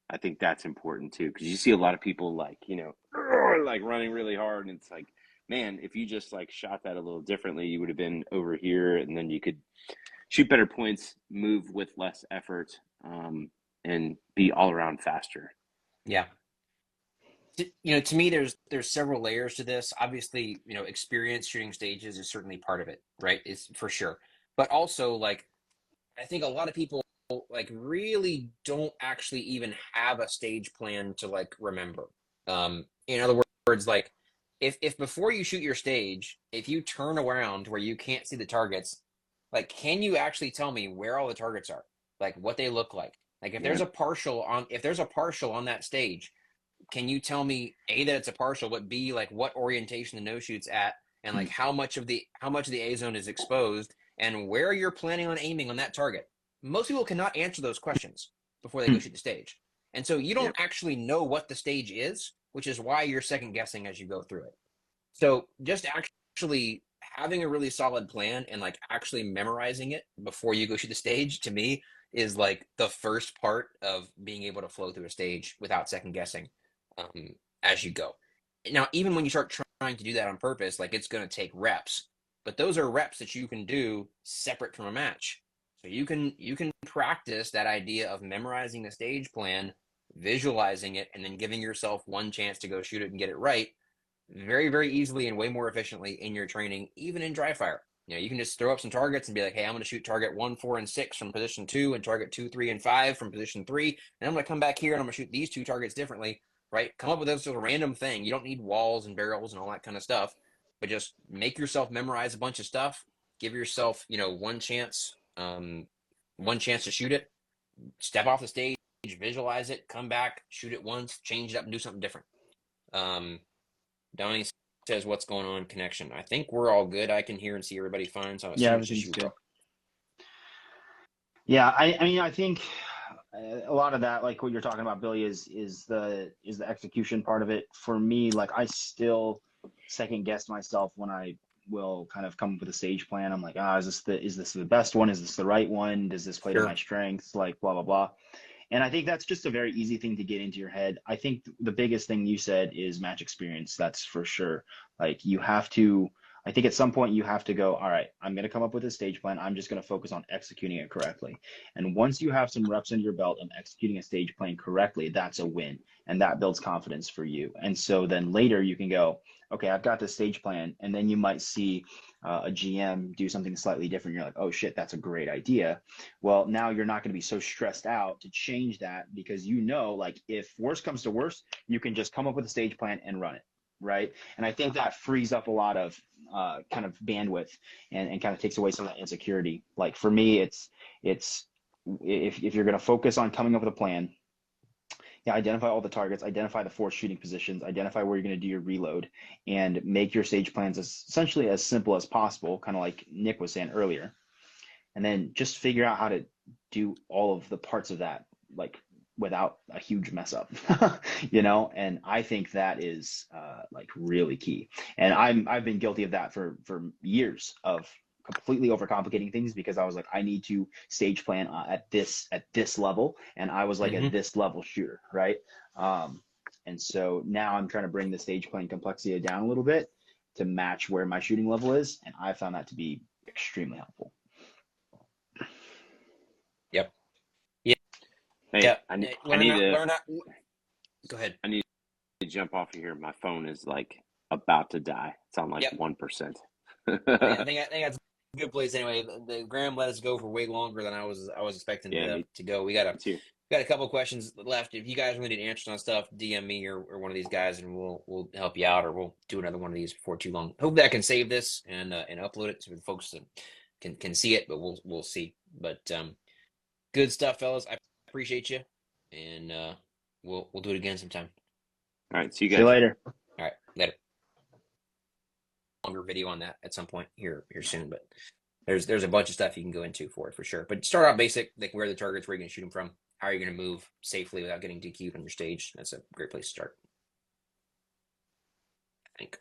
I think that's important too, because you see a lot of people like, like running really hard, and it's like, man, if you just like shot that a little differently, you would have been over here, and then you could shoot better points, move with less effort, and be all around faster. Yeah. To me, there's several layers to this. Obviously, experience shooting stages is certainly part of it, right? It's for sure. But also, like, I think a lot of people like really don't actually even have a stage plan to like remember. In other words, like if before you shoot your stage, if you turn around where you can't see the targets, like can you actually tell me where all the targets are? Like what they look like? Like Yeah. if there's a partial on that stage, can you tell me A, that it's a partial, but B, like what orientation the no shoot's at, and like how much of the A zone is exposed, and where you're planning on aiming on that target? Most people cannot answer those questions before they go shoot the stage. And so you don't Yep. actually know what the stage is, which is why you're second guessing as you go through it. So just actually having a really solid plan and like actually memorizing it before you go shoot the stage, to me, is like the first part of being able to flow through a stage without second guessing as you go. Now, even when you start trying to do that on purpose, like it's going to take reps, but those are reps that you can do separate from a match. So you can practice that idea of memorizing the stage plan, visualizing it, and then giving yourself one chance to go shoot it and get it right very, very easily and way more efficiently in your training, even in dry fire. You can just throw up some targets and be like, hey, I'm going to shoot target 1, 4, and 6 from position 2 and target 2, 3, and 5 from position 3. And I'm going to come back here and I'm going to shoot these two targets differently, right? Come up with this sort of random thing. You don't need walls and barrels and all that kind of stuff, but just make yourself memorize a bunch of stuff. Give yourself, one chance to shoot it. Step off the stage, visualize it, come back, shoot it once, change it up, and do something different. Donnie says, "What's going on, connection?" I think we're all good. I can hear and see everybody fine, so I assume it's just Everything's you, good. bro. Yeah, I mean, I think a lot of that, like what you're talking about, Billy, is the execution part of it. For me, like I still second guess myself when I will kind of come up with a stage plan. I'm like, is this the best one? Is this the right one? Does this play to my Sure. strengths? Like blah blah blah. And I think that's just a very easy thing to get into your head. I think the biggest thing you said is match experience. That's for sure. Like you have to, I think at some point you have to go, all right, I'm going to come up with a stage plan. I'm just going to focus on executing it correctly. And once you have some reps under your belt of executing a stage plan correctly, that's a win. And that builds confidence for you. And so then later you can go, okay, I've got this stage plan. And then you might see a GM do something slightly different. You're like, oh shit, that's a great idea. Well, now you're not going to be so stressed out to change that because like if worst comes to worst, you can just come up with a stage plan and run it, right? And I think that frees up a lot of kind of bandwidth and kind of takes away some of that insecurity. Like for me, it's if you're going to focus on coming up with a plan, identify all the targets, identify the force shooting positions, identify where you're going to do your reload, and make your stage plans essentially as simple as possible, kind of like Nick was saying earlier. And then just figure out how to do all of the parts of that, like without a huge mess up, and I think that is like really key. And I've been guilty of that for years of completely overcomplicating things because I was like, I need to stage plan at this level. And I was like a this level shooter. Right. And so now I'm trying to bring the stage plan complexity down a little bit to match where my shooting level is. And I found that to be extremely helpful. Yep. Yeah. Hey, Yeah. I need Learn how. Go ahead. I need to jump off of here. My phone is like about to die. It's on like Yep. 1%. I think that's good place anyway. The Graham let us go for way longer than I was expecting to go. We got a couple questions left. If you guys really need answers on stuff, DM me or one of these guys, and we'll help you out, or we'll do another one of these before too long. Hope that I can save this and upload it so the folks can see it, but we'll see. But good stuff, fellas. I appreciate you, and we'll do it again sometime. All right, see you guys. See you later. All right, later. Longer video on that at some point here soon, but there's a bunch of stuff you can go into for it for sure. But start out basic, like where are the targets, where you're going to shoot them from, how are you going to move safely without getting DQ'd on your stage. That's a great place to start, I think.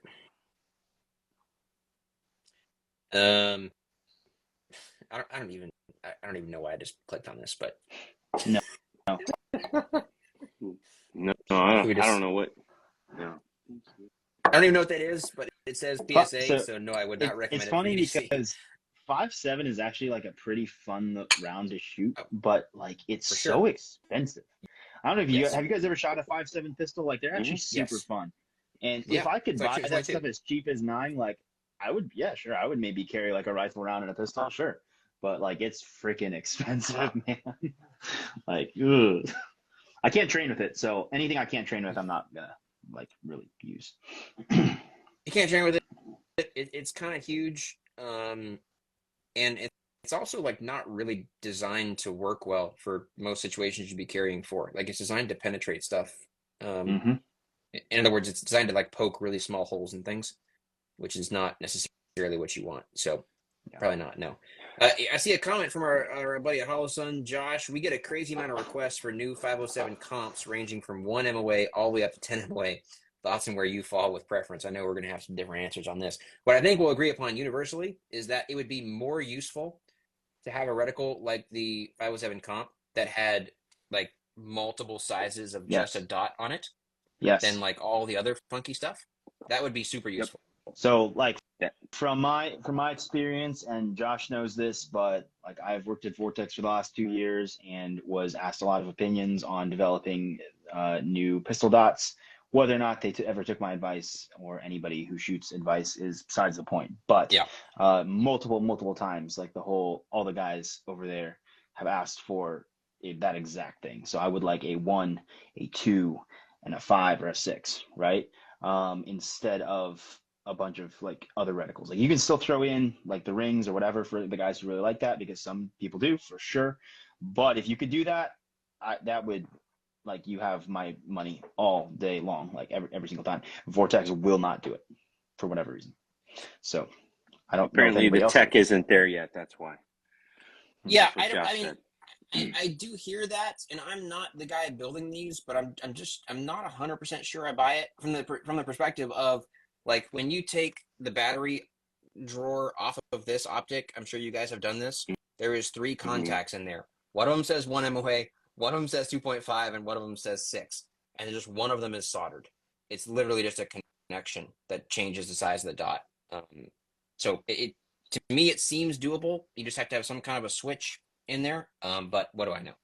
I don't even know why I just clicked on this, but no, I don't know what. No. I don't even know what that is, but it says PSA, so no, I would not recommend it. It's funny because 5.7 is actually like a pretty fun round to shoot, but like it's so expensive. I don't know if have you guys ever shot a 5.7 pistol? Like they're actually super fun. And if I could buy that stuff as cheap as 9, like I would, sure, I would maybe carry like a rifle round and a pistol, sure. But like it's freaking expensive, man. Like, ugh. I can't train with it, so anything I can't train with, I'm not gonna like really use. You can't train with it. It's kind of huge, and it's also like not really designed to work well for most situations you'd be carrying for. Like it's designed to penetrate stuff. In other words, it's designed to like poke really small holes in things, which is not necessarily what you want. So probably not. No. I see a comment from our buddy at Hollow Sun, Josh. We get a crazy amount of requests for new 507 comps ranging from 1 MOA all the way up to 10 MOA. Thoughts on where you fall with preference? I know we're going to have some different answers on this. What I think we'll agree upon universally is that it would be more useful to have a reticle like the 507 comp that had like multiple sizes of just a dot on it than like all the other funky stuff. That would be super useful. So like from my experience, and Josh knows this, but like I've worked at Vortex for the last 2 years and was asked a lot of opinions on developing new pistol dots. Whether or not they ever took my advice, or anybody who shoots advice, is besides the point. But multiple times, like all the guys over there have asked for that exact thing. So I would like a 1, a 2, and a 5 or a 6, right? Instead of a bunch of like other reticles. Like you can still throw in like the rings or whatever for the guys who really like that, because some people do for sure. But if you could do that, that would, like, you have my money all day long, like every single time. Vortex will not do it for whatever reason. So I don't. Apparently the tech isn't there yet. That's why. Yeah, I do hear that, and I'm not the guy building these, but I'm not 100% sure I buy it from the perspective of, like, when you take the battery drawer off of this optic, I'm sure you guys have done this. There is 3 contacts in there. One of them says 1 MOA, one of them says 2.5, and one of them says 6. And just one of them is soldered. It's literally just a connection that changes the size of the dot. So to me, it seems doable. You just have to have some kind of a switch in there. But what do I know?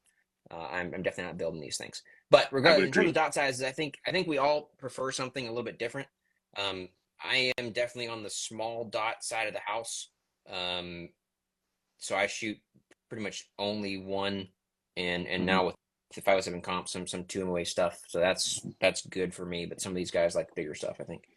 I'm definitely not building these things. But regardless, in terms of dot sizes, I think we all prefer something a little bit different. I am definitely on the small dot side of the house. So I shoot pretty much only 1, and now with the 507 comp, some 2 MOA stuff. So that's good for me. But some of these guys like bigger stuff, I think.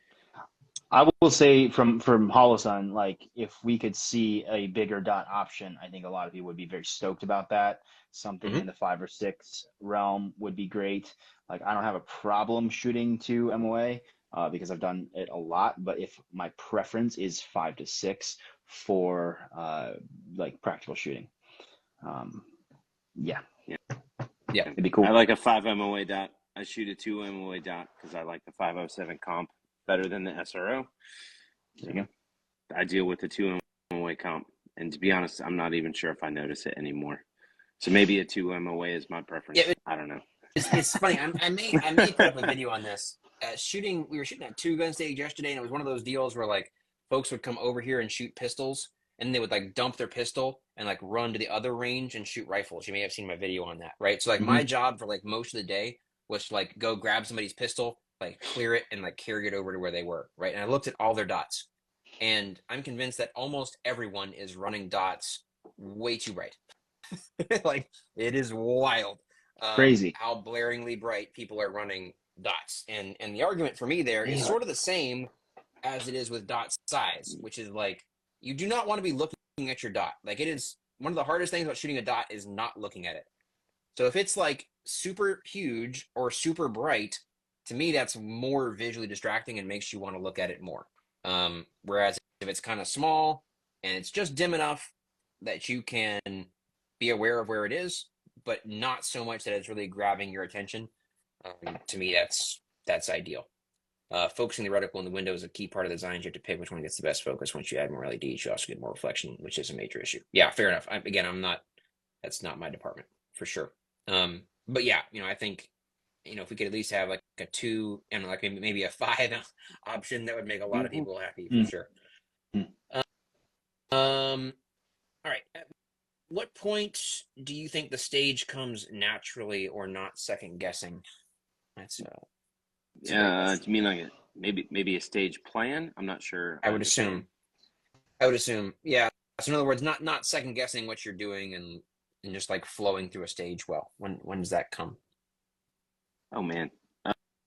I will say from Hollow Sun, like if we could see a bigger dot option, I think a lot of people would be very stoked about that. Something in the 5 or 6 realm would be great. Like I don't have a problem shooting 2 MOA. Because I've done it a lot, but if my preference is 5 to 6 for like practical shooting, it'd be cool. I like a 5 MOA dot. I shoot a 2 MOA dot because I like the 507 comp better than the SRO. There you go. I deal with the 2 MOA comp, and to be honest, I'm not even sure if I notice it anymore. So maybe a 2 MOA is my preference. Yeah, I don't know. It's funny. I may put up a video on this. We were shooting at 2 gun stage yesterday, and it was one of those deals where like folks would come over here and shoot pistols, and they would like dump their pistol and like run to the other range and shoot rifles. You may have seen my video on that, right? So like my job for like most of the day was to like go grab somebody's pistol, like clear it, and like carry it over to where they were, right? And I looked at all their dots, And I'm convinced that almost everyone is running dots way too bright. Like, it is wild Crazy. how blaringly bright people are running dots. And the argument for me there is Yeah. sort of the same as it is with dot size, which is like, you do not want to be looking at your dot. Like, it is one of the hardest things about shooting a dot is not looking at it. So if it's like super huge or super bright, to me, that's more visually distracting and makes you want to look at it more. Whereas if it's kind of small and it's just dim enough that you can be aware of where it is, but not so much that it's really grabbing your attention, to me, that's ideal. Focusing the reticle in the window is a key part of the design. You have to pick which one gets the best focus. Once you add more LEDs, you also get more reflection, which is a major issue. Yeah, fair enough. That's not my department for sure. But yeah, I think, if we could at least have like a 2 and like maybe a 5 option, that would make a lot of people happy for sure. All right. At what point do you think the stage comes naturally or not second guessing? That's Yeah, do you mean like maybe a stage plan? I'm not sure. I would assume. Yeah. So in other words, not second guessing what you're doing and just like flowing through a stage well. When does that come? Oh man.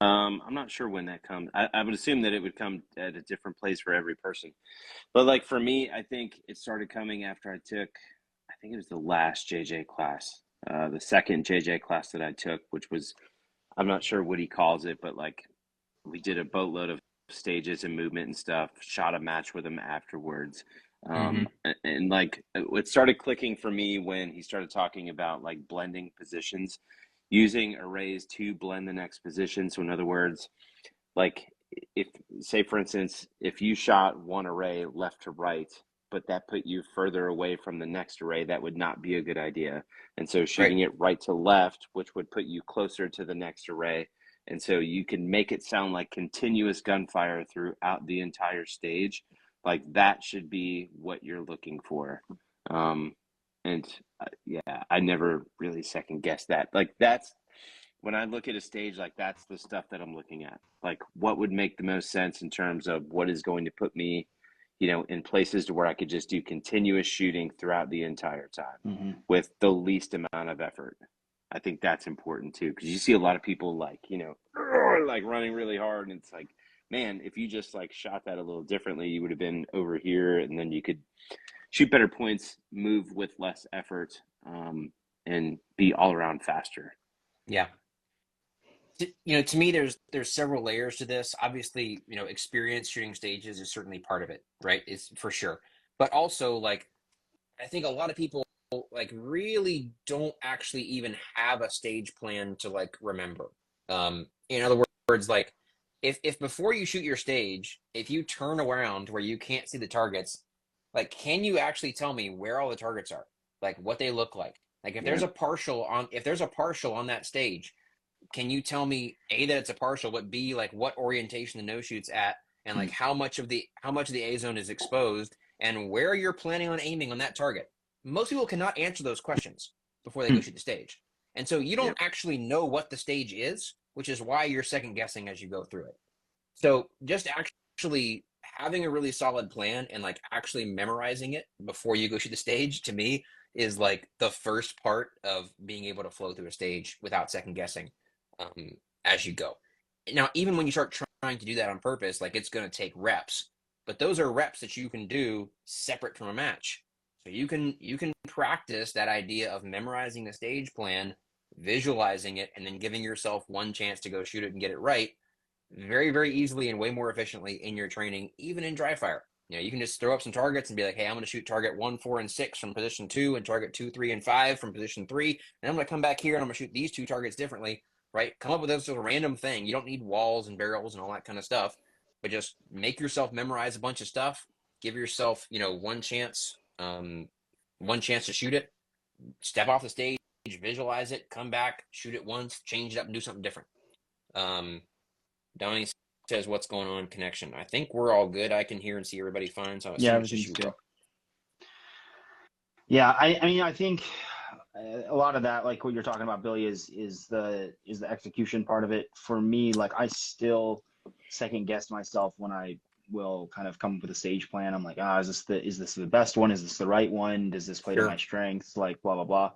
I'm not sure when that comes. I would assume that it would come at a different place for every person. But like for me, I think it started coming after I think it was the last JJ class, the second JJ class that I took, which was, I'm not sure what he calls it, but like we did a boatload of stages and movement and stuff, shot a match with him afterwards. And like it started clicking for me when he started talking about like blending positions, using arrays to blend the next position. So in other words, like if say for instance, if you shot one array left to right, but that put you further away from the next array, that would not be a good idea. And so shooting it right to left, which would put you closer to the next array. And so you can make it sound like continuous gunfire throughout the entire stage. Like that should be what you're looking for. Yeah, I never really second guessed that. Like that's when I look at a stage, like that's the stuff that I'm looking at. Like what would make the most sense in terms of what is going to put me, in places to where I could just do continuous shooting throughout the entire time with the least amount of effort. I think that's important too, because you see a lot of people like, like running really hard, and it's like, man, if you just like shot that a little differently, you would have been over here, and then you could shoot better points, move with less effort, and be all around faster. Yeah. To me, there's several layers to this. Obviously, experience shooting stages is certainly part of it, right? It's for sure. But also, like, I think a lot of people like really don't actually even have a stage plan to like remember. In other words, like if before you shoot your stage, if you turn around where you can't see the targets, like, can you actually tell me where all the targets are? Like what they look like? Like if there's a partial on that stage, can you tell me A, that it's a partial, but B, like what orientation the no shoot's at, and like how much of the A zone is exposed, and where you're planning on aiming on that target? Most people cannot answer those questions before they go shoot the stage. And so you don't actually know what the stage is, which is why you're second guessing as you go through it. So just actually having a really solid plan and like actually memorizing it before you go shoot the stage, to me, is like the first part of being able to flow through a stage without second guessing as you go. Now, even when you start trying to do that on purpose, like it's going to take reps, but those are reps that you can do separate from a match. So you can practice that idea of memorizing the stage plan, visualizing it, and then giving yourself one chance to go shoot it and get it right very, very easily and way more efficiently in your training, even in dry fire. You can just throw up some targets and be like, hey, I'm going to shoot target 1, 4, and 6 from position 2 and target 2, 3, and 5 from position 3. And I'm going to come back here and I'm going to shoot these 2 targets differently, right? Come up with this sort of random thing. You don't need walls and barrels and all that kind of stuff, but just make yourself memorize a bunch of stuff. Give yourself, one chance to shoot it, step off the stage, visualize it, come back, shoot it once, change it up, and do something different. Donnie says, what's going on, connection? I think we're all good. I can hear and see everybody fine. So Yeah, everything's good. Yeah, I mean, I think a lot of that, like what you're talking about, Billy, is the execution part of it. For me, like I still second guess myself when I will kind of come up with a stage plan. I'm like, is this the best one? Is this the right one? Does this play to my Sure. strengths? Like blah blah blah.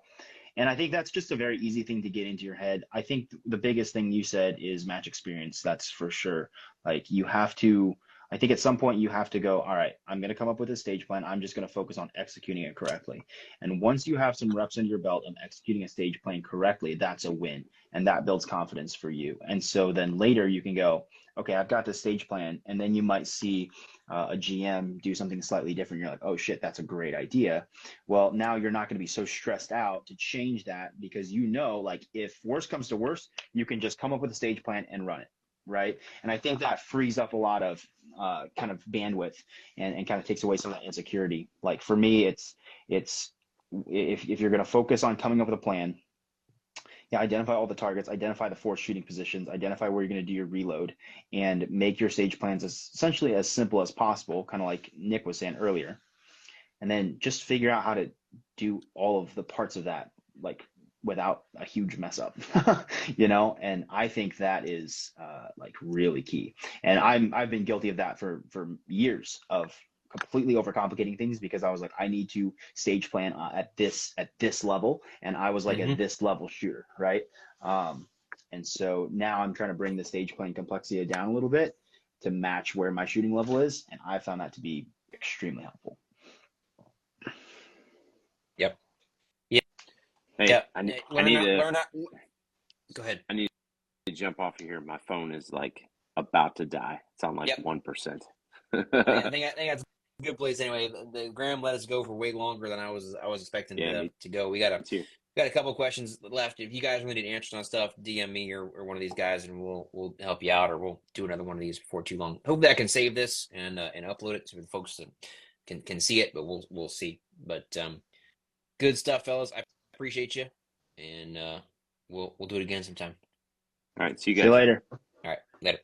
And I think that's just a very easy thing to get into your head. I think the biggest thing you said is match experience. That's for sure. Like you have to, I think at some point you have to go, all right, I'm going to come up with a stage plan. I'm just going to focus on executing it correctly. And once you have some reps under your belt of executing a stage plan correctly, that's a win. And that builds confidence for you. And so then later you can go, okay, I've got this stage plan. And then you might see a GM do something slightly different. You're like, oh shit, that's a great idea. Well, now you're not going to be so stressed out to change that because you know, like if worst comes to worst, you can just come up with a stage plan and run it, right? And I think that frees up a lot of kind of bandwidth and kind of takes away some of that insecurity. Like for me, it's if you're going to focus on coming up with a plan, yeah, identify all the targets, identify the force shooting positions, identify where you're going to do your reload, and make your stage plans essentially as simple as possible, kind of like Nick was saying earlier. And then just figure out how to do all of the parts of that, like without a huge mess up, you know? And I think that is like really key. And I've been guilty of that for years of completely overcomplicating things because I was like, I need to stage plan at this level. And I was like Mm-hmm. a this level shooter, right? And so now I'm trying to bring the stage plan complexity down a little bit to match where my shooting level is. And I found that to be extremely helpful. Yep. Yeah. Hey, Yeah. I need Learn how. Go ahead. I need to jump off of here. My phone is like about to die. It's on like Yep. 1%. I think that's a good place anyway. The Graham let us go for way longer than I was expecting to go. We got a couple questions left. If you guys really need answers on stuff, DM me or one of these guys, and we'll help you out, or we'll do another one of these before too long. Hope that I can save this and upload it so the folks can see it, but we'll see. But good stuff, fellas. I appreciate you, and we'll do it again sometime. All right, see you See guys. you later. All right, later.